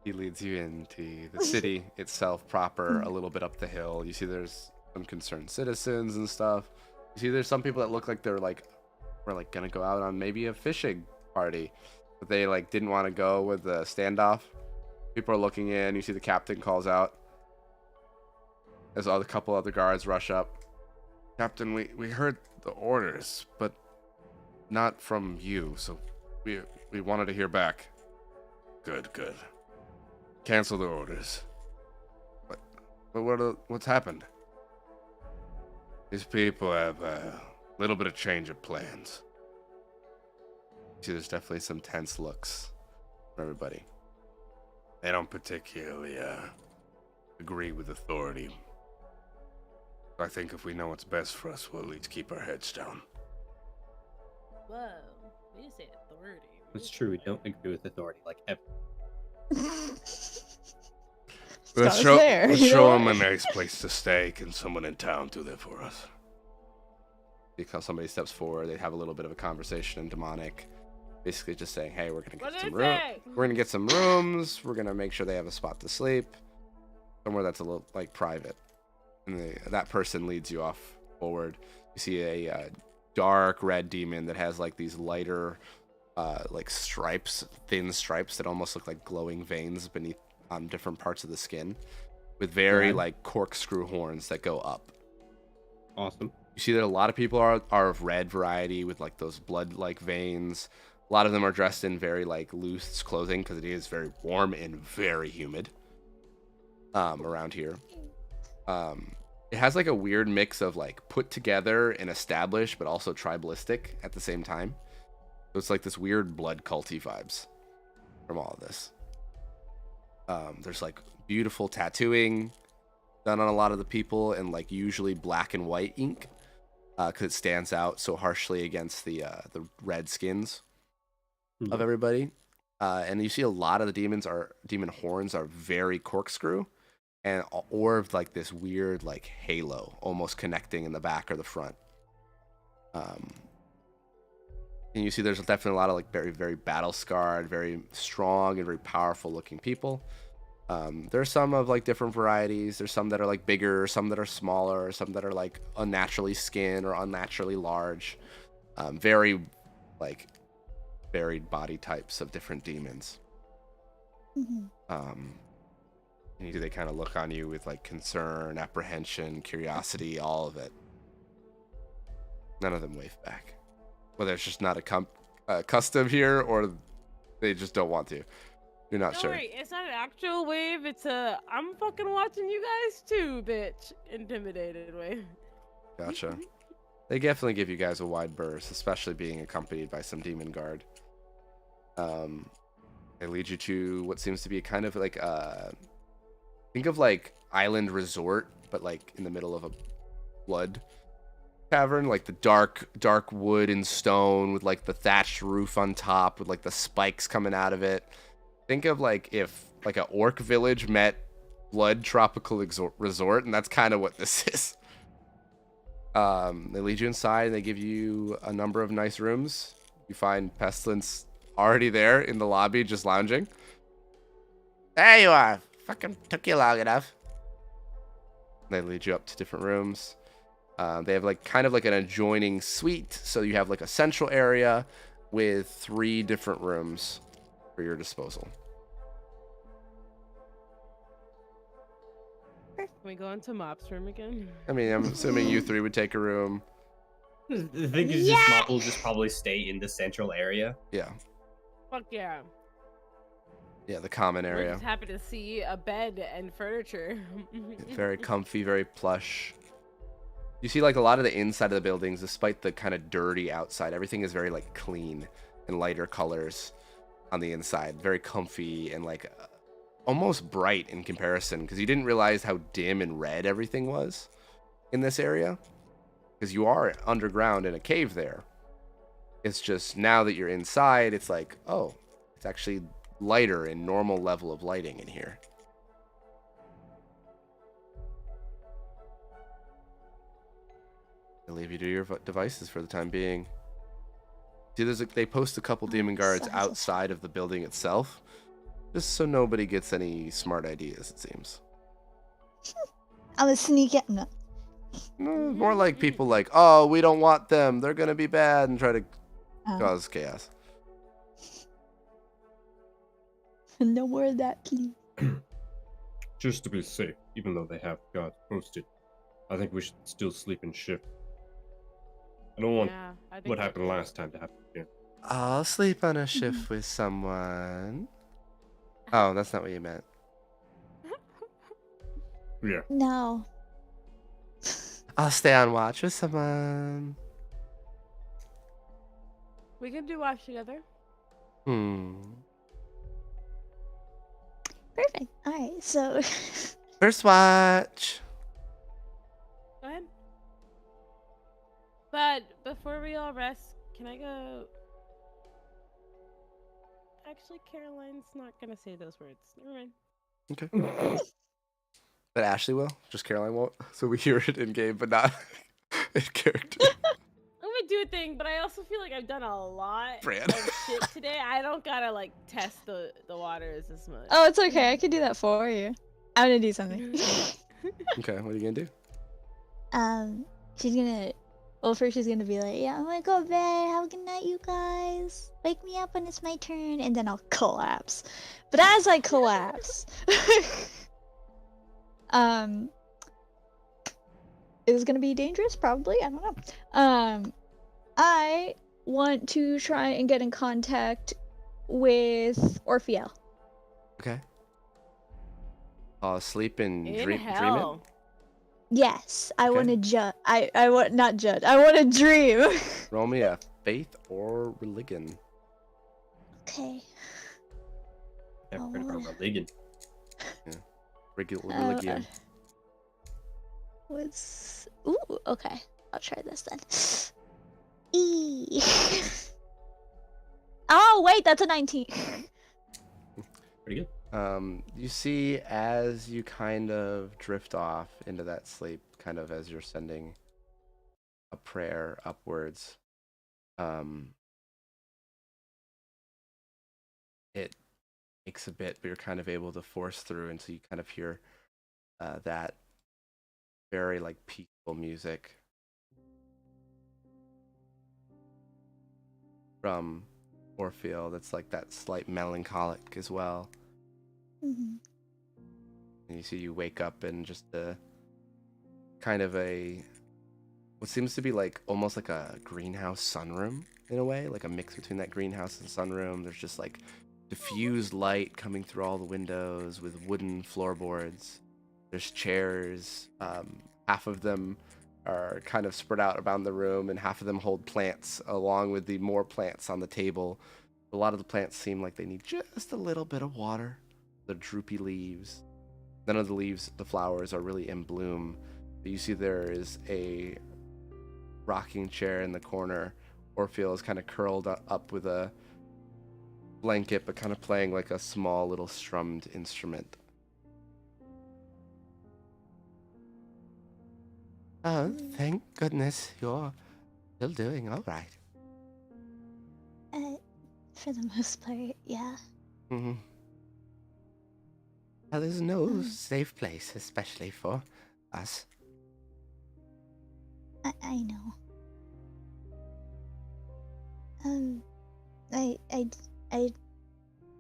He leads you into the city itself proper, a little bit up the hill. You see there's some concerned citizens and stuff. You see there's some people that look like we're gonna go out on maybe a fishing party, but they like didn't want to go with the standoff. People are looking in. You see the captain calls out. There's a couple other guards rush up. Captain, we heard the orders, but not from you, so we wanted to hear back. Good. Cancel the orders. But what's happened? These people have a little bit of change of plans. See, there's definitely some tense looks from everybody. They don't particularly agree with authority. I think if we know what's best for us, we'll at least keep our heads down. Whoa. We just say authority. It's true. We don't agree with authority like ever. Let's Scott's there, let's you know show what? them a nice place to stay. Can someone in town do that for us? Because somebody steps forward, they have a little bit of a conversation in demonic, basically just saying, "Hey, we're gonna What get did some it room. say? We're gonna get some rooms. We're gonna make sure they have a spot to sleep, somewhere that's a little like private." And that person leads you off forward. You see a dark red demon that has like these lighter, like stripes, thin stripes that almost look like glowing veins beneath on different parts of the skin, with very Right. like corkscrew horns that go up. Awesome. You see that a lot of people are of red variety with like those blood-like veins. A lot of them are dressed in very like loose clothing because it is very warm and very humid around here. It has like a weird mix of like put together and established, but also tribalistic at the same time. So it's like this weird blood culty vibes from all of this. There's like beautiful tattooing done on a lot of the people, and like usually black and white ink, because it stands out so harshly against the red skins of everybody. And you see a lot of the demon horns are very corkscrew, and orbed like this weird like halo, almost connecting in the back or the front. And you see there's definitely a lot of like very, very battle scarred, very strong and very powerful looking people. There's some of like different varieties. There's some that are like bigger, some that are smaller, some that are like unnaturally skin or unnaturally large. Very like varied body types of different demons. Mhm. And they kind of look on you with like concern, apprehension, curiosity, all of it. None of them wave back. Whether it's just not a custom here or they just don't want to. You're not sure. Worry, it's not an actual wave. It's a I'm fucking watching you guys too, bitch. Intimidated wave. Gotcha. They definitely give you guys a wide berth, especially being accompanied by some demon guard. They lead you to what seems to be kind of like think of like island resort, but like in the middle of a blood cavern, like the dark wood and stone with like the thatched roof on top with like the spikes coming out of it. Think of like if like an orc village met blood tropical resort, and that's kind of what this is. They lead you inside and they give you a number of nice rooms. You find Pestilence already there in the lobby, just lounging. There you are. Fucking took you long enough. They lead you up to different rooms. They have like kind of like an adjoining suite, so you have like a central area with 3 different rooms for your disposal. Can we go into Mop's room again? I mean, I'm assuming you 3 would take a room. The thing is, just Mop will just probably stay in the central area. Yeah. Fuck yeah. Yeah, the common We're area. just happy to see a bed and furniture. Very comfy, very plush. You see like a lot of the inside of the buildings, despite the kind of dirty outside, everything is very like clean and lighter colors on the inside. Very comfy and like almost bright in comparison, because you didn't realize how dim and red everything was in this area, because you are underground in a cave there. It's just now that you're inside, it's like, oh, it's actually lighter and normal level of lighting in here. I'll leave you to your devices for the time being. See, they post a couple demon guards outside of the building itself, just so nobody gets any smart ideas, it seems. I'm a sneak it. No. More like people like, oh, we don't want them, they're gonna be bad, and try to cause chaos. No more of that, please. Just to be safe, even though they have guards posted, I think we should still sleep in shift. I don't want what happened last time to happen again. I'll sleep on a shift with someone. Oh, that's not what you meant. Yeah. No. I'll stay on watch with someone. We can do watch together. Perfect. Alright, so First watch. Go ahead. But before we all rest, can I go? Actually, Caroline's not gonna say those words. Never mind. Okay. But Ashley will. Just Caroline won't. So we hear it in game, but not in character. I'm gonna do a thing, but I also feel like I've done a lot Fran. of shit today. I don't gotta like test the waters as much. Oh, it's okay. I can do that for you. I'm gonna do something. Okay, what are you gonna do? She's gonna. Well, first she's gonna be like, "Yeah, I'm gonna go to bed. Have a good night, you guys. Wake me up when it's my turn," and then I'll collapse. But as I collapse, is gonna be dangerous, probably. I don't know. I want to try and get in contact with Orpheal. Okay. Fall asleep and In dream hell. it? Yes, I Okay. want to judge. I want not judge. I want to dream. Roll me a faith or religion. Okay. Never heard of a religion. Religion. What's ooh? Okay, I'll try this then. E. Oh wait, that's a 19. Pretty good. You see as you kind of drift off into that sleep, kind of as you're sending a prayer upwards, it takes a bit, but you're kind of able to force through until you kind of hear that very like peaceful music from Orpheal that's like that slight melancholic as well. Mm-hmm. And you see you wake up in just a kind of what seems to be like almost like a greenhouse sunroom in a way, like a mix between that greenhouse and sunroom. There's just like diffused light coming through all the windows with wooden floorboards. There's chairs. Half of them are kind of spread out around the room, and half of them hold plants along with the more plants on the table. A lot of the plants seem like they need just a little bit of water. The droopy leaves. None of the leaves, the flowers, are really in bloom. But you see there is a rocking chair in the corner. Orpheal is kind of curled up with a blanket, but kind of playing like a small little strummed instrument. Oh, thank goodness you're still doing all right. For the most part, yeah. Mm-hmm. Well, there's no safe place, especially for us. I know. I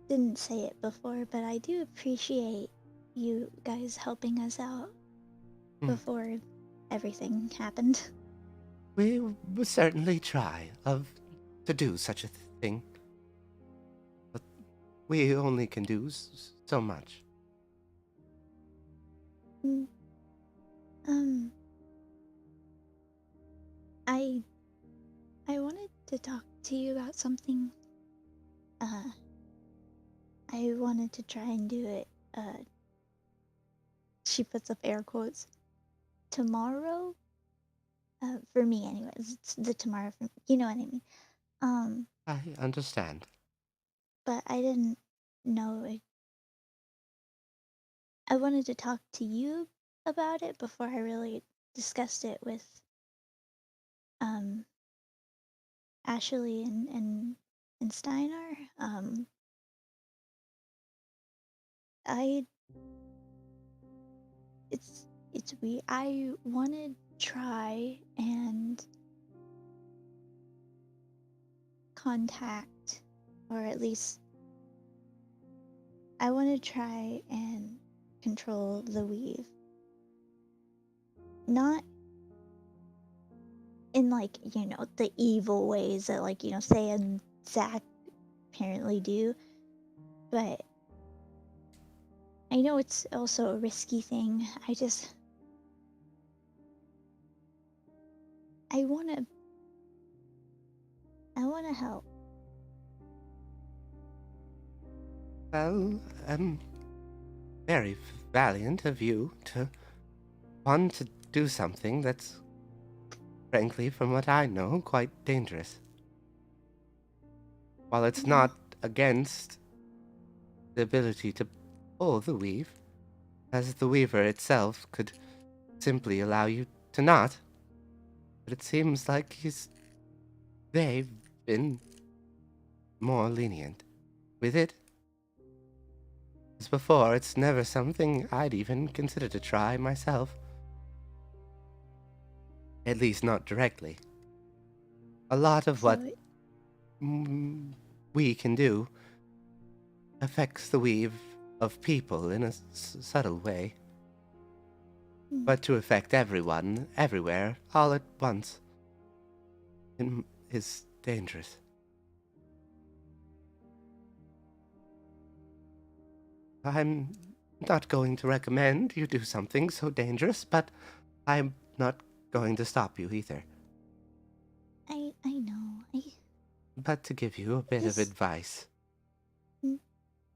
didn't say it before, but I do appreciate you guys helping us out before everything happened. We will certainly try to do such a thing. But we only can do so much. I wanted to talk to you about something. I wanted to try and do it, she puts up air quotes, tomorrow? For me anyways, it's the tomorrow for me, you know what I mean. I understand. But I didn't know I wanted to talk to you about it before I really discussed it with Ashley and Steinar. It's weird. I wanted to try and contact, or at least I want to try and control the weave. Not in like, the evil ways that like, Say and Zach apparently do, but I know it's also a risky thing. I wanna help. Well, very valiant of you to want to do something that's, frankly, from what I know, quite dangerous. While it's not against the ability to pull the weave, as the weaver itself could simply allow you to not. But it seems like they've been more lenient with it. As before, it's never something I'd even consider to try myself. At least not directly. A lot of what we can do affects the weave of people in a subtle way. But to affect everyone, everywhere, all at once, is dangerous. I'm not going to recommend you do something so dangerous, but I'm not going to stop you either. I know. But to give you a bit of advice,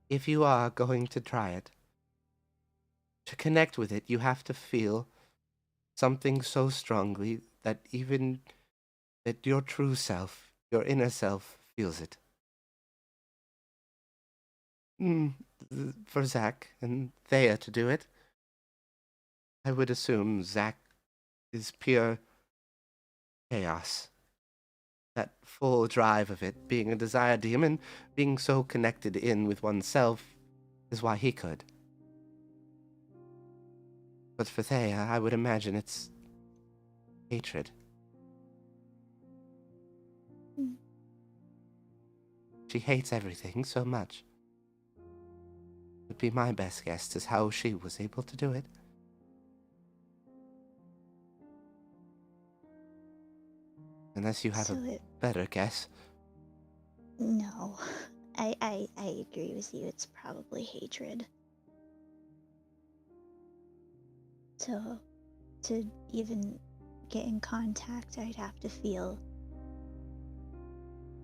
if you are going to try it, to connect with it, you have to feel something so strongly that even that your true self, your inner self, feels it. for Zack and Thea to do it. I would assume Zack is pure chaos. That full drive of it, being a desire demon, being so connected in with oneself, is why he could. But for Thea, I would imagine it's hatred. She hates everything so much. Would be my best guess as how she was able to do it. Unless you have a better guess. No. I agree with you. It's probably hatred. So, to even get in contact, I'd have to feel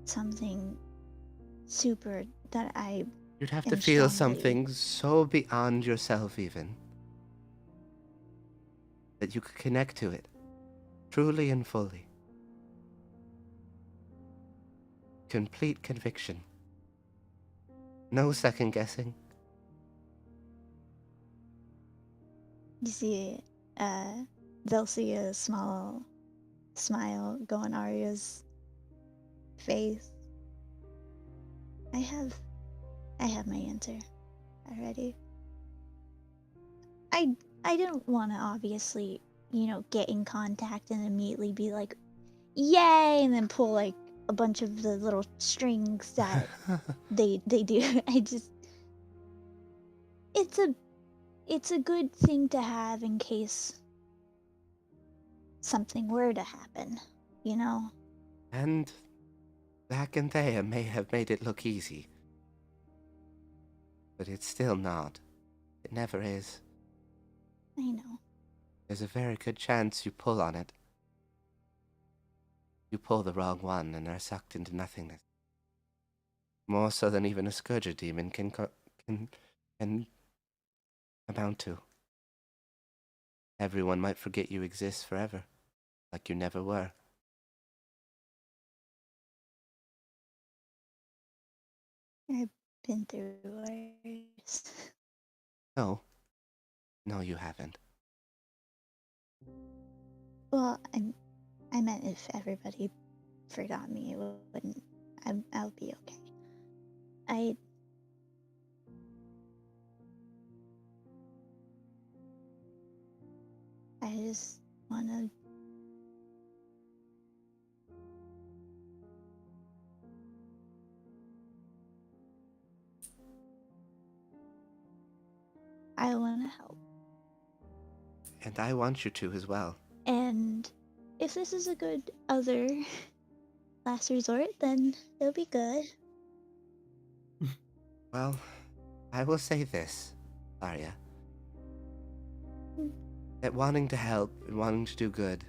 something super that I You'd have to feel something so beyond yourself even. That you could connect to it. Truly and fully. Complete conviction. No second guessing. You see, they'll see a small smile go on Arya's face. I have my answer already. I don't want to obviously, get in contact and immediately be like, yay, and then pull like a bunch of the little strings that they do. It's a good thing to have in case something were to happen, And Zack and Thea may have made it look easy. But it's still not. It never is. I know. There's a very good chance you pull on it. You pull the wrong one and are sucked into nothingness. More so than even a Scourger demon can amount to. Everyone might forget you exist forever, like you never were. I've been through worse. No. No, you haven't. Well, I meant if everybody forgot me, it wouldn't. I'll be okay. I just wanna. I wanna help. And I want you to as well. And if this is a good other last resort, then it'll be good. Well, I will say this, Arya. That wanting to help and wanting to do good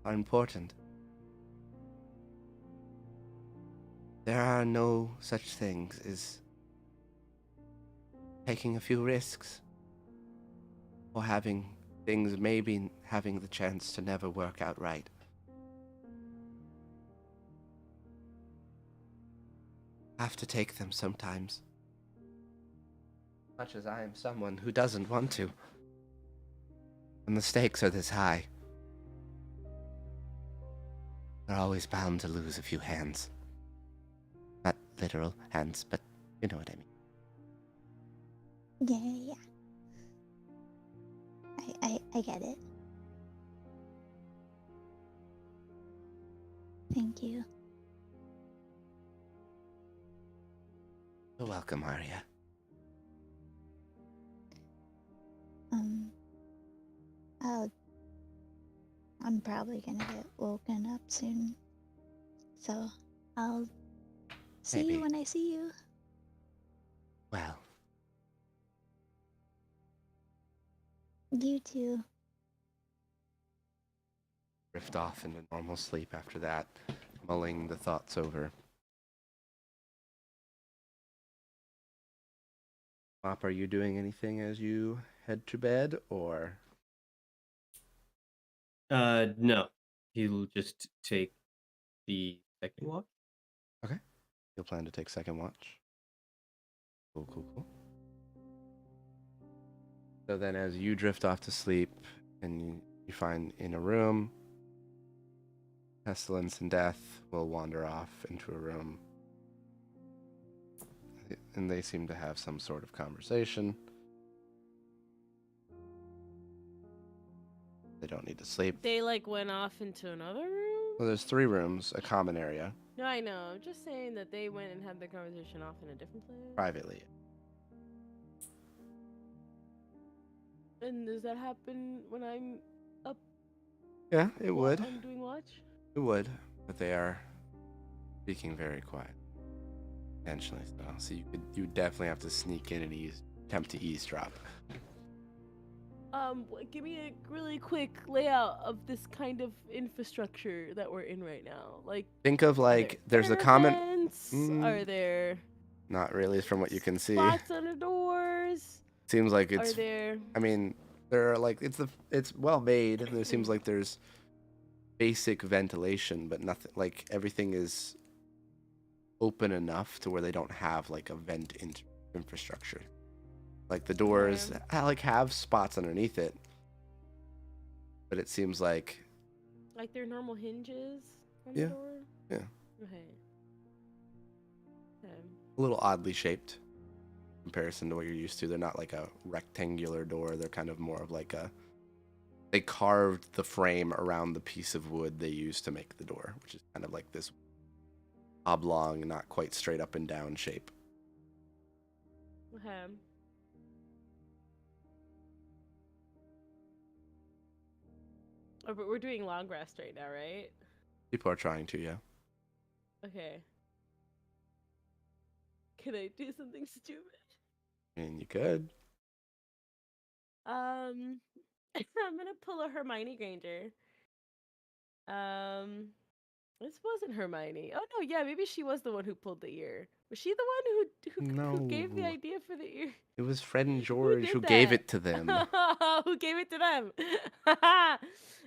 are important. There are no such things as taking a few risks or having things maybe having the chance to never work out right. Have to take them sometimes. Much as I am someone who doesn't want to. When the stakes are this high, they're always bound to lose a few hands. Not literal hands, but you know what I Yeah. mean. I get it. Thank you. You're welcome, Arya. I'm probably gonna get woken up soon. So, I'll see you when I see you. Well. You too. Drift off into normal sleep after that, mulling the thoughts over. Mop, are you doing anything as you head to bed, or? No. He'll just take the second watch. Okay. You'll plan to take second watch. Cool. So then as you drift off to sleep and you find in a room, Pestilence and Death will wander off into a room. And they seem to have some sort of conversation. They don't need to sleep. They like went off into another room? Well, there's 3 rooms, a common area, No, I know. I'm just saying that they went and had their conversation off in a different place. privately. And does that happen when I'm up? Yeah, it would. I'm doing watch? It would. But they are speaking very quiet. Intentionally so. So you definitely have to sneak in and attempt to eavesdrop. Give me a really quick layout of this kind of infrastructure that we're in right now. Like, Think of like there's a common. Are there Not really, from what you can see. spots on the doors? Seems like Are it's. there? I mean, there are like it's well made. And there seems like there's basic ventilation, but nothing like everything is open enough to where they don't have like a vent infrastructure. Like the doors like have spots underneath it, but it seems like They're normal hinges on Yeah, the door? yeah. Okay. a little oddly shaped in comparison to what you're used to. They're not like a rectangular door. They're kind of more of like they carved the frame around the piece of wood they used to make the door, which is kind of like this oblong, not quite straight up and down shape. Okay. Oh, but we're doing long rest right now, right? People are trying to, yeah. Okay. Can I do something stupid? I mean, you could. I'm gonna pull a Hermione Granger. This wasn't Hermione. Oh no, yeah, maybe she was the one who pulled the ear. Was she the one who gave the No. idea for the ear? It was Fred and George did who gave that? it to them. Who gave it to them?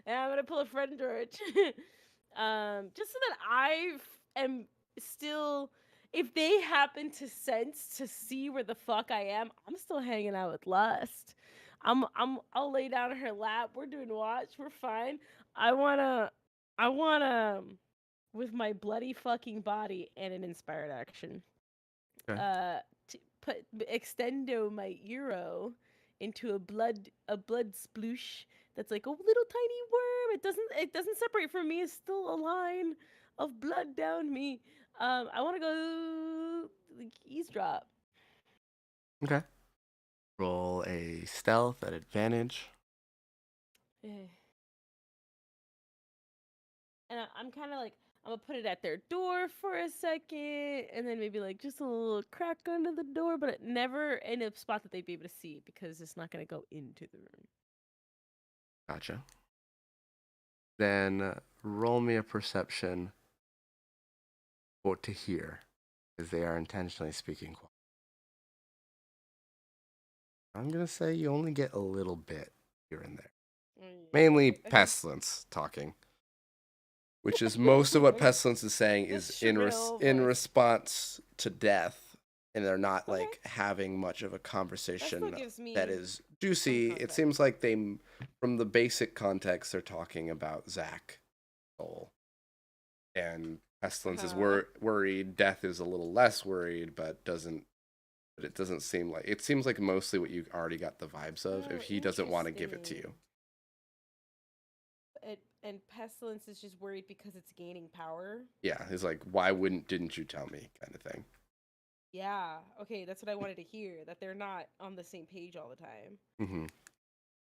And I'm gonna pull a Fred and George. Just so that I am still, if they happen to sense to see where the fuck I am, I'm still hanging out with Lust. I'll lay down in her lap. We're doing watch. We're fine. I wanna, with my bloody fucking body and an inspired action, Okay. extendo my euro into a blood sploosh that's like a little tiny worm. It doesn't separate from me. It's still a line of blood down me. I want to go like, eavesdrop. Okay. Roll a stealth at advantage. And I'm kind of like, I'm gonna put it at their door for a second, and then maybe like just a little crack under the door, but never in a spot that they'd be able to see because it's not gonna go into the room. Gotcha. Then roll me a perception for to hear, because they are intentionally speaking. I'm gonna say you only get a little bit here and there. Mainly Pestilence talking, which is most of what Pestilence is saying is in response to Death, and they're not like having much of a conversation that is juicy. It seems like from the basic context, they're talking about Zach Soul, and Pestilence is worried. Death is a little less worried, but it doesn't seem like it seems like mostly what you already got the vibes of. If he doesn't want to give it to you. And Pestilence is just worried because it's gaining power. Yeah, he's like, why didn't you tell me, kind of thing. Yeah, okay, that's what I wanted to hear, that they're not on the same page all the time. Mm-hmm.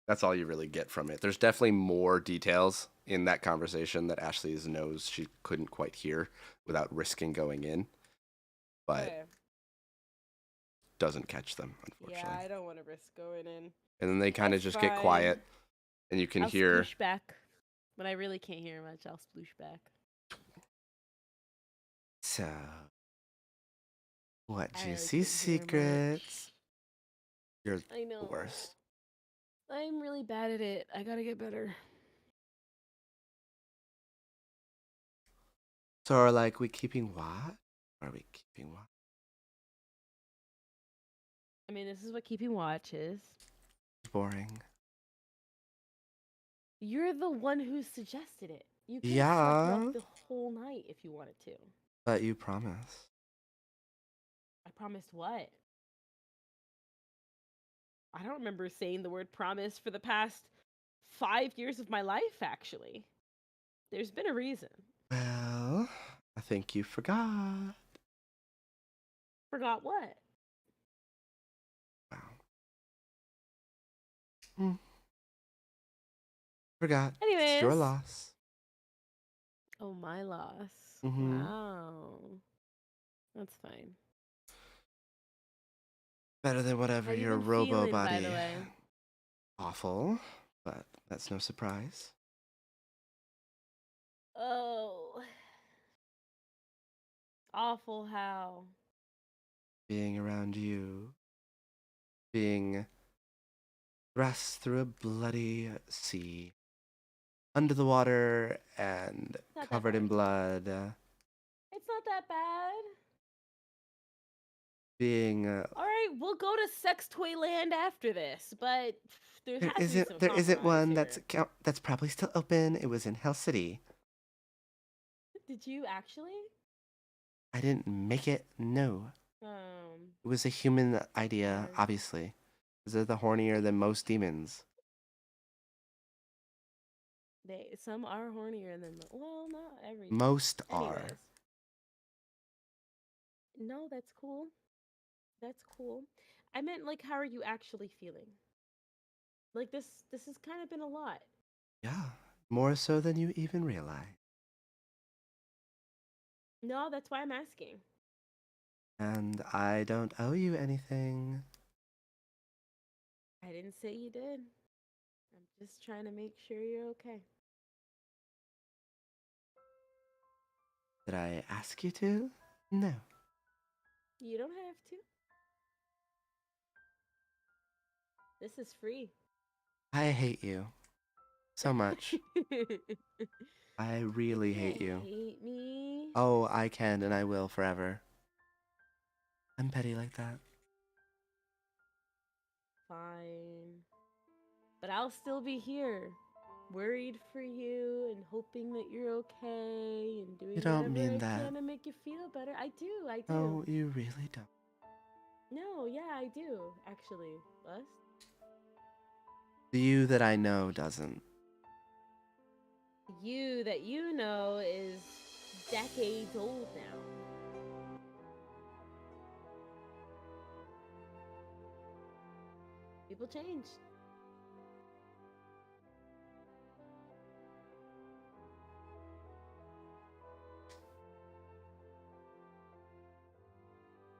That's all you really get from it. There's definitely more details in that conversation that Ashley knows she couldn't quite hear without risking going in, but doesn't catch them, unfortunately. Yeah, I don't want to risk going in. And then they kind of just get quiet, and you can hear... Sploosh back. When I really can't hear much, I'll sploosh back. So, what juicy secrets? You're I know. the worst. I'm really bad at it. I gotta get better. So are like we keeping what? Are we keeping what? I mean, this is what keeping watch is. Boring. You're the one who suggested it. You could have Yeah. slept up the whole night if you wanted to. But you promised. I promised what? I don't remember saying the word promise for the past 5 years of my life, actually. There's been a reason. Well, I think you forgot. Forgot what? Wow. Forgot. It's your Anyways. loss. Oh, my loss. Mhm. Wow. That's fine. Better than whatever How you your been robo feeling, by body. the way? Awful, but that's no surprise. Oh. Awful how? Being around you. Being thrust through a bloody sea. Under the water and Not that covered in bad. blood. It's not that bad. Being All right, we'll go to Sex Toy Land after this, but there there has to be some there isn't compromise one here. that's probably still open. It was in Hell City. Did you actually? I didn't make it. No. It was a human idea, Sorry. obviously. Because they're the hornier than most demons. Some are hornier than well, not every. Most are. Anyways. No, that's cool. That's cool. I meant like, how are you actually feeling? Like this has kind of been a lot. Yeah. More so than you even realize. No, that's why I'm asking. And I don't owe you anything. I didn't say you did. I'm just trying to make sure you're okay. Did I ask you to? No. You don't have to. This is free. I hate you. So much. I really hate you. Hate me? Oh, I can and I will forever. I'm petty like that. Fine. But I'll still be here, worried for you and hoping that you're okay and doing You don't whatever mean I that. can to make you feel better. I do. Oh, you really don't. No, yeah, I do, actually. Lust? The you that I know doesn't. You that you know is decades old now. People change.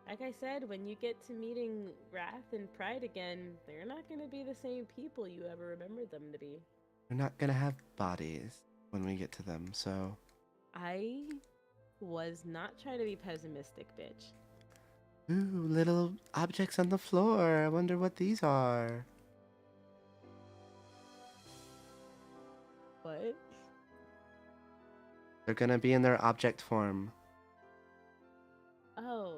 Like I said, when you get to meeting Wrath and Pride again, they're not going to be the same people you ever remembered them to be. They're not gonna have bodies when we get to them, so. I was not trying to be pessimistic, bitch. Ooh, little objects on the floor. I wonder what these are. What? They're gonna be in their object form. Oh.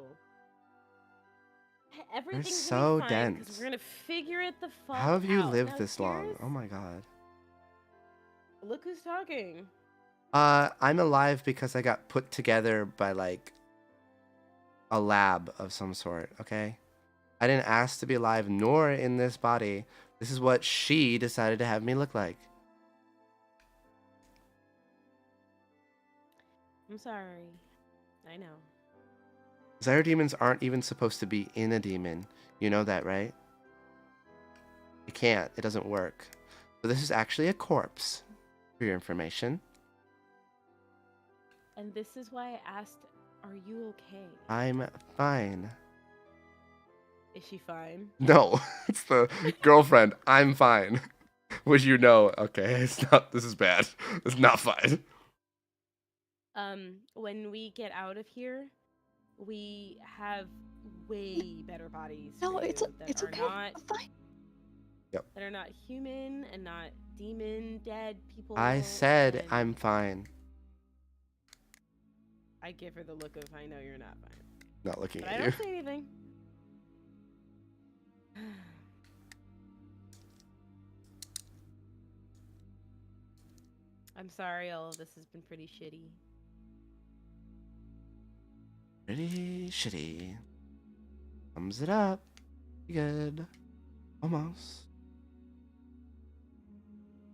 Everything's so gonna be fine, 'cause dense. we're gonna figure it the fuck out. How have you lived Now, this long? here's- Oh my god. Look who's talking. I'm alive because I got put together by like a lab of some sort, okay? I didn't ask to be alive nor in this body. This is what she decided to have me look like. I'm sorry. I know. Zyre demons aren't even supposed to be in a demon. You know that, right? It can't. It doesn't work. But this is actually a corpse, for your information. And this is why I asked, are you okay? I'm fine. Is she fine? No, it's the girlfriend. I'm fine. Which you know, okay, it's not, this is bad. It's not fine. When we get out of here, we have way better bodies. No, for it's you that are okay. not I'm fine. Yep. that are not human and not demon dead people. I said and I'm fine. I give her the look of I know you're not fine. Not looking But I at you. don't say anything. I'm sorry, all of this has been pretty shitty. Pretty shitty. Thumbs it up. Good. Almost.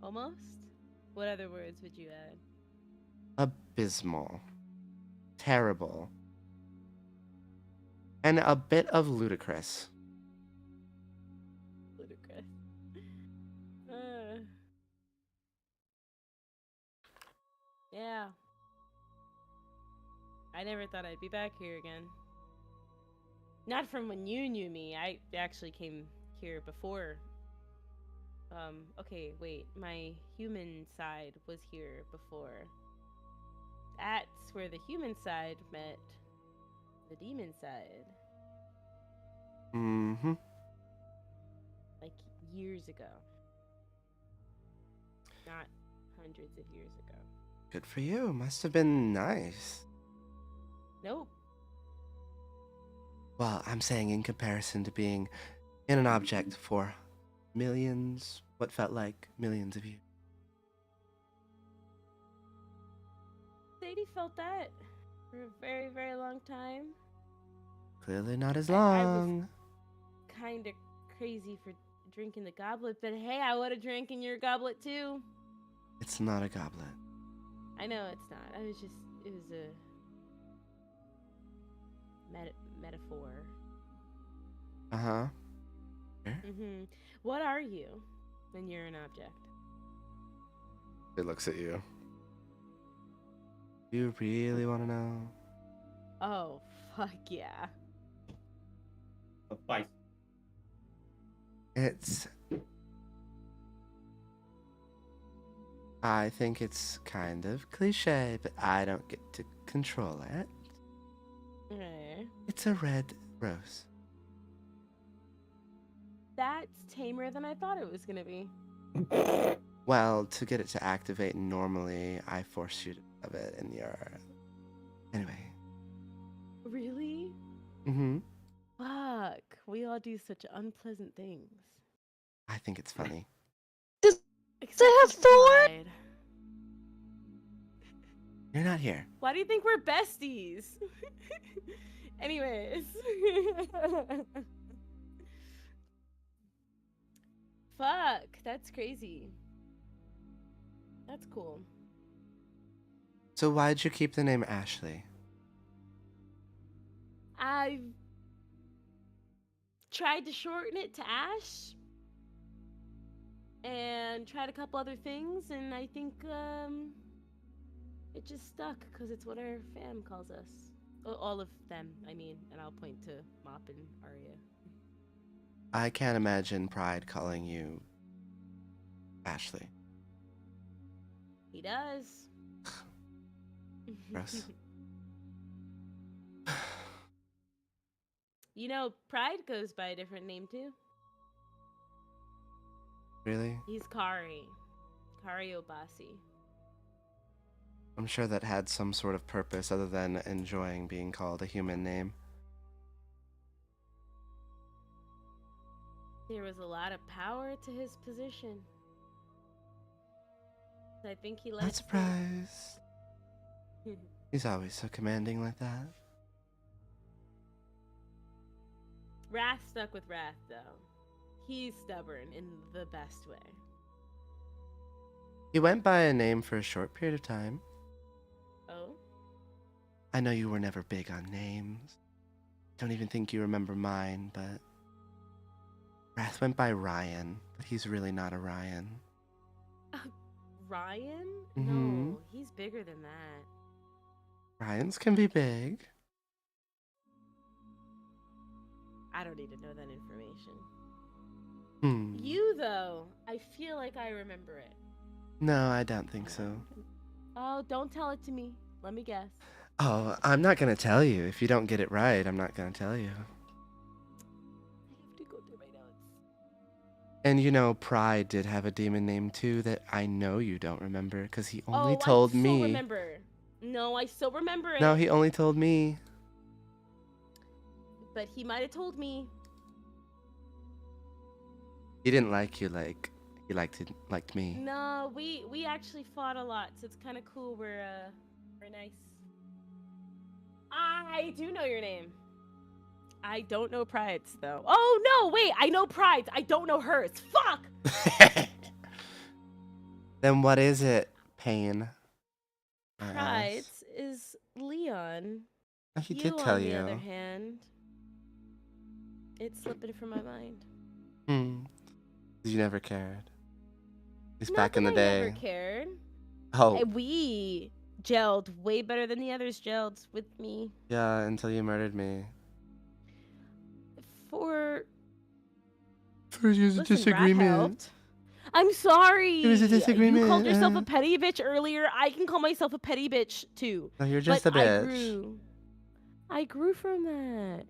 Almost? What other words would you add? Abysmal. Terrible. And a bit of ludicrous. Ludicrous. Yeah. I never thought I'd be back here again. Not from when you knew me. I actually came here before. Okay, wait. My human side was here before. That's where the human side met the demon side. Mm-hmm. Like years ago. Not hundreds of years ago. Good for you. Must have been nice. Nope. Well, I'm saying in comparison to being in an object for millions, what felt like millions of years. Sadie felt that for a very, very long time. Clearly not as I was long. kind of crazy for drinking the goblet, but hey, I would have drank in your goblet too. It's not a goblet. I know it's not. It was a metaphor. Uh-huh. Mm-hmm. What are you when you're an object? It looks at you. You really want to know? Oh, fuck yeah. A bison. I think it's kind of cliche, but I don't get to control it. Okay. It's a red rose. That's tamer than I thought it was gonna be. Well, to get it to activate normally, I force you to have it in your... Anyway. Really? Mm-hmm. Fuck. We all do such unpleasant things. I think it's funny. Except have for thorn? Pride. You're not here. Why do you think we're besties? Anyways. Fuck, that's crazy. That's cool. So why'd you keep the name Ashley? I've tried to shorten it to Ash and tried a couple other things, and I think it just stuck because it's what our fam calls us. All of them, I mean, and I'll point to Mop and Arya. I can't imagine Pride calling you Ashley. He does. Gross. You know, Pride goes by a different name too. Really? He's Kari. Kari Obasi. I'm sure that had some sort of purpose other than enjoying being called a human name. There was a lot of power to his position. I think he likes Not surprised. He's always so commanding like that. Wrath stuck with Wrath, though. He's stubborn in the best way. He went by a name for a short period of time. Oh? I know you were never big on names. Don't even think you remember mine, but... Wrath went by Ryan, but he's really not a Ryan. Ryan? Mhm. No, he's bigger than that. Ryans can be big. I don't need to know that information. Hmm. You, though, I feel like I remember it. No, I don't think so. Oh, don't tell it to me. Let me guess. Oh, I'm not gonna tell you. If you don't get it right, I'm not gonna tell you. I have to go through my notes. And you know, Pride did have a demon name too that I know you don't remember because he only told I me. still remember. No, I still remember it. No, he only told me. But he might have told me. He didn't like you like He liked me. No, we actually fought a lot, so it's kind of cool. We're nice. I do know your name. I don't know Pride's though. Oh no, wait, I know Pride's. I don't know hers. Fuck. Then what is it, Pain? Pride's is Leon. He did tell on you. the other hand, it's slipping from my mind. You never cared. It's Not back in the that day. I never cared. Oh. We gelled way better than the others gelled with me. Yeah, until you murdered me. For your disagreement. I'm sorry. It was a disagreement. You called yourself a petty bitch earlier. I can call myself a petty bitch too. No, you're just a bitch. I grew from that.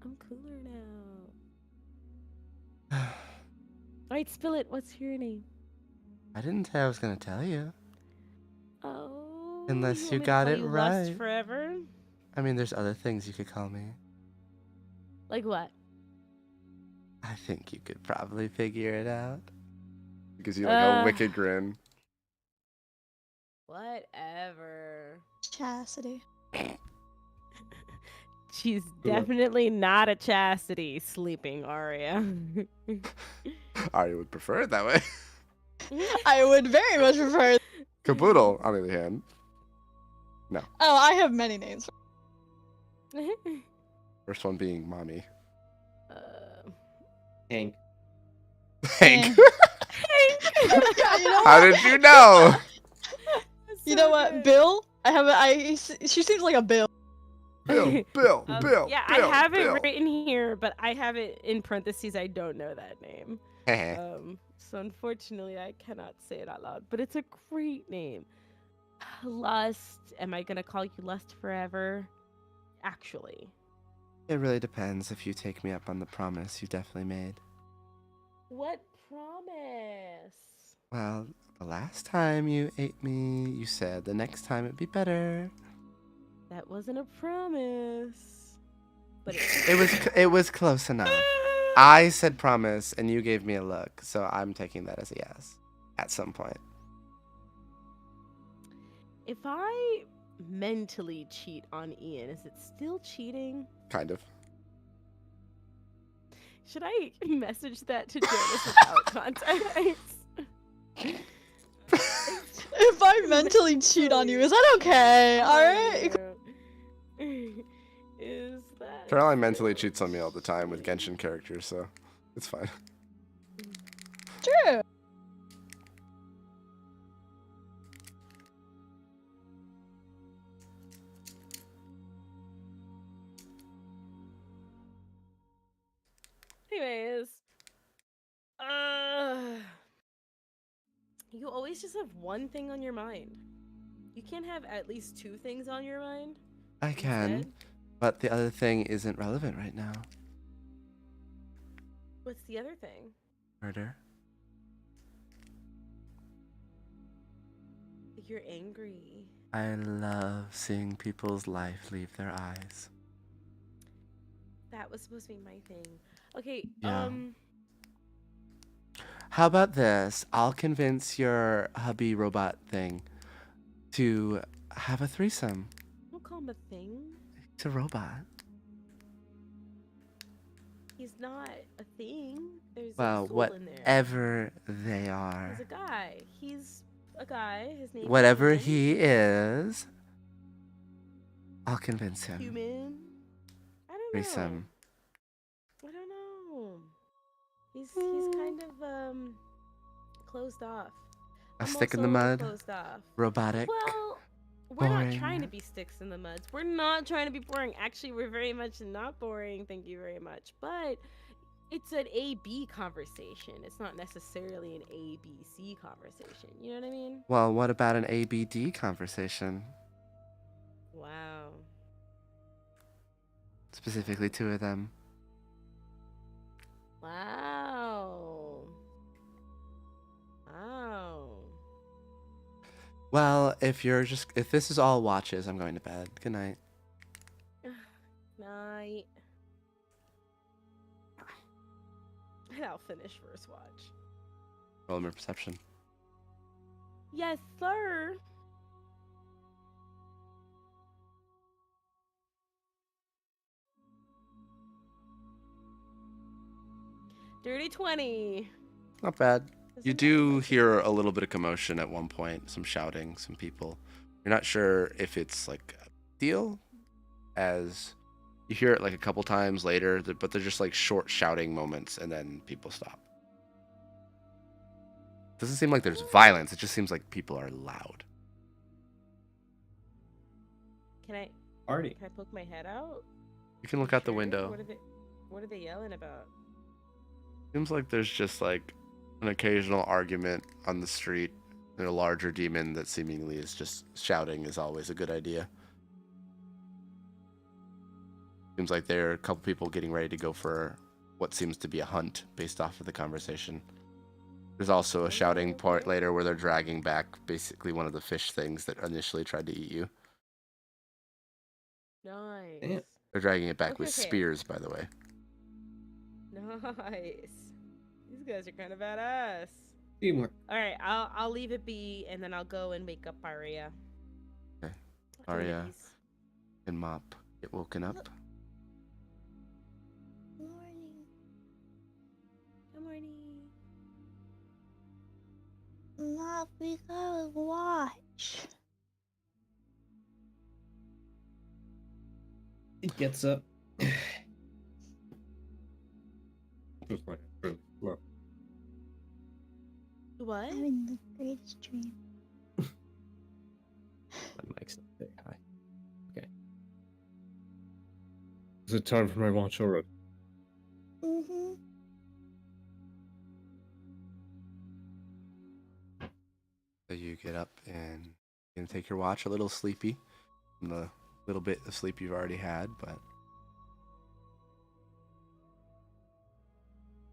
I'm cooler now. Alright, spill it. What's your name? I didn't say I was gonna tell you. Oh. Unless you want me to got call it you right. Lust forever? I mean, there's other things you could call me. Like what? I think you could probably figure it out. Gives you like a wicked grin. Whatever. Chastity. She's definitely not a chastity sleeping Arya. Arya would prefer it that way. I would very much prefer. Caboodle, on the other hand. No. Oh, I have many names. First one being Mommy. Hank. Hank. Yeah, you know How what? did you know? You know what? Bill? She seems like a Bill. Bill. Yeah, Bill, I have Bill. it written here, but I have it in parentheses. I don't know that name. So unfortunately, I cannot say it out loud. But it's a great name. Lust. Am I gonna call you Lust forever? Actually. It really depends if you take me up on the promise you definitely made. What promise? Well, the last time you ate me, you said the next time it'd be better. That wasn't a promise. But It was close enough. I said promise, and you gave me a look, so I'm taking that as a yes. At some point. If I mentally cheat on Ian, is it still cheating? Kind of. Should I message that to Jonas without context? If I mentally cheat on you, is that okay? Alright? Is that Caroline mentally cheats on me all the time with Genshin characters, so it's fine. True. Anyways, you always just have one thing on your mind. You can't have at least two things on your mind. I can, instead? but the other thing isn't relevant right now. What's the other thing? Murder. You're angry. I love seeing people's life leave their eyes. That was supposed to be my thing. Okay, Yeah. How about this? I'll convince your hubby robot thing to have a threesome. don't call him a thing. It's a robot. He's not a thing. There's Well, a soul in there. whatever they are. He's a guy. He's a guy. His name Whatever is he is, I'll convince him. Human. I don't know. Threesome. I don't know. He's kind of closed off. A I'm stick in the also mud. Closed off. Robotic. Well, we're not boring. trying to be sticks in the muds. We're not trying to be boring. Actually, we're very much not boring. Thank you very much. But it's an A-B conversation. It's not necessarily an A-B-C conversation. You know what I mean? Well, what about an ABD conversation? Wow. Specifically, two of them. Wow. Wow. Well, if this is all watches, I'm going to bed. Good night. Night. And I'll finish first watch. Roll my perception. Yes, sir. Dirty 20. Not bad. You Doesn't do matter. hear a little bit of commotion at one point, some shouting, some people. You're not sure if it's like a deal, as you hear it like a couple times later, but they're just like short shouting moments, and then people stop. Doesn't seem like there's violence. It just seems like people are loud. Can I Party. can I poke my head out? You can look out the Sure. window. What are they yelling about? Seems like there's just like an occasional argument on the street. And a larger demon that seemingly is just shouting is always a good idea. Seems like there are a couple people getting ready to go for what seems to be a hunt based off of the conversation. There's also a shouting point later where they're dragging back basically one of the fish things that initially tried to eat you. Nice. Damn. They're dragging it back Okay, with okay. spears, by the way. Nice. These guys are kind of badass. Teamwork. All right, I'll leave it be, and then I'll go and wake up Aria. Okay. I'll do Aria these. and Mop get woken up. Morning. Good morning. Mom, we gotta watch. It gets up. Just like really slow. What? Having the greatest dream. My mic's not very high. Is it time for my watch already? Mm-hmm. So you get up and you're gonna take your watch, a little sleepy from the little bit of sleep you've already had, but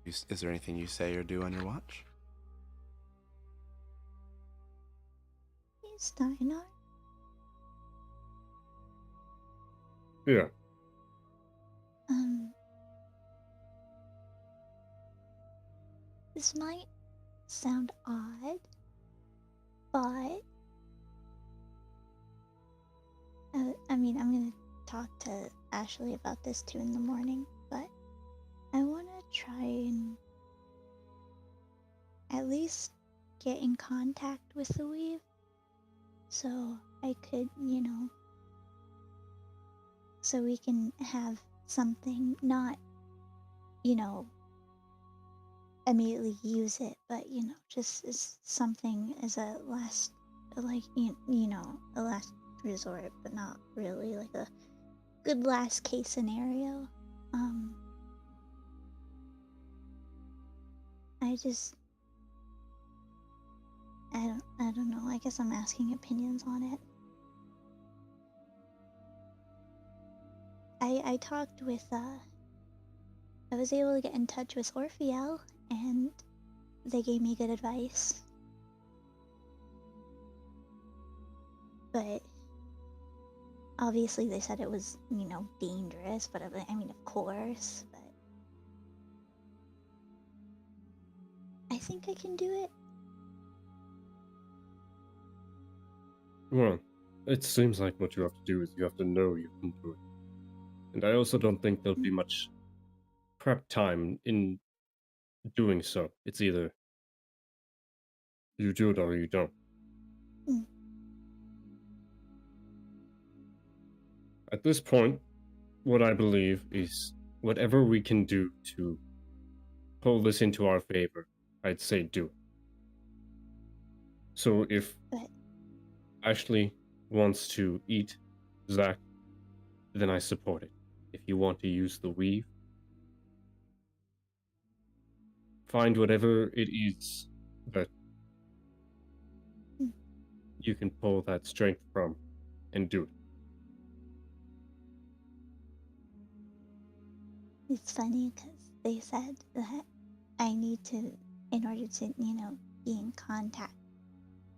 is there anything you say or do on your watch? It's Steiner. Yeah. This might sound odd, but I mean, I'm gonna talk to Ashley about this too in the morning, but I want to try and at least get in contact with the Weave so I could, so we can have something, not, immediately use it, but, just as something as a last, like, a last resort, but not really like a good last case scenario. I don't know. I guess I'm asking opinions on it. I talked with, I was able to get in touch with Orpheal, and they gave me good advice. But obviously they said it was, dangerous, but I mean, of course, but I think I can do it. Well, it seems like what you have to do is you have to know you can do it. And I also don't think there'll be much prep time in doing so. It's either you do it or you don't. Mm. At this point, what I believe is whatever we can do to pull this into our favor, I'd say do it. So if But Ashley wants to eat Zach, then I support it. If you want to use the weave, find whatever it is that you can pull that strength from and do it. it's funny because they said that I need to, in order to, be in contact,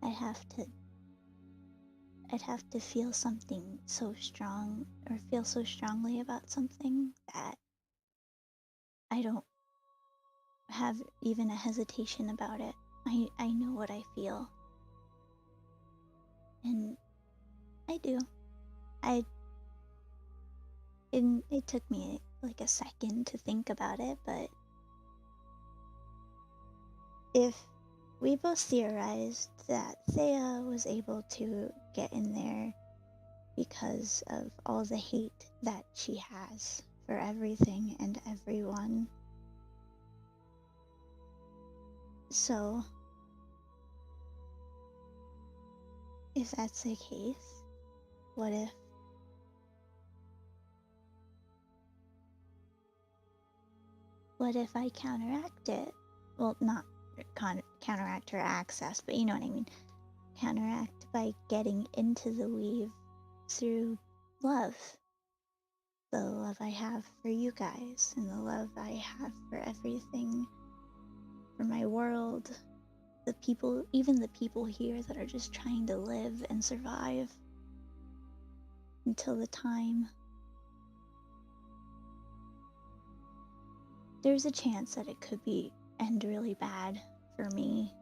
I'd have to feel something so strong, or feel so strongly about something that I don't have even a hesitation about it. I know what I feel. And I do. It took me like a second to think about it, but if we both theorized that Thea was able to get in there because of all the hate that she has for everything and everyone. So, if that's the case, what if I counteract it? Well, not counteract her access, but you know what I mean. Counteract by getting into the weave through love. The love I have for you guys, and the love I have for everything, for my world, the people, even the people here that are just trying to live and survive until the time. There's a chance that it could end really bad for me.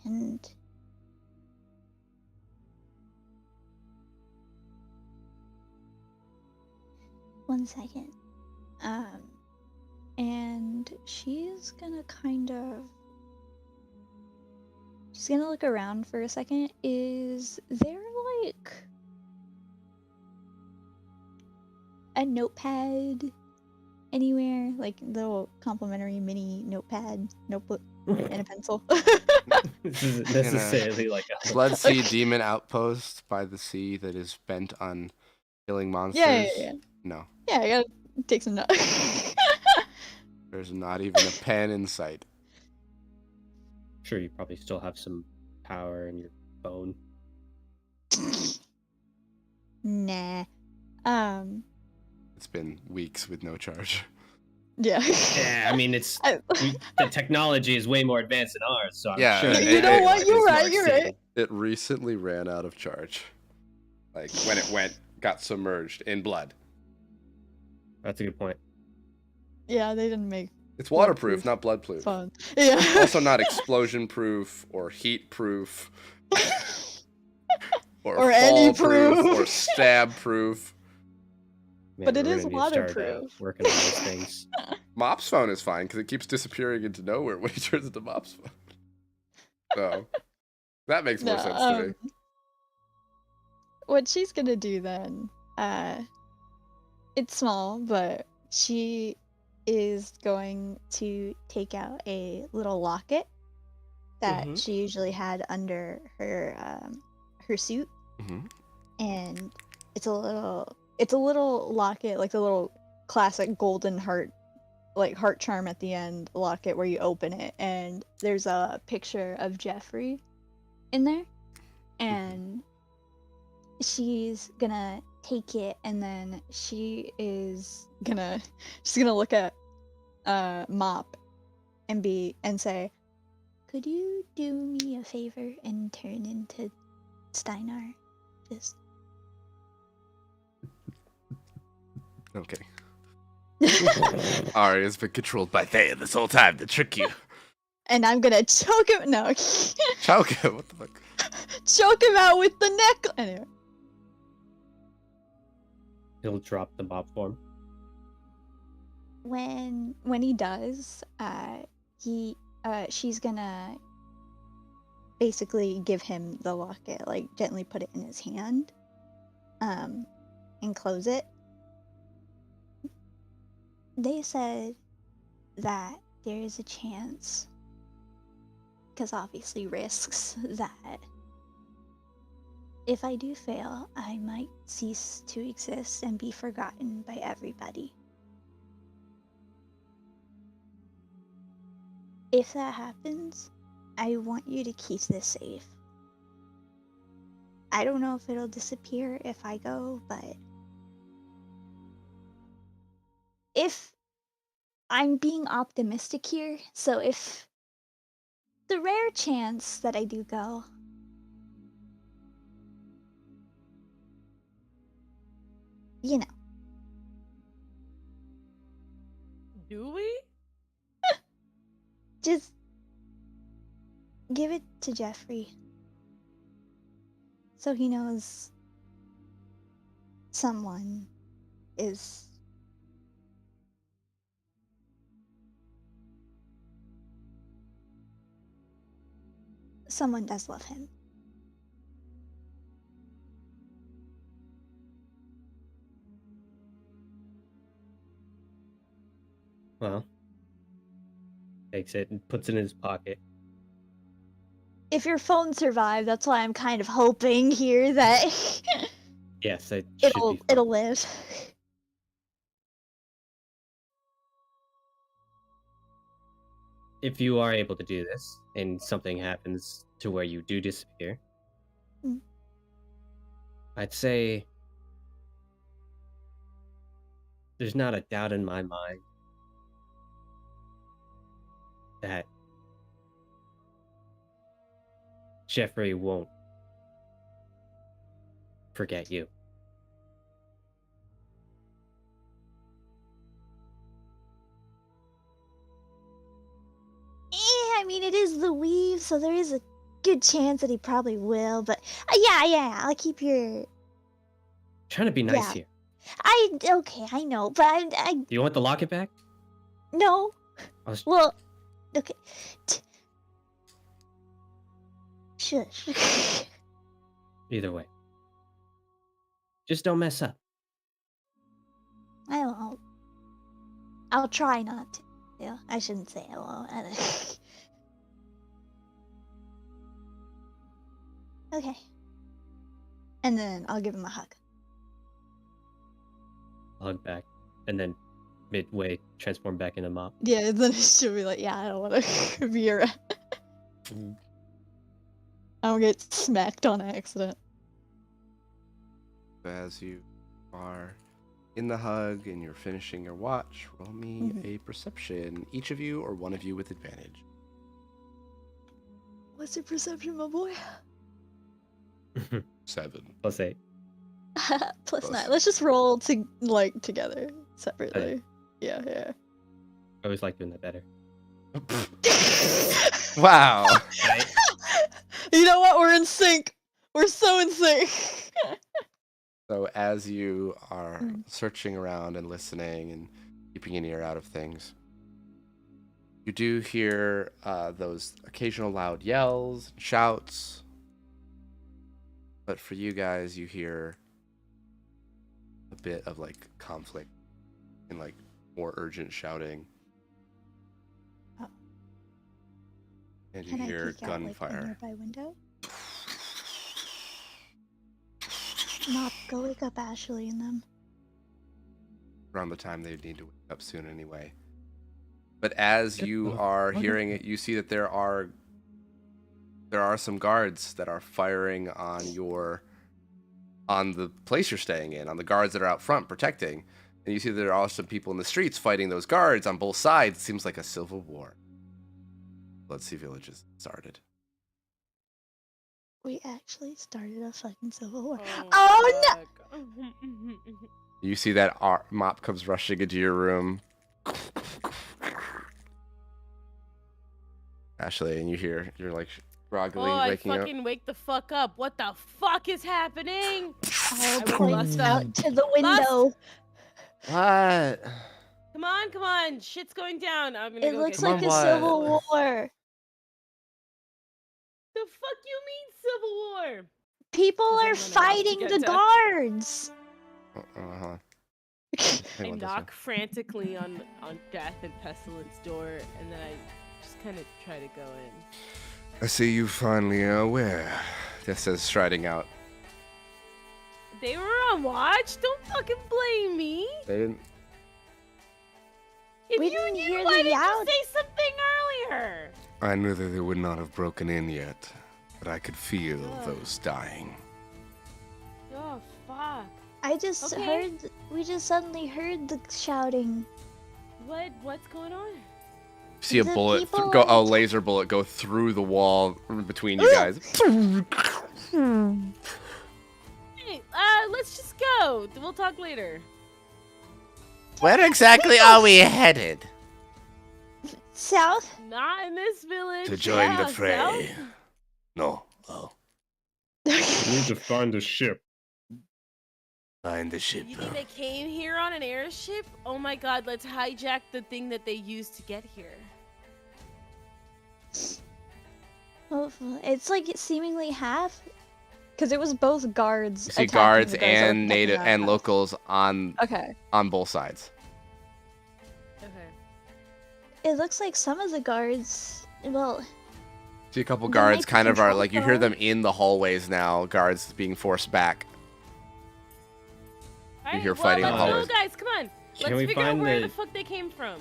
And one second. And she's gonna look around for a second. Is there like a notepad anywhere? Like the little complimentary mini notebook, and a pencil? This isn't necessarily like a Bloodsea demon outpost by the sea that is bent on killing monsters. Yeah. No. Yeah, I gotta take some notes. There's not even a pen in sight. Sure, you probably still have some power in your phone. Nah. It's been weeks with no charge. Yeah. Yeah, I mean, the technology is way more advanced than ours, so I'm sure. You know what? You're right. It recently ran out of charge. Like when it got submerged in blood. That's a good point. Yeah, they didn't make. It's waterproof, not blood-proof. Fun. Yeah. Also not explosion-proof or heat-proof. or any proof. Or stab-proof. Man, But it we're is gonna need to start, waterproof. working on those things. Mop's phone is fine because it keeps disappearing into nowhere when he turns into Mop's phone. So that makes more sense to me. What she's gonna do then, it's small, but she is going to take out a little locket that she usually had under her suit, and it's a little locket, like the little classic golden heart, like heart charm at the end locket where you open it, and there's a picture of Jeffrey in there, and she's gonna take it, and then she's gonna look at Mop and say, could you do me a favor and turn into Steinar? Just Okay. Ari has been controlled by Thea this whole time to trick you. and I'm gonna choke him. No. Choke him. What the fuck? Choke him out with the neck. Anyway. He'll drop the mob form. When he does, she's gonna basically give him the locket, like gently put it in his hand, and close it. They said that there is a chance, because obviously risks, that if I do fail, I might cease to exist and be forgotten by everybody. If that happens, I want you to keep this safe. I don't know if it'll disappear if I go, but if I'm being optimistic here, so if the rare chance that I do go, you know. Do we? Just give it to Jeffrey. So he knows someone is. Someone does love him. Well, takes it and puts it in his pocket. If your phone survived, that's why I'm kind of hoping here that Yes, it should be fine. it'll live. If you are able to do this and something happens to where you do disappear, Mm. I'd say there's not a doubt in my mind that Jeffrey won't forget you. I mean, it is the weave, so there is a good chance that he probably will. But yeah, I'll keep your. Trying to be nice Yeah. here. Okay, I know, but I Do you want the locket back? no. I was- Well, okay. Shush. Either way. Just don't mess up. I won't. I'll try not to. Yeah, I shouldn't say I won't. Okay. And then I'll give him a hug. Hug back. And then midway transform back into Mop. Yeah, and then she'll be like, yeah, I don't want to be around. I don't get smacked on accident. As you are in the hug and you're finishing your watch, roll me a perception. Each of you or one of you with advantage. What's your perception, my boy? 7. Plus 8. Plus 9. Let's just roll together separately. Okay. Yeah. I always like doing that better. Wow. Right? You know what? We're in sync. We're so in sync. So as you are searching around and listening and keeping an ear out of things, you do hear those occasional loud yells, shouts. But for you guys, you hear a bit of like conflict and like more urgent shouting. Oh. And you Can I hear peek out, like, the gunfire. nearby window? Mop, go wake up Ashley and them. Around the time they need to wake up soon anyway. But as you are hearing it, you see that there are some guards that are firing on the place you're staying in, on the guards that are out front protecting. And you see that there are some people in the streets fighting those guards on both sides. It seems like a civil war. Let's see, villages started. We actually started a fucking civil war. Oh no! You see that Mop comes rushing into your room. Ashley, and you're like groggily Oh, I waking up. fucking wake the fuck up. What the fuck is happening? I'll I will point lust out to the window. What? Come on. Shit's going down. I'm gonna It go looks get like Come a on, civil what? war. The fuck you mean civil war? People Hold on, are hold on, fighting get the to- guards. Uh-huh. I knock frantically on Death and Pestilence door, and then I just kind of try to go in. I see you finally are aware. Death says, striding out. They were on watch. Don't fucking blame me. They didn't. If We you didn't knew, hear why the didn't yowl. you say something earlier? I knew that they would not have broken in yet, but I could feel those dying. Oh fuck. I just Okay. heard. We just suddenly heard the shouting. What's going on? See a The bullet, people go a on top- laser bullet go through the wall between you guys. Hey, let's just go. We'll talk later. Where exactly are we headed? South? Not in this village. To join Yeah, the fray. south? No. Oh, We need to find a ship. find the ship. You think they came here on an airship? Oh my god, let's hijack the thing that they used to get here. Hopefully. It's like seemingly half. Because it was both guards. You see attacking guards the guys that were and native attacking and us. locals on Okay. both sides. Okay. It looks like some of the guards. Well, See a couple They guards might be kind of are controlled like, you hear though. them in the hallways now. Guards being forced back. Alright, hear well, fighting in the let's hallways. go, guys. Come on. Can Let's we figure out find where the- the fuck they came from.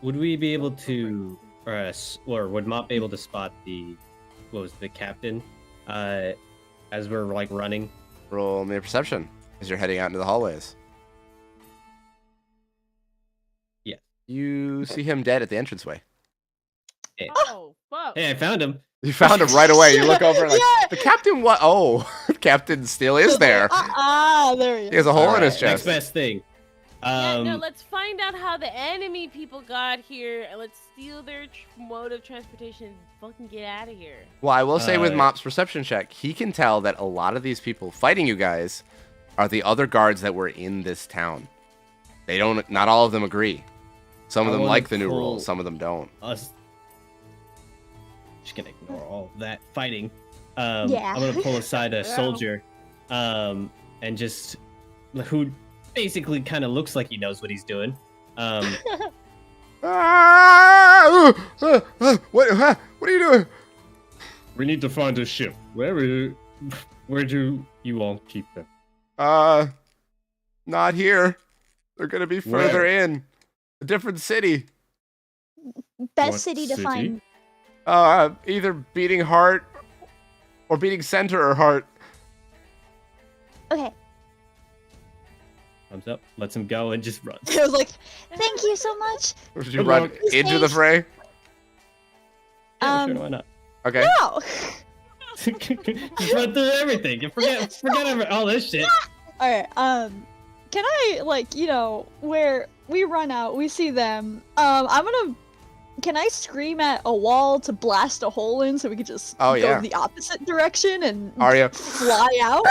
Would we be able to, or would Mop be able to spot the captain, as we're like running? Roll me a perception as you're heading out into the hallways. Yeah. You see him dead at the entranceway. Oh, fuck. Hey, I found him. You found him right away. You look over like, Yeah. the captain what? Oh, captain still is there. There He you has a hole in his Next chest. best thing. Yeah, no, let's find out how the enemy people got here and let's steal their mode of transportation and fucking get out of here. Well, I will say with Uh, Mop's perception check, he can tell that a lot of these people fighting you guys are the other guards that were in this town. They don't. Not all of them agree. Some of I them wanna like the new pull- rules. Some of them don't. Us. Just gonna ignore all that fighting. Yeah. I'm gonna pull aside a Yeah. soldier, and just who basically kind of looks like he knows what he's doing. Ah! What are you doing? We need to find a ship. Where do you all keep them? Not here. They're gonna be further Where? in. A different city. best What city to city? find. Either beating heart or beating center or heart. Okay. Thumbs up, lets him go, and just runs. It was like, Thank you so much. Or should you Good run luck. into the fray? Yeah, sure, Um, why not? Okay. no. Just run through everything. You forget all this shit. All right. Can I where we run out, we see them. Can I scream at a wall to blast a hole in so we could just Oh, go yeah. the opposite direction and Arya. fly out?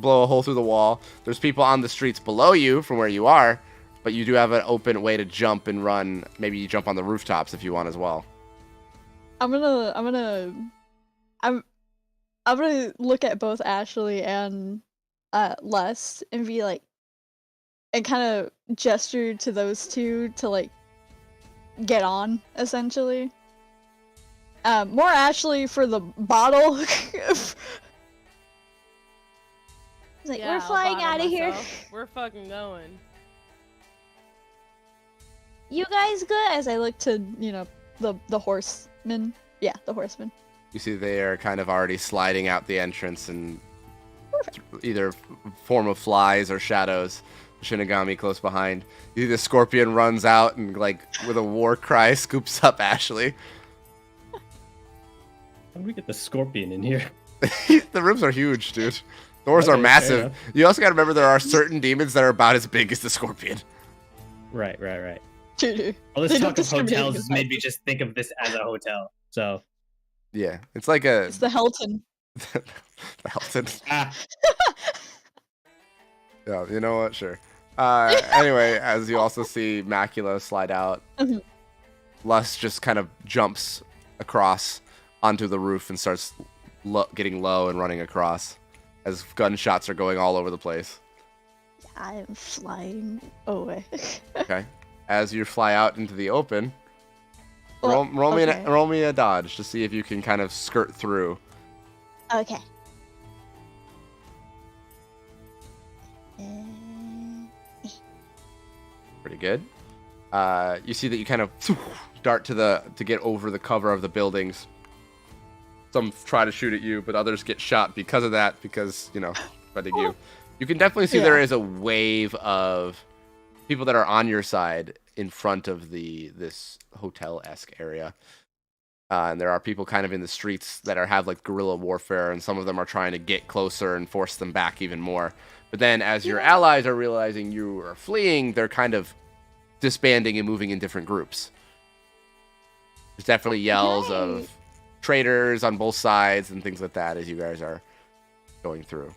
Blow a hole through the wall. There's people on the streets below you from where you are, but you do have an open way to jump and run. Maybe you jump on the rooftops if you want as well. I'm gonna look at both Ashley and Les and be like, and kind of gesture to those two to like get on, essentially. More Ashley for the bottle. Like, Yeah, we're I'll flying bottle out of here. myself. We're fucking going. You guys good? As I look to, the horsemen. Yeah, the horsemen. You see they are kind of already sliding out the entrance in either form of flies or shadows. Shinigami close behind. You see the scorpion runs out and, like, with a war cry, scoops up Ashley. How did we get the scorpion in here? The rooms are huge, dude. Doors are Okay, fair massive. enough. You also gotta remember there are certain demons that are about as big as the scorpion. Right. True. All this They don't talk of discriminate hotels against has made me just think of this as a hotel. So, Yeah, it's like a It's the Helton. the Hilton. ah, Yeah, you know what? Sure. Anyway, as you also see Macula slide out, Mhm. Lust just kind of jumps across onto the roof and starts getting low and running across as gunshots are going all over the place. I am flying away. Okay. As you fly out into the open, Well, okay. roll me a dodge to see if you can kind of skirt through. Okay. Pretty good. You see that you kind of dart to get over the cover of the buildings. Some try to shoot at you, but others get shot because of that, because, fighting you. You can definitely see there Yeah. is a wave of people that are on your side in front of this hotel-esque area. And there are people kind of in the streets that have like guerrilla warfare, and some of them are trying to get closer and force them back even more. But then as your allies are realizing you are fleeing, they're kind of disbanding and moving in different groups. There's definitely yells of traitors on both sides and things like that as you guys are going through.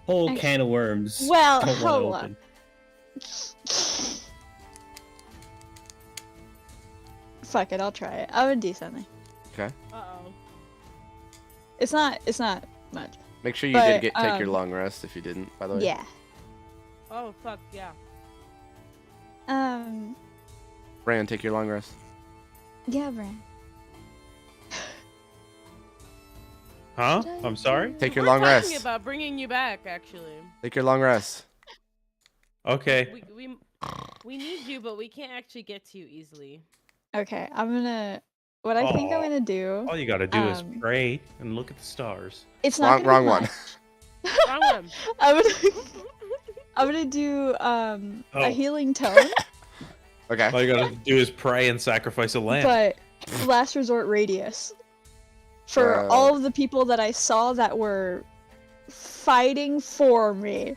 Whole can of worms. Well, Don't wanna hold open. on. Fuck it, I'll try it. I would do something. Okay. Uh-oh. It's not much. Make sure you But, did take your long rest if you didn't, by the way. Yeah. Oh, fuck, yeah. Bran, take your long rest. Yeah, Bran. Huh? I'm sorry? Take your We're long talking rest. about bringing you back, actually. Take your long rest. Okay. We need you, but we can't actually get to you easily. Okay, what I think I'm Aw. gonna do. All you gotta do is Um, pray and look at the stars. It's not Wrong gonna be one. much. Wrong one. I'm gonna do Oh. a healing tone, Okay. All you gotta do is pray and sacrifice a lamb. but last resort radius for all of the people that I saw that were fighting for me.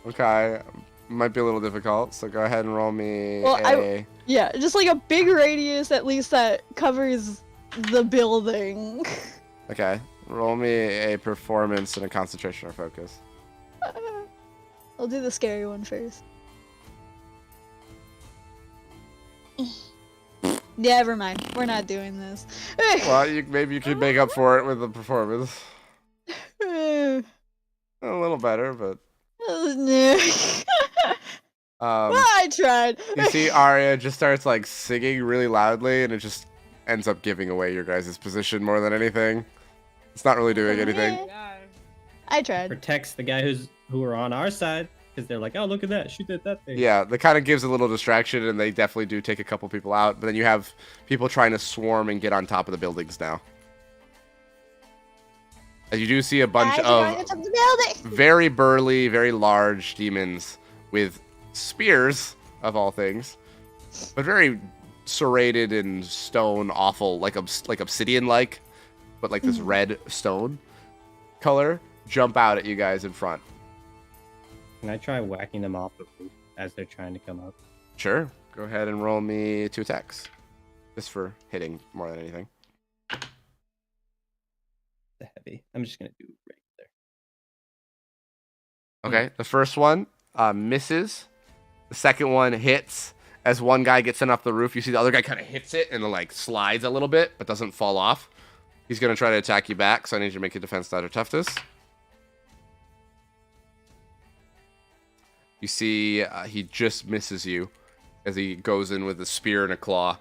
Okay. Might be a little difficult, so go ahead and roll me Well, a... Yeah, just like a big radius at least that covers the building. Okay. Roll me a performance and a concentration or focus. I'll do the scary one first. Yeah, never mind. We're not doing this. Well, maybe you could make up for it with the performance. A little better, but... Well, I tried. You see Arya just starts like singing really loudly, and it just ends up giving away your guys' position more than anything. It's not really doing anything. God. I tried. Protects the guy who are on our side because they're like, oh, look at that, shoot that thing. Yeah, that kind of gives a little distraction, and they definitely do take a couple people out. But then you have people trying to swarm and get on top of the buildings now. As you do see a bunch of very burly, very large demons with spears, of all things, but very serrated in stone, awful, like obsidian-like, but like this red stone color, jump out at you guys in front. Can I try whacking them off the roof as they're trying to come up? Sure. Go ahead and roll me 2 attacks. Just for hitting more than anything. The heavy. I'm just gonna do regular. Okay, the first one misses. The second one hits. As one guy gets in off the roof, you see the other guy kind of hits it and then like slides a little bit, but doesn't fall off. He's going to try to attack you back, so I need you to make a defense stat or toughness. You see he just misses you as he goes in with a spear and a claw.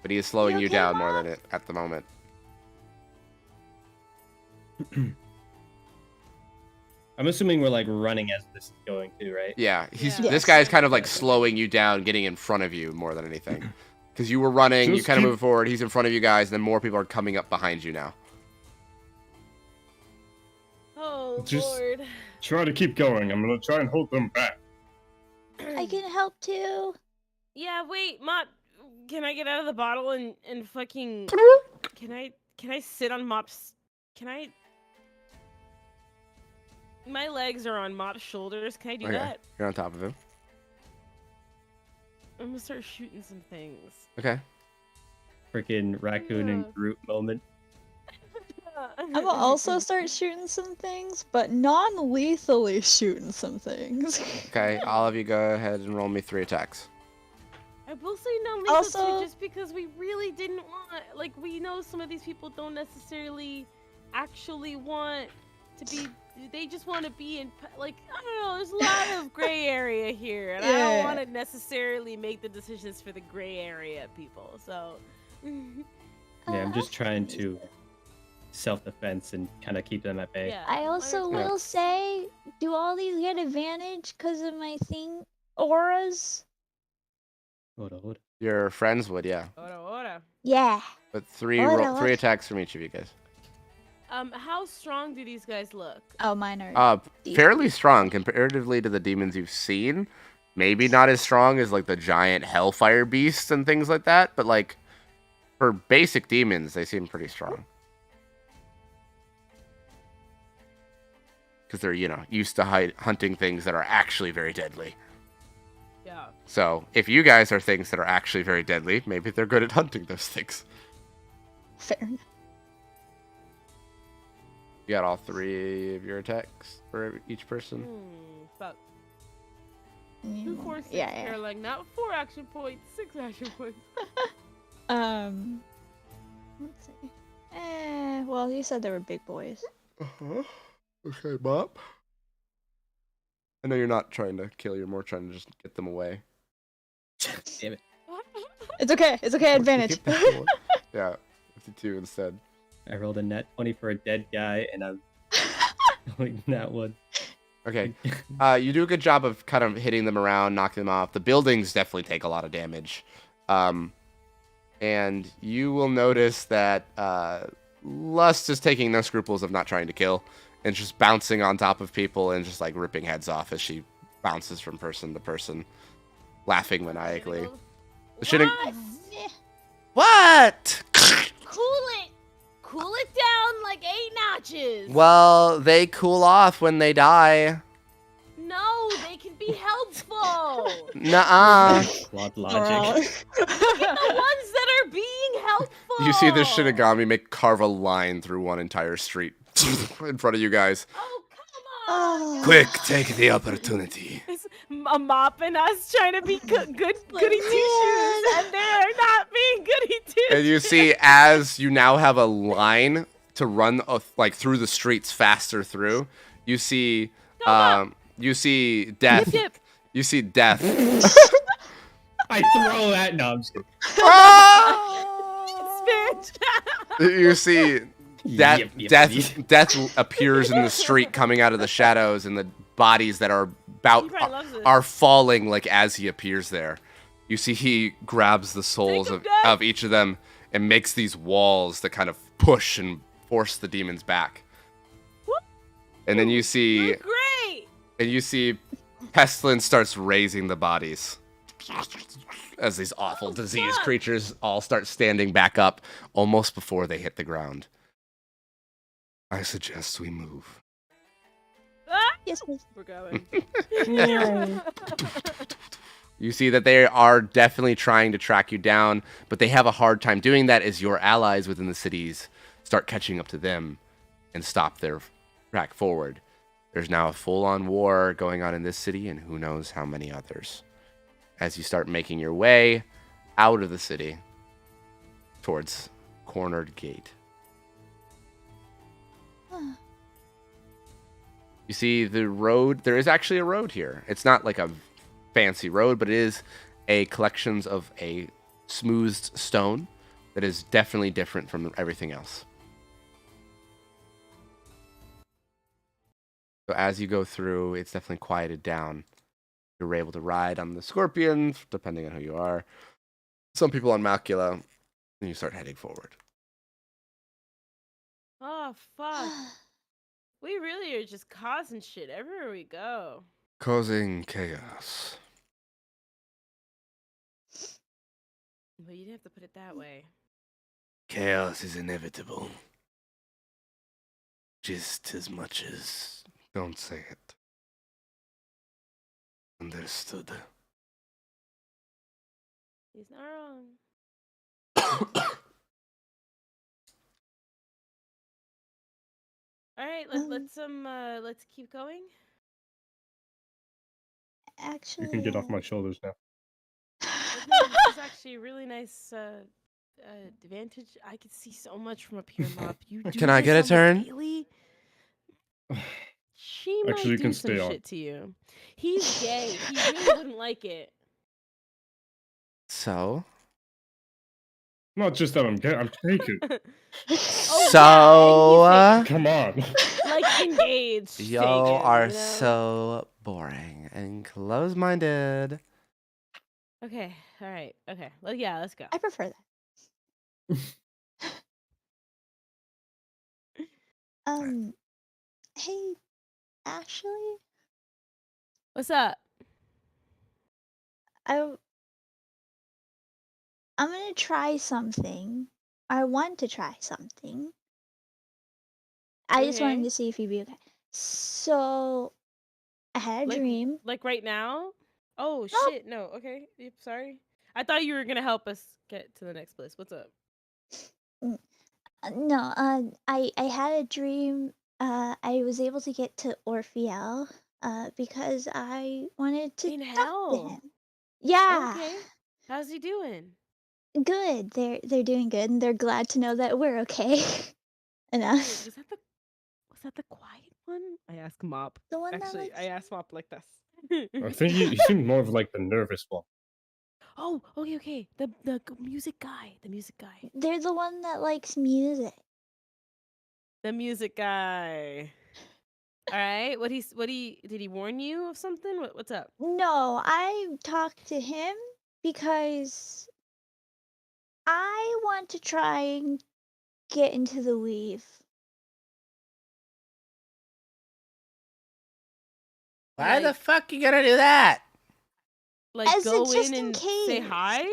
But he is slowing you down more than it at the moment. I'm assuming we're like running as this is going to, right? Yeah, Yeah. this guy is kind of like slowing you down, getting in front of you more than anything. Because you were running, you Just kind of keep- move forward, he's in front of you guys, and then more people are coming up behind you now. Oh, Just- Lord. Try to keep going. I'm gonna try and hold them back. I can help too. Yeah, wait, Mop. Can I get out of the bottle and fucking... Can I sit on Mop's... Can I... My legs are on Mop's shoulders. Can I do Okay, that? you're on top of him. I'm gonna start shooting some things. Okay. Freaking raccoon Yeah. and Groot moment. I'm gonna also start shooting some things, but non-lethally shooting some things. Okay, all of you go ahead and roll me 3 attacks. I will say non-lethal Also- too, just because we really didn't want... Like, we know some of these people don't necessarily actually want to be... They just want to be in... Like, I don't know, there's a lot of gray area here, and I don't Yeah. want to necessarily make the decisions for the gray area people, so... Yeah, I'm just trying to self-defense and kind of keep them at bay. yeah. I also Yeah. will say, do all these get advantage because of my thing auras? Hold on. Your friends would, yeah. Ora. Yeah. But 3 Ora, what? attacks from each of you guys. How strong do these guys look? Oh, mine are. Fairly strong comparatively to the demons you've seen. Maybe not as strong as like the giant hellfire beasts and things like that, but like for basic demons, they seem pretty strong. Because they're, used to hunting things that are actually very deadly. Yeah. So if you guys are things that are actually very deadly, maybe they're good at hunting those things. Fair enough. You got all 3 of your attacks for each person. Fuck. 2, 4, 6, Yeah. like not 4 action points, 6 action points. Let's see. Well, you said they were big boys. Okay, Bob. I know you're not trying to kill, you're more trying to just get them away. Damn it. It's okay. It's okay. Advantage. Yeah, 52 instead. I rolled a net 20 for a dead guy, and I'm like that one. Okay. You do a good job of kind of hitting them around, knocking them off. The buildings definitely take a lot of damage. And you will notice that Lust is taking no scruples of not trying to kill and just bouncing on top of people and just like ripping heads off as she bounces from person to person, laughing maniacally. What? Cool it down like 8 notches. Well, they cool off when they die. No, they can be helpful. Nuh-uh. Plot logic. The ones that are being helpful. You see the Shinigami carve a line through one entire street in front of you guys. Oh, come on. Quick, take the opportunity. It's a mop and us trying to be goody two-shoes, and they're not being goody two-shoes. And you see, as you now have a line to run like through the streets faster through, you see, death. Dip. You see death. I throw that. No, I'm just kidding. You see death. Yep. Death appears in the street, coming out of the shadows, and the bodies that are are falling like as he appears there. You see, he grabs the souls of each of them and makes these walls that kind of push and force the demons back. And then you see, Pestilence starts raising the bodies as these awful diseased creatures all start standing back up almost before they hit the ground. I suggest we move. Yes, please. We're going. You see that they are definitely trying to track you down, but they have a hard time doing that as your allies within the cities start catching up to them and stop their track forward. There's now a full-on war going on in this city and who knows how many others. As you start making your way out of the city towards Cornered Gate. You see the road, there is actually a road here. It's not like a fancy road, but it is a collections of a smoothed stone that is definitely different from everything else. So as you go through, it's definitely quieted down. You're able to ride on the Scorpion, depending on who you are. Some people on Macula, and you start heading forward. Oh, fuck. We really are just causing shit everywhere we go. Causing chaos. Well, you didn't have to put it that way. Chaos is inevitable. Just as much as... Don't say it. Understood. He's not wrong. All right, let's keep going. Actually, You can get off my shoulders now. This is actually a really nice advantage. I could see so much from up here, Mop. You do Can I this get a on the turn? daily? She might Actually, you do can some stay on. shit to you. He's gay. He really wouldn't like it. So? Not just that I'm gay, I'm taken. Come on. Like engaged. Y'all taken, are you know? so boring and close-minded. Okay. All right. Okay. Well, yeah. Let's go. I prefer that. Hey, Ashley, What's up? I'm gonna try something. I want to try something. I just wanted Okay. to see if you'd be okay. So, I had a dream. Like right now? Oh Nope. shit! No. Okay. Yep, sorry. I thought you were gonna help us get to the next place. What's up? No, I had a dream. I was able to get to Orpheal, because I wanted to In talk to hell. him. Yeah, Okay. How's he doing? good. They're doing good, and they're glad to know that we're okay enough. Was that the quiet one? I asked Mop. The one that Actually, I looks. asked Mop like this. I think you seem more of like the nervous one. Oh, okay. The music guy. The music guy. They're the one that likes music. The music guy. All right. Did he warn you of something? What's up? No, I talked to him because I want to try and get into the weave. Why the Like- fuck you gonna do that? Like As a go just in in and say case. hi?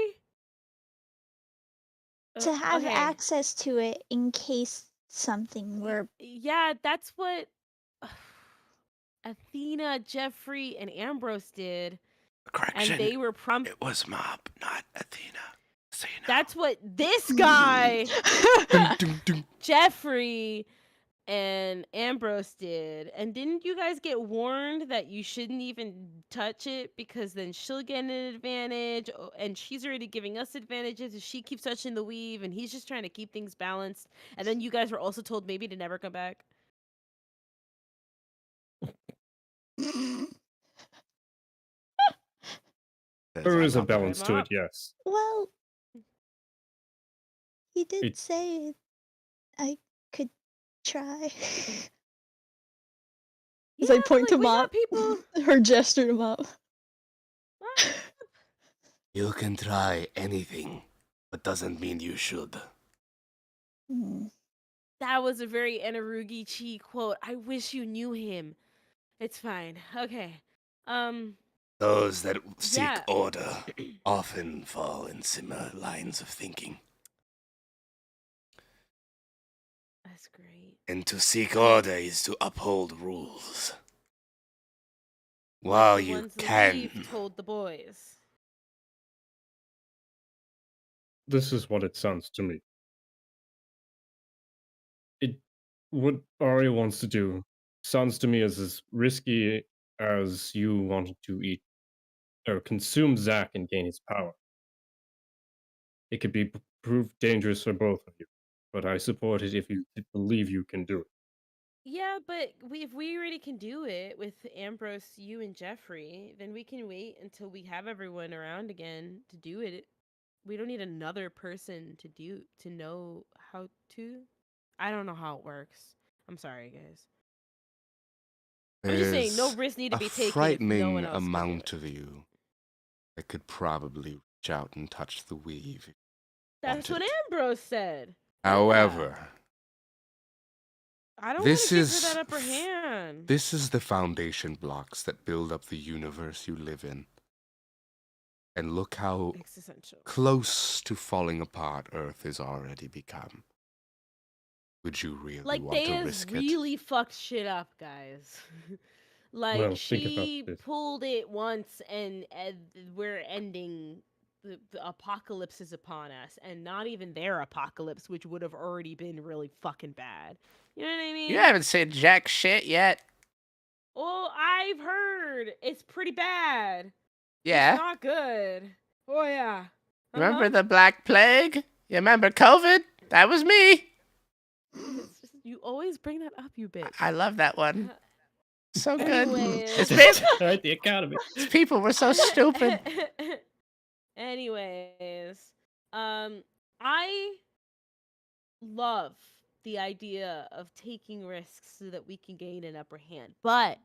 To have Okay. access to it in case something were. Yeah, that's what Athena, Jeffrey, and Ambrose did, Correction. and they were It was Mop, not Athena. So you know. That's what this guy, Dun, dun, dun. Jeffrey, and Ambrose did. And didn't you guys get warned that you shouldn't even touch it because then she'll get an advantage, and she's already giving us advantages if she keeps touching the weave, and he's just trying to keep things balanced. And then you guys were also told maybe to never come back. There is a I'm not- balance to it, yes. Well, he did It- say I could try. As I point to we got Mop. people. Her gesture to Mop. You can try anything, but doesn't mean you should. That was a very Enarugi-chi quote. I wish you knew him. It's fine. Okay. Those that seek Yeah. order often fall in similar lines of thinking. That's great. And to seek order is to uphold rules. While The you ones the can. Leaf told the boys. This is what it sounds to me. What Ari wants to do sounds to me as risky as you wanting to eat or consume Zack and gain his power. It could be proved dangerous for both of you, but I support it if you believe you can do it. Yeah, but if we already can do it with Ambrose, you, and Jeffrey, then we can wait until we have everyone around again to do it. We don't need another person to know how to. I don't know how it works. I'm sorry, guys. I'm just saying, no There's risks need to a be taken if frightening no one else can do amount it. of you that could probably reach out and touch the weave. That's what wanted. Ambrose said. However, I don't want this to give is her that upper hand. this is the foundation blocks that build up the universe you live in. And look how Existential. close to falling apart Earth has already become. Would you really Like, want to Thea's risk it? really fucked shit up, guys. Like, Well, think about she this. pulled it once, and we're ending. The apocalypse is upon us, and not even their apocalypse, which would have already been really fucking bad. You know what I mean? You haven't said jack shit yet. Well, I've heard it's pretty bad. Yeah. It's not good. Oh, yeah. Remember the Black Plague? You remember COVID? That was me. It's just, you always bring that up, you bitch. I love that one. So good. Anyways. It's been, Right, the economy. these people were so stupid. Anyways, I love the idea of taking risks so that we can gain an upper hand. But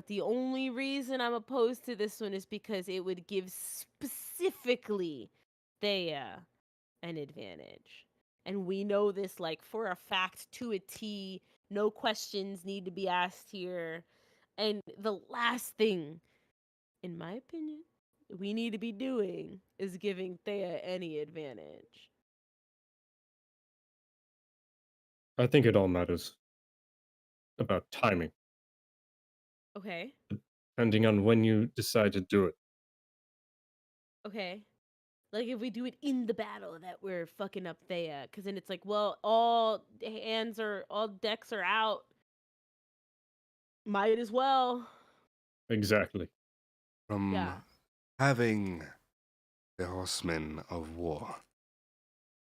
the only reason I'm opposed to this one is because it would give specifically Thea an advantage. And we know this like for a fact to a T. No questions need to be asked here. And the last thing, in my opinion, we need to be doing is giving Thea any advantage. I think it all matters about timing, Okay. depending on when you decide to do it. Okay. Like if we do it in the battle that we're fucking up Thea, because then it's like, well, all decks are out. Might as well. Exactly. From Yeah. having the Horsemen of War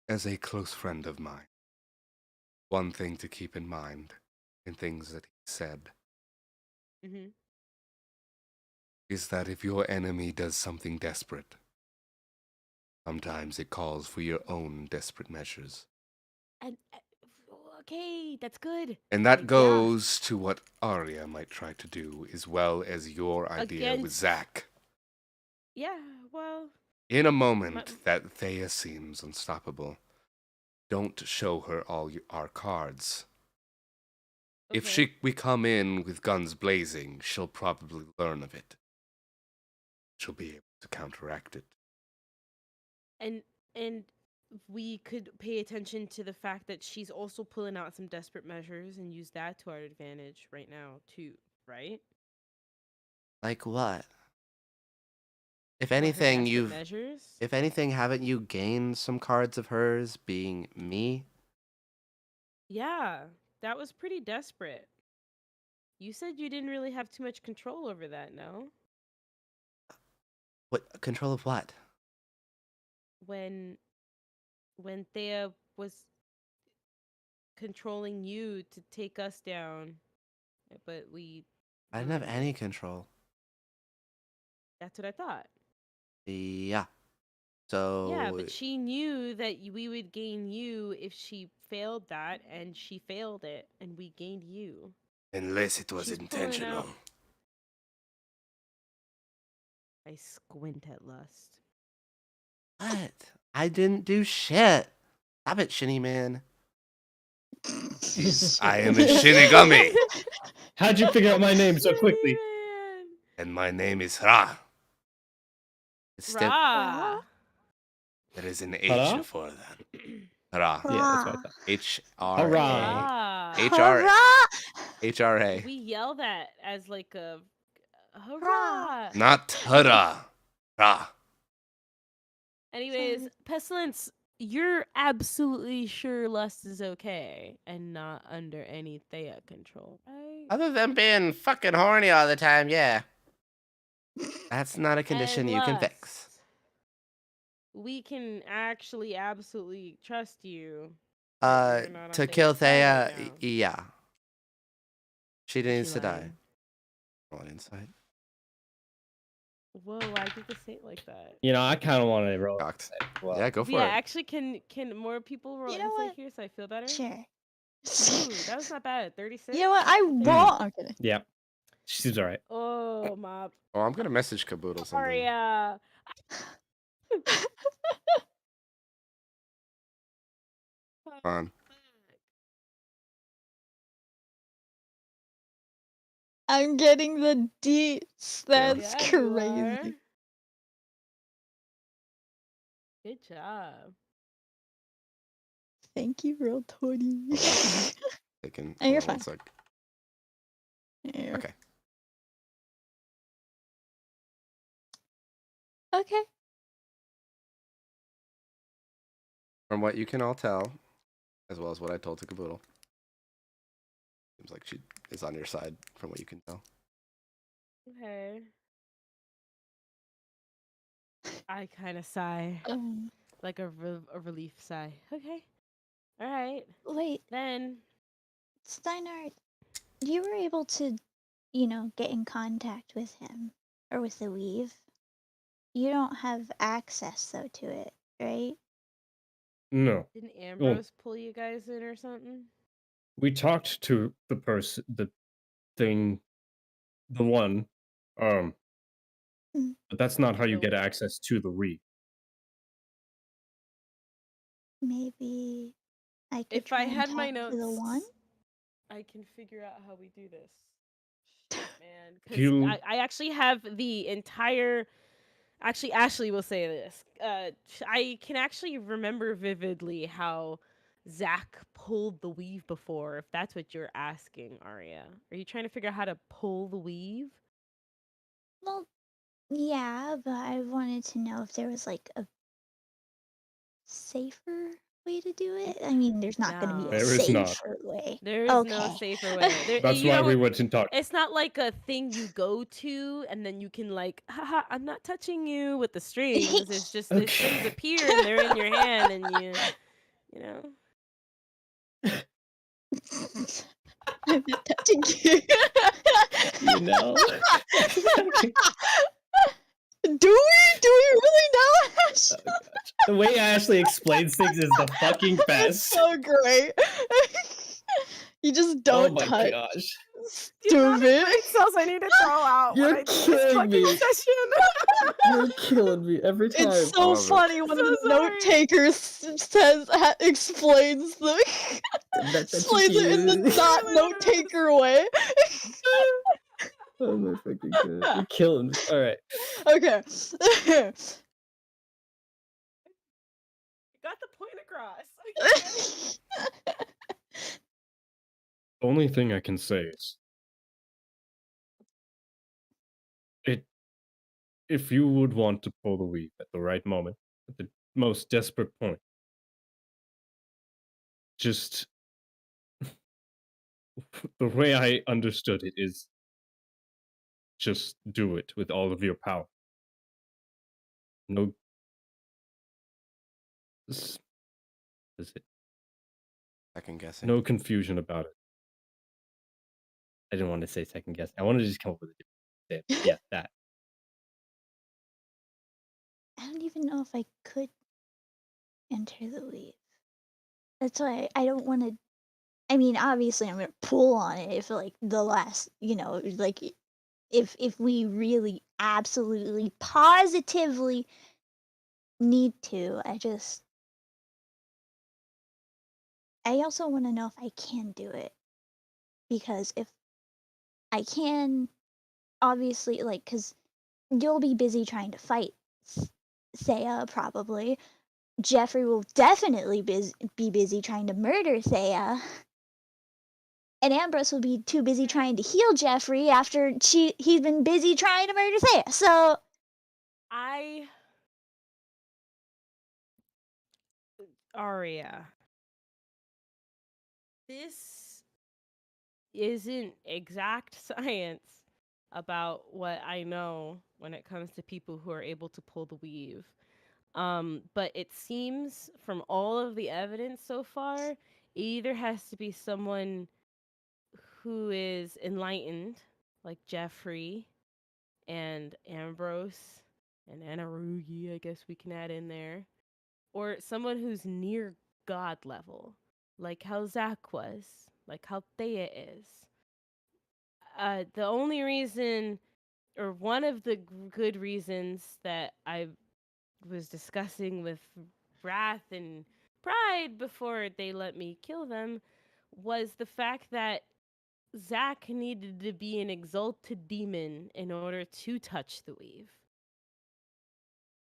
as a close friend of mine, one thing to keep in mind in things that he said Mm-hmm. is that if your enemy does something desperate, sometimes it calls for your own desperate measures. And okay, that's good. And that Like, goes to what Arya might try to do, as well as your idea with Against- Zack. Yeah. Well. In a moment that Thea seems unstoppable, don't show her all our cards. Okay. If we come in with guns blazing, she'll probably learn of it. She'll be able to counteract it. And we could pay attention to the fact that she's also pulling out some desperate measures and use that to our advantage right now too, right? Like what? If What, her anything, desperate measures. if anything, haven't you gained some cards of hers being me? Yeah, that was pretty desperate. You said you didn't really have too much control over that, no? What control of what? When Thea was controlling you to take us down, but I didn't have any control. That's what I thought. Yeah. So Yeah, but she knew that we would gain you if she failed that, and she failed it, and we gained you. Unless it was She's pulling intentional. out- I squint at Lust. what? I didn't do shit. Stop it, Shinny Man. I am a Shinigami, How'd you figure out my name so quickly? Man. and my name is Ra. It's still Ra. There is an H Hurrah? before that. Ra. Yeah, that's what I thought. H-R-A. Hurrah. Ra. H-R-A. Hurrah! H-R-A. We yell that as like a hurrah. Not hurrah. Ra. Anyways, Sorry. Pestilence, you're absolutely sure Lust is okay and not under any Thea control, right? Other than being fucking horny all the time, yeah. That's not a condition And you can Lust, fix. We can actually absolutely trust you. that you're not on To Thea's kill side Thea, right now. yeah. She needs she to die. lying? Roll an insight. Whoa, why'd you just say it like that? You know, I kind of want to roll. Cocked. Well, Yeah, go for Yeah, it. actually, can more people roll You know insight what? here so I feel better? Sure. Ooh, that was not bad. 36. You know what? I won't. I'm kidding. yeah. She's alright. Oh, Mop. Oh, I'm gonna message Caboodle something. Aria. On. I'm getting the deets. That's Yeah, you crazy. are. Good job. Thank you, real Tony. Taking. Oh, you're hold on one fine. sec. Yeah. Okay. Okay. From what you can all tell, as well as what I told to Caboodle, seems like she is on your side from what you can tell. Okay. I kind of sigh, like a relief sigh. Okay. All right. Wait, Then. Steinhardt, you were able to, get in contact with him or with the Weave. You don't have access though to it, right? No. Didn't Ambrose pull you guys in or something? We talked to the person, the thing, the one, Mm. but that's not how you So- get access to the Reef. Maybe I could If try I and had my talk notes, to the one. I can figure out how we do this. Shit, man, 'cause You- I actually have the entire. Actually, Ashley will say this. I can actually remember vividly how Zach pulled the weave before. If that's what you're asking, Arya, are you trying to figure out how to pull the weave? Well, Yeah, but I wanted to know if there was like a safer way to do it. I mean, there's not going to be a No. There is not. safer way. There is no Okay. safer way. There, That's you why know, we went and talked. it's not like a thing you go to and then you can like, haha, I'm not touching you with the strings. It's just the strings Okay. appear and they're in your hand and you know. I'm not touching you. You know? Do we really know, Ash? The way Ashley explains things is the fucking It's best. so great. You just don't Oh my touch. gosh. Stupid. cells I need to throw out You're killing me. session. You're killing me every time. It's so All of it. funny when So the sorry. note taker says explains the explains it in the not note taker way. Oh my fucking god. You're killing me. Alright. Okay. Got the point across. The only thing I can say is, if you would want to pull the weave at the right moment, at the most desperate point, just the way I understood it is just do it with all of your power. No, this is it. Second guessing. No confusion about it. I didn't want to say second guess. I wanted to just come up with a different name. Yeah, that. I don't even know if I could enter the weave. That's why I don't want to. I mean, obviously, I'm gonna pull on it if like the last, like if we really absolutely positively need to. I also want to know if I can do it, because if I can, obviously, like, because you'll be busy trying to fight Thea, probably. Jeffrey will definitely be busy trying to murder Thea. And Ambrose will be too busy trying to heal Jeffrey after he's been busy trying to murder Thea. So Aria, this isn't exact science about what I know when it comes to people who are able to pull the weave. But it seems from all of the evidence so far, it either has to be someone who is enlightened, like Jeffrey and Ambrose and Anarugi, I guess we can add in there, or someone who's near God level, like how Zach was, like how Thea is. The only reason, or one of the good reasons that I was discussing with Wrath and Pride before they let me kill them, was the fact that Zach needed to be an exalted demon in order to touch the weave.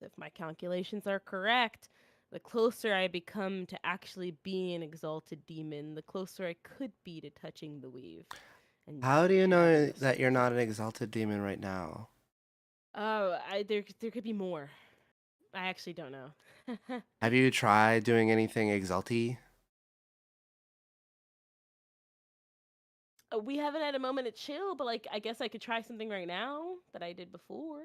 If my calculations are correct, the closer I become to actually being an exalted demon, the closer I could be to touching the weave. And How do you know that you're not an exalted demon right now? Oh, there could be more. I actually don't know. Have you tried doing anything exalty? We haven't had a moment to chill, but like I guess I could try something right now that I did before.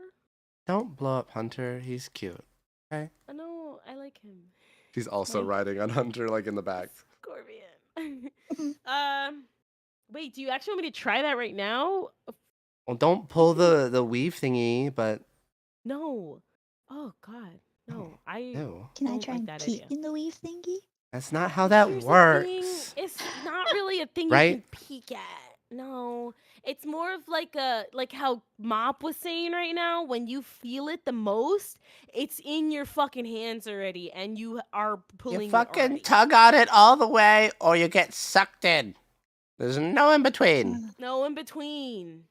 Don't blow up Hunter. He's cute. Okay. I know, I like him. He's also riding on Hunter, like in the back. Scorpion. Wait, do you actually want me to try that right now? Well, don't pull the weave thingy, but No. Oh God, no. ew. can I don't try like and that peek idea. in the weave thingy? That's not how that Here's the works. thing, it's not really a thing you Right? can peek at. No, it's more of like how Mop was saying right now. When you feel it the most, it's in your fucking hands already, and you are pulling. You it fucking already. tug on it all the way, or you get sucked in. There's no in between. No in between.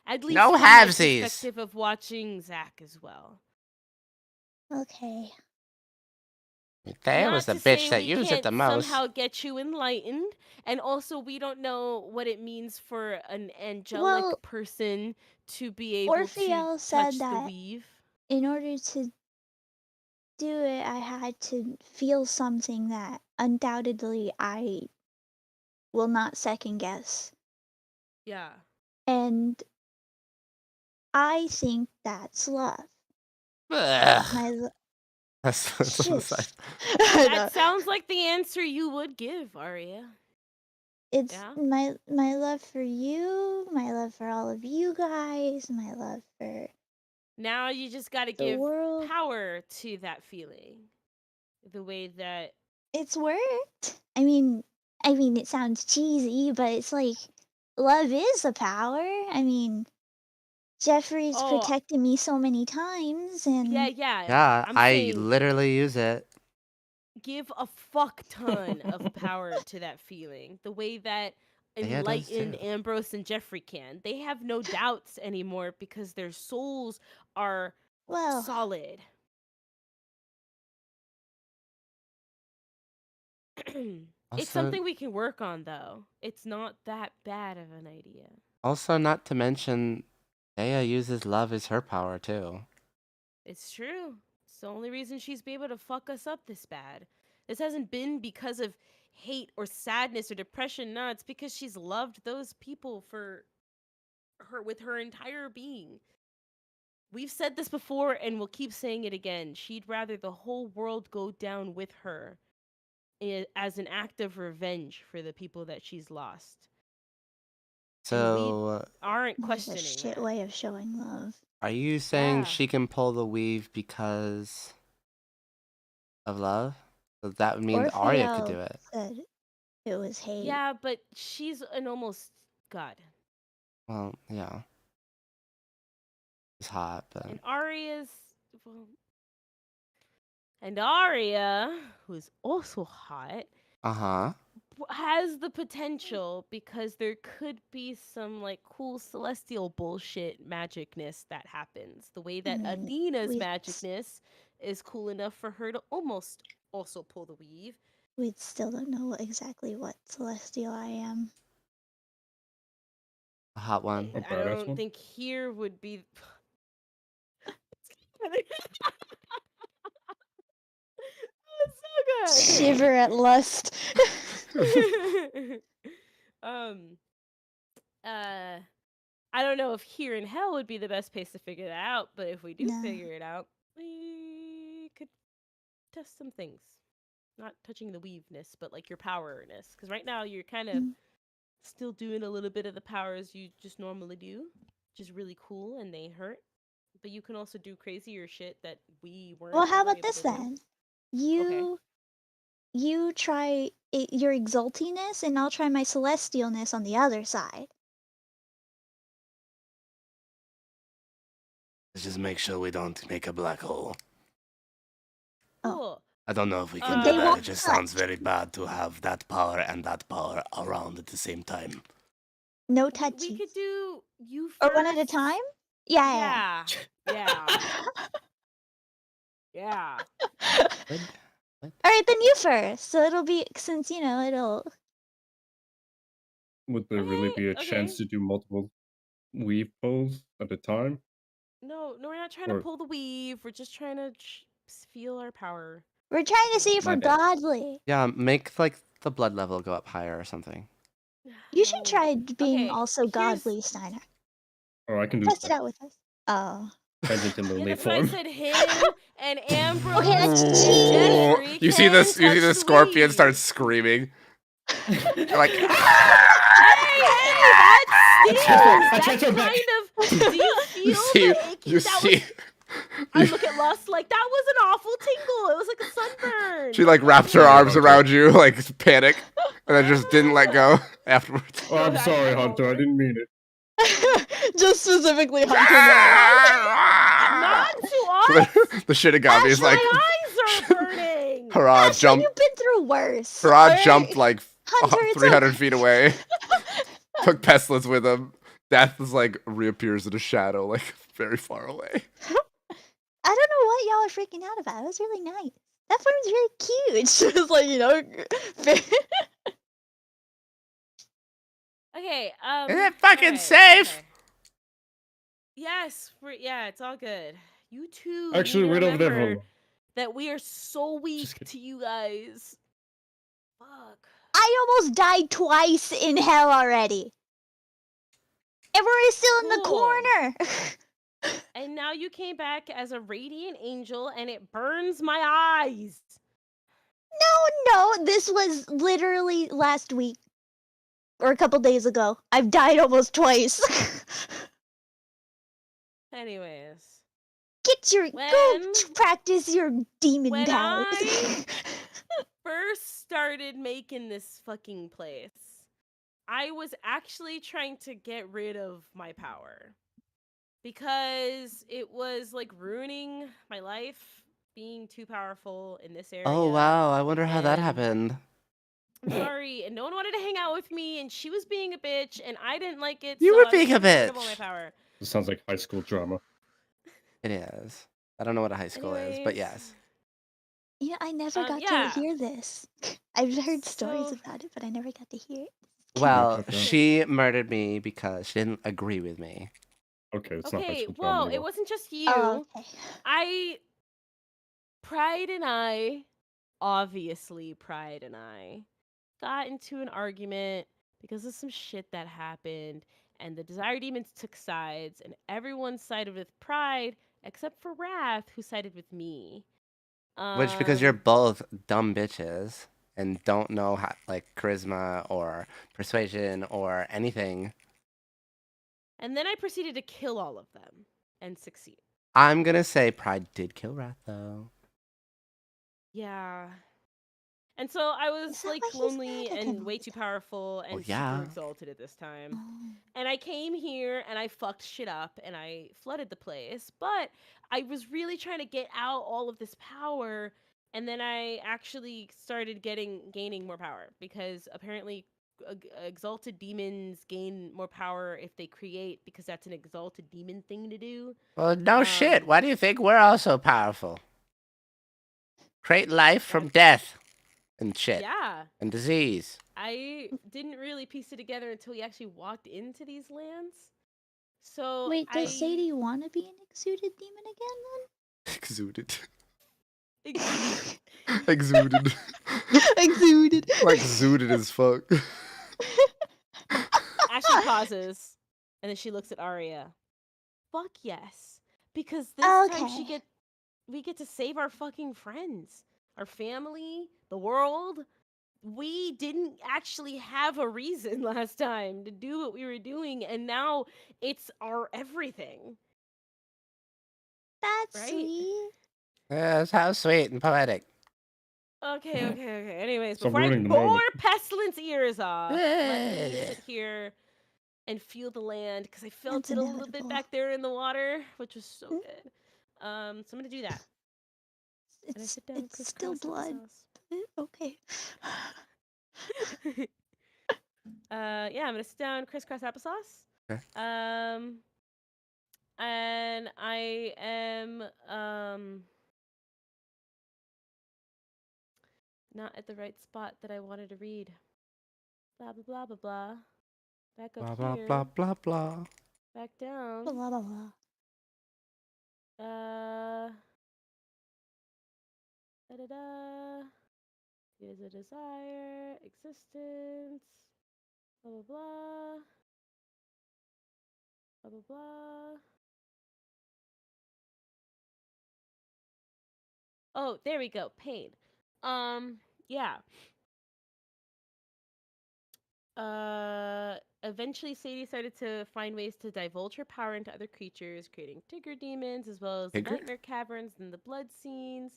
At least No from my halvesies. perspective of watching Zach as well. Okay. Thea Not was the to bitch say that we used it can't the most. somehow get you enlightened, and also we don't know what it means for an angelic Well, person to be able to Orpheus touch said the that weave. in order to do it, I had to feel something that undoubtedly I will not second guess. Yeah. And I think that's love. Ugh. My lo- That's on the Shit. side. I know. That sounds like the answer you would give, Arya. It's Yeah? my love for you, my love for all of you guys, my love for Now you just got to the give world. power to that feeling. The way that It's worked. I mean, it sounds cheesy, but it's like love is a power. I mean, Jeffrey's Oh, protected me so many times, yeah, and yeah. Yeah, I'm I saying literally use it. give a fuck ton of power to that feeling. The way that Thea does enlightened too. Ambrose and Jeffrey can. They have no doubts anymore because their souls are well, solid. It's Also, something we can work on, though. It's not that bad of an idea. also not to mention, Thea uses love as her power too. It's true. It's the only reason she's been able to fuck us up this bad. This hasn't been because of hate or sadness or depression. No, it's because she's loved those people for her with her entire being. We've said this before and we'll keep saying it again. She'd rather the whole world go down with her as an act of revenge for the people that she's lost. So, Aren't that's a questioning shit that. way of showing love. are you saying Yeah. she can pull the weave because of love? So that would mean Arya could do Orpheus it. said it was hate. Yeah, but she's an almost god. Well, yeah. It's hot, but And Arya's well, and Arya, who's also hot, uh-huh. has the potential because there could be some like cool celestial bullshit magicness that happens. The way that I mean, Athena's we- magicness is cool enough for her to almost also pull the weave. We still don't know exactly what celestial I am. A hot one. A I badass don't one? think here would be. That's so good. Shiver at lust. um I don't know if here in hell would be the best place to figure that out, but if we do No. figure it out, we could test some things. Not touching the weaveness, but like your powerness. Because right now you're kind of Mm. still doing a little bit of the powers you just normally do, which is really cool and they hurt. But you can also do crazier shit that we weren't. Well, how ever about able this to do. then? You try your exaltiness, and I'll try my celestialness on the other side. Let's just make sure we don't make a black hole. Oh. Cool. I don't know if we can They do that. won't It just touch. sounds very bad to have that power and that power around at the same time. No We touchy. could do you Or one at a first. time? Yeah. Yeah. Yeah. What? Alright, then you first. So it'll be, since, it'll. Would there really Okay, be a okay. chance to do multiple weave pulls at a time? No, we're not trying to Or- pull the weave. We're just trying to feel our power. We're trying to see if My we're bad. godly. Yeah, make like the blood level go up higher or something. You should No. try being Okay, also here's- godly, Steiner. Or I can do Test it out with us. Oh. present in the Yeah, leaf that's why I form. said him and Ambrose. Okay, that's and cheating. Jeffrey You see can this? You see touch the the scorpion weave. start screaming. You're like, Hey, that stings. I That's transfer back. kind of. Do you feel you see, the icky? you that see. Was, I look at Lust like that was an awful tingle. It was like a sunburn. She like wrapped her arms around you, like panic, and then just didn't let go afterwards. Oh, I'm sorry, Hunter. I didn't mean it. Just specifically Hunter. Not to us. The Shinigami is like, My eyes are burning. hurrah, Ashley, jump, you've been through worse. hurrah, alright? jumped like Hunter, it's 300 feet away. Took pestilence with him. Death is like reappears in a shadow, like very far away. I don't know what y'all are freaking out about. It was really nice. That form's really cute. She was like, Okay. Is it fucking alright, safe? okay. Yes. Yeah, it's all good. You two Actually, need to wait over there, remember Volo. that we are so weak kidding. to you guys. Fuck. I almost died twice in hell already. And we're still in the Cool. corner. And now you came back as a radiant angel, and it burns my eyes. No, this was literally last week. Or a couple days ago. I've died almost twice. Anyways. Go practice your demon when powers. I first started making this fucking place, I was actually trying to get rid of my power. Because it was like ruining my life, being too powerful in this area. Oh wow, I wonder how that and happened. I'm sorry, and no one wanted to hang out with me, and she was being a bitch, and I didn't like it. You so were I was being a trying to get rid of all my bitch. power. This sounds like high school drama. It is. I don't know what a high school is, but Anyways. yes. Yeah, I never got yeah. to hear this. I've heard stories So- about it, but I never got to hear it. Well, Okay. she murdered me because she didn't agree with me. Okay, it's not high Okay, school drama whoa, it anymore. wasn't just you. Oh, okay. Pride and I, obviously Pride and I, got into an argument because of some shit that happened, and the Desire Demons took sides, and everyone sided with Pride except for Wrath, who sided with me. Which because you're both dumb bitches and don't know how, like charisma or persuasion or anything. And then I proceeded to kill all of them and succeed. I'm gonna say Pride did kill Wrath though. Yeah. And so I was Is that like why he's lonely mad at him and all way the too time? powerful and yeah. super exalted at this time. Oh. And I came here and I fucked shit up and I flooded the place. But I was really trying to get out all of this power. And then I actually started gaining more power because apparently exalted demons gain more power if they create, because that's an exalted demon thing to do. Well, no shit. Why do you think we're all so powerful? Create life from death and shit. Yeah. And disease. I didn't really piece it together until we actually walked into these lands. So Wait, does Sadie want to be an exuded demon again Exuded. Exuded. Exuded. Exuded. Like zooted as fuck. Ashley pauses, and then she looks at Arya. Fuck yes, because this time we get to save our fucking friends, our family, the world. We didn't actually have a reason last time to do what we were doing, and now it's our everything. That's Right? sweet. Yes, how sweet and poetic. Okay. Anyways, Stop before I ruining the bore moment. Pestilence ears off, let me sit here and feel the land, because I felt That's it a little bit inevitable. back there in the water, which was so good. So I'm gonna do that. And I sit down and It's still crisscross blood. Okay. yeah, I'm gonna sit down, crisscross applesauce. Okay. And I am not at the right spot that I wanted to read. Blah blah blah blah blah. Back up Blah, here. blah, blah, blah, blah. Back down. Blah blah blah. Da da da. Is a desire, existence. Blah blah blah. Blah blah blah. Oh, there we go. Pain. Yeah. Eventually Sadie started to find ways to divulge her power into other creatures, creating Tigger demons, as well as the Tigger? nightmare caverns and the blood scenes,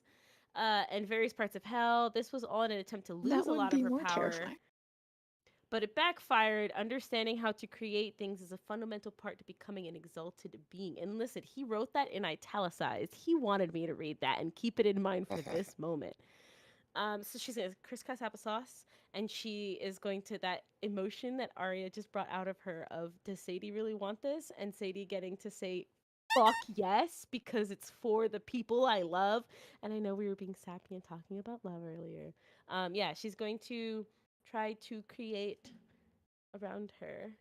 and various parts of hell. This was all in an attempt to lose a lot of her power. But it backfired. Understanding how to create things is a fundamental part to becoming an exalted being. And listen, he wrote that in italicized. He wanted me to read that and keep it in mind for this moment. So she's gonna crisscross applesauce, and she is going to, that emotion that Arya just brought out of her of, does Sadie really want this? And Sadie getting to say fuck yes, because it's for the people I love. And I know we were being sappy and talking about love earlier. Yeah, she's going to try to create around her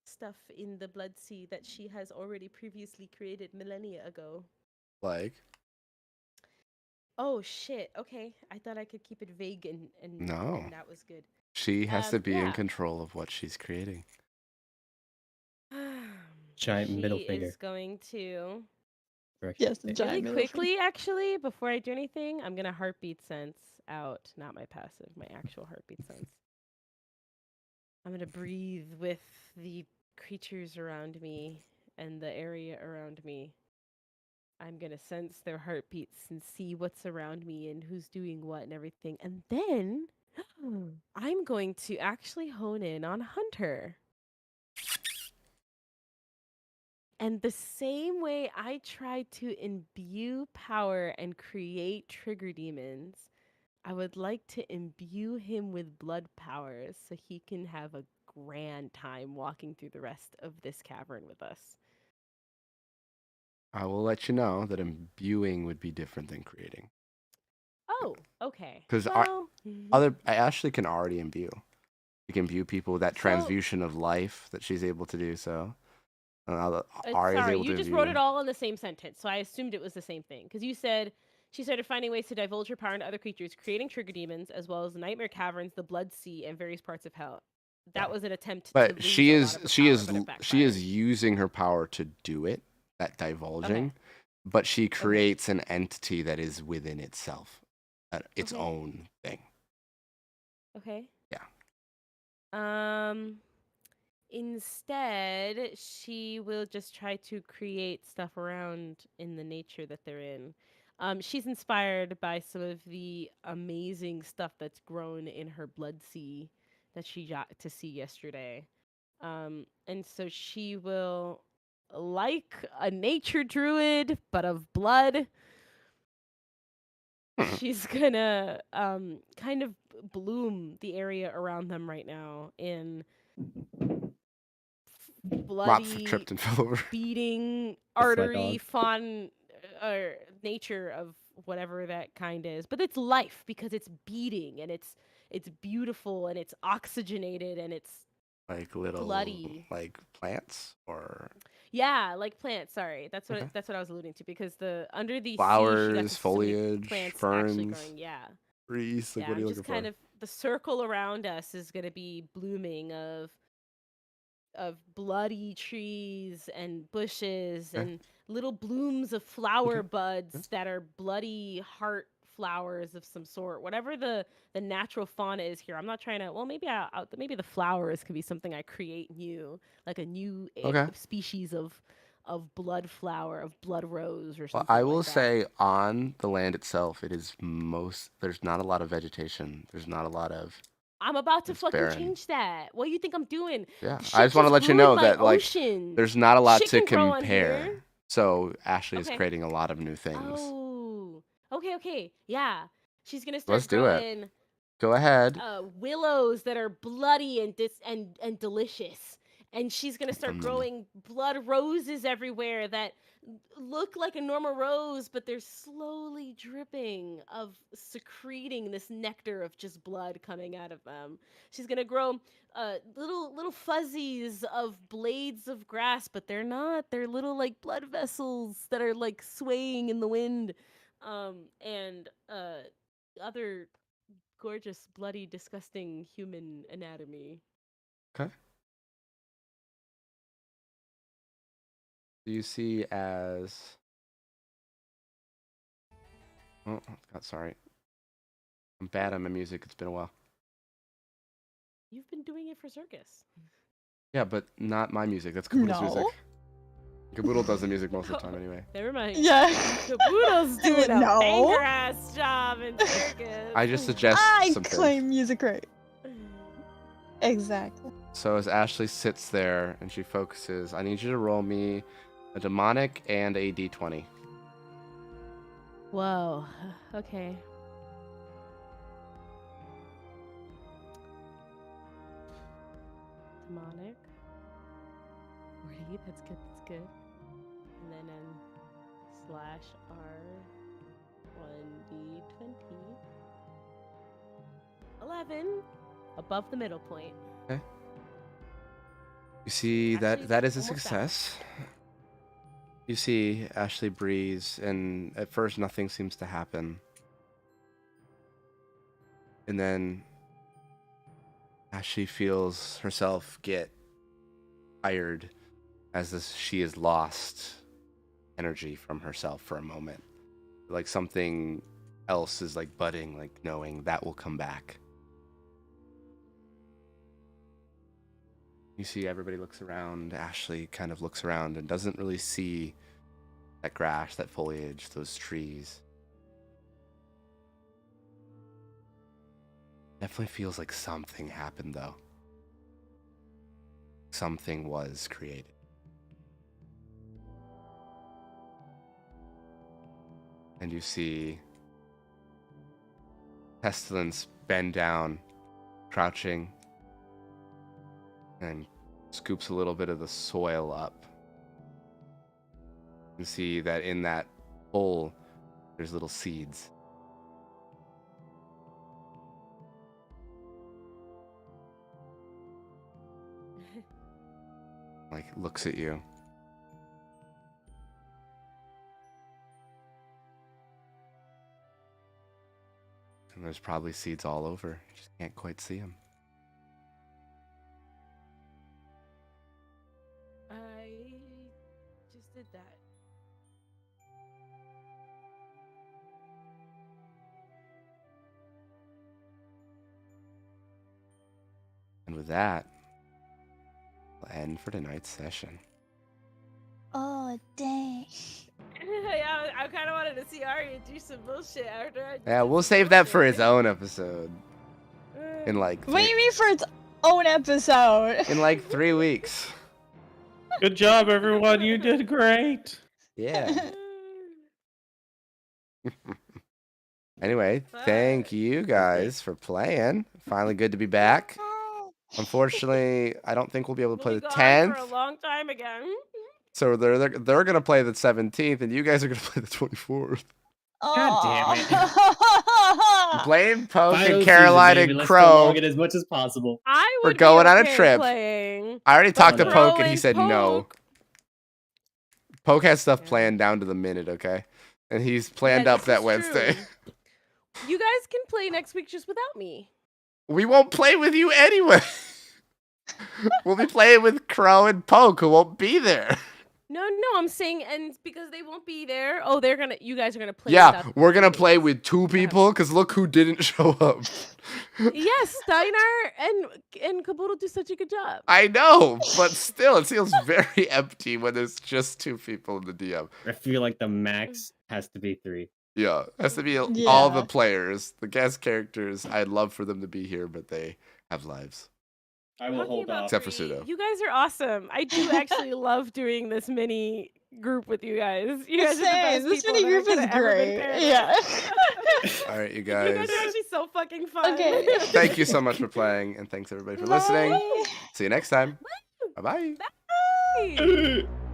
stuff in the blood sea that she has already previously created millennia ago. Like, Oh shit. Okay. I thought I could keep it vague and no. and that was good. She has to be in Yeah. control of what she's creating. Giant middle She finger. is going to Correction. Yes, Okay. giant really middle quickly, actually, before I do anything, I'm gonna heartbeat sense out, not my passive, my actual heartbeat sense. I'm gonna breathe with the creatures around me and the area around me. I'm gonna sense their heartbeats and see what's around me and who's doing what and everything. And then I'm going to actually hone in on Hunter. And the same way I try to imbue power and create trigger demons, I would like to imbue him with blood powers so he can have a grand time walking through the rest of this cavern with us. I will let you know that imbuing would be different than creating. Oh, okay. Because Well, Ashley can already imbue. She can imbue people with that transfusion of life that she's able to do so. Arya's sorry, able you to just imbue. wrote it all in the same sentence, so I assumed it was the same thing. Because you said she started finding ways to divulge her power into other creatures, creating trigger demons, as well as nightmare caverns, the blood sea, and various parts of hell. That was an attempt to But lose she a is lot of her she power, is but it she backfired. is using her power to do it, that divulging, but she creates an entity that is within itself, its own thing. Okay. Yeah. Instead, she will just try to create stuff around in the nature that they're in. She's inspired by some of the amazing stuff that's grown in her blood sea that she got to see yesterday. And so she will, like a nature druid, but of blood, she's gonna kind of bloom the area around them right now in bloody, tripped and fell over. beating That's my artery dog. fawn or nature of whatever that kind is, but it's life because it's beating and it's beautiful and it's oxygenated and it's Like little bloody. like plants or Yeah, like plants. Sorry, that's what I was alluding to because the under the flowers, sea, she got to see so many foliage, plants ferns, actually growing. Yeah, trees. Like, yeah. what are you I'm looking just kind for? of the circle around us is gonna be blooming of bloody trees and bushes and little blooms of flower buds that are bloody heart flowers of some sort. Whatever the natural fauna is here. I'm not trying to. Well, maybe maybe the flowers could be something I create new, like a new species of blood flower, of blood rose or Well, something. I will like that. say on the land itself, it is there's not a lot of vegetation. There's not a lot of. I'm about to fucking barren. change that. What do you think I'm doing? Yeah, Shit I just want to let you grew in know my that like ocean. there's not a lot Shit to can grow on compare. here. So Ashley is Okay. creating a lot of new things. Oh, okay, yeah. She's gonna start Let's do it. growing Go ahead. willows that are bloody and delicious, and she's gonna start growing blood roses everywhere that look like a normal rose, but they're slowly dripping of secreting this nectar of just blood coming out of them. She's gonna grow little fuzzies of blades of grass, but they're not. They're little like blood vessels that are like swaying in the wind, and other gorgeous, bloody, disgusting human anatomy. Okay. Do you see as? Oh God, sorry. I'm bad on my music. It's been a while. You've been doing it for Circus. Yeah, but not my music. That's Kaboodle's music. No. Kaboodle does the music most of the time anyway. Never mind. Yeah. Kaboodle's doing a No. banger ass job in Circus. I just suggest I some claim things. music right. Exactly. So as Ashley sits there and she focuses, I need you to roll me a demonic and a d20. Whoa. Okay. Demonic. 40. That's good. R1D20. 11 above the middle point. Okay. You see Actually, that is a almost success. You see Ashley breathes, and at first nothing seems to happen. And then Ashley feels herself get tired as she has lost energy from herself for a moment. Like something else is like budding, like knowing that will come back. You see everybody looks around. Ashley kind of looks around and doesn't really see that grass, that foliage, those trees. Definitely feels like something happened though. Something was created. And you see Pestilence bend down, crouching, and scoops a little bit of the soil up. You can see that in that hole, there's little seeds. Like, looks at you. And there's probably seeds all over. You just can't quite see them. I just did that. And with that, we'll end for tonight's session. Oh, dang. Yeah, I kind of wanted to see Arya do some bullshit after I. Yeah, we'll save that for its own episode. In like What do you mean for its own episode? in like 3 weeks. Good job, everyone. You did great. Yeah. Anyway, thank you guys for playing. Finally good to be back. Unfortunately, I don't think we'll be able to play We'll the be gone 10th. for a long time again. So they're gonna play the 17th, and you guys are gonna play the 24th. God damn it. Blame Poke Final and Caroline season, baby. and Let's Crow. prolong it as much as possible. I We're would going be on a okay trip. Playing. I already talked to no. Poke, and Crow he and said no. Poke. Poke has stuff Yeah. planned down to the minute, okay? And he's planned Yeah, up this that is Wednesday. true. You guys can play next week just without me. We won't play with you anyway. We'll be playing with Crow and Poke, who won't be there. No, I'm saying, and because they won't be there. Oh, you guys are gonna play. Yeah, without we're gonna me. play with 2 people, because look who didn't show up. Yes, Steinar and Kabuto do such a good job. I know, but still, it feels very empty when there's just 2 people in the DM. I feel like the max has to be 3. Yeah, it has to be all Yeah. the players. The guest characters, I'd love for them to be here, but they have lives. I will Talking hold about off. Except for three, Pseudo. You guys are awesome. I do actually love doing this mini group with you guys. You guys are the best Same. This people mini that I group is could've ever been great. paired Yeah. with. All right, you You guys. guys are actually so fucking fun. Okay. Thank you so much for playing, and thanks everybody for listening. Bye. See you next time. Bye-bye. Bye.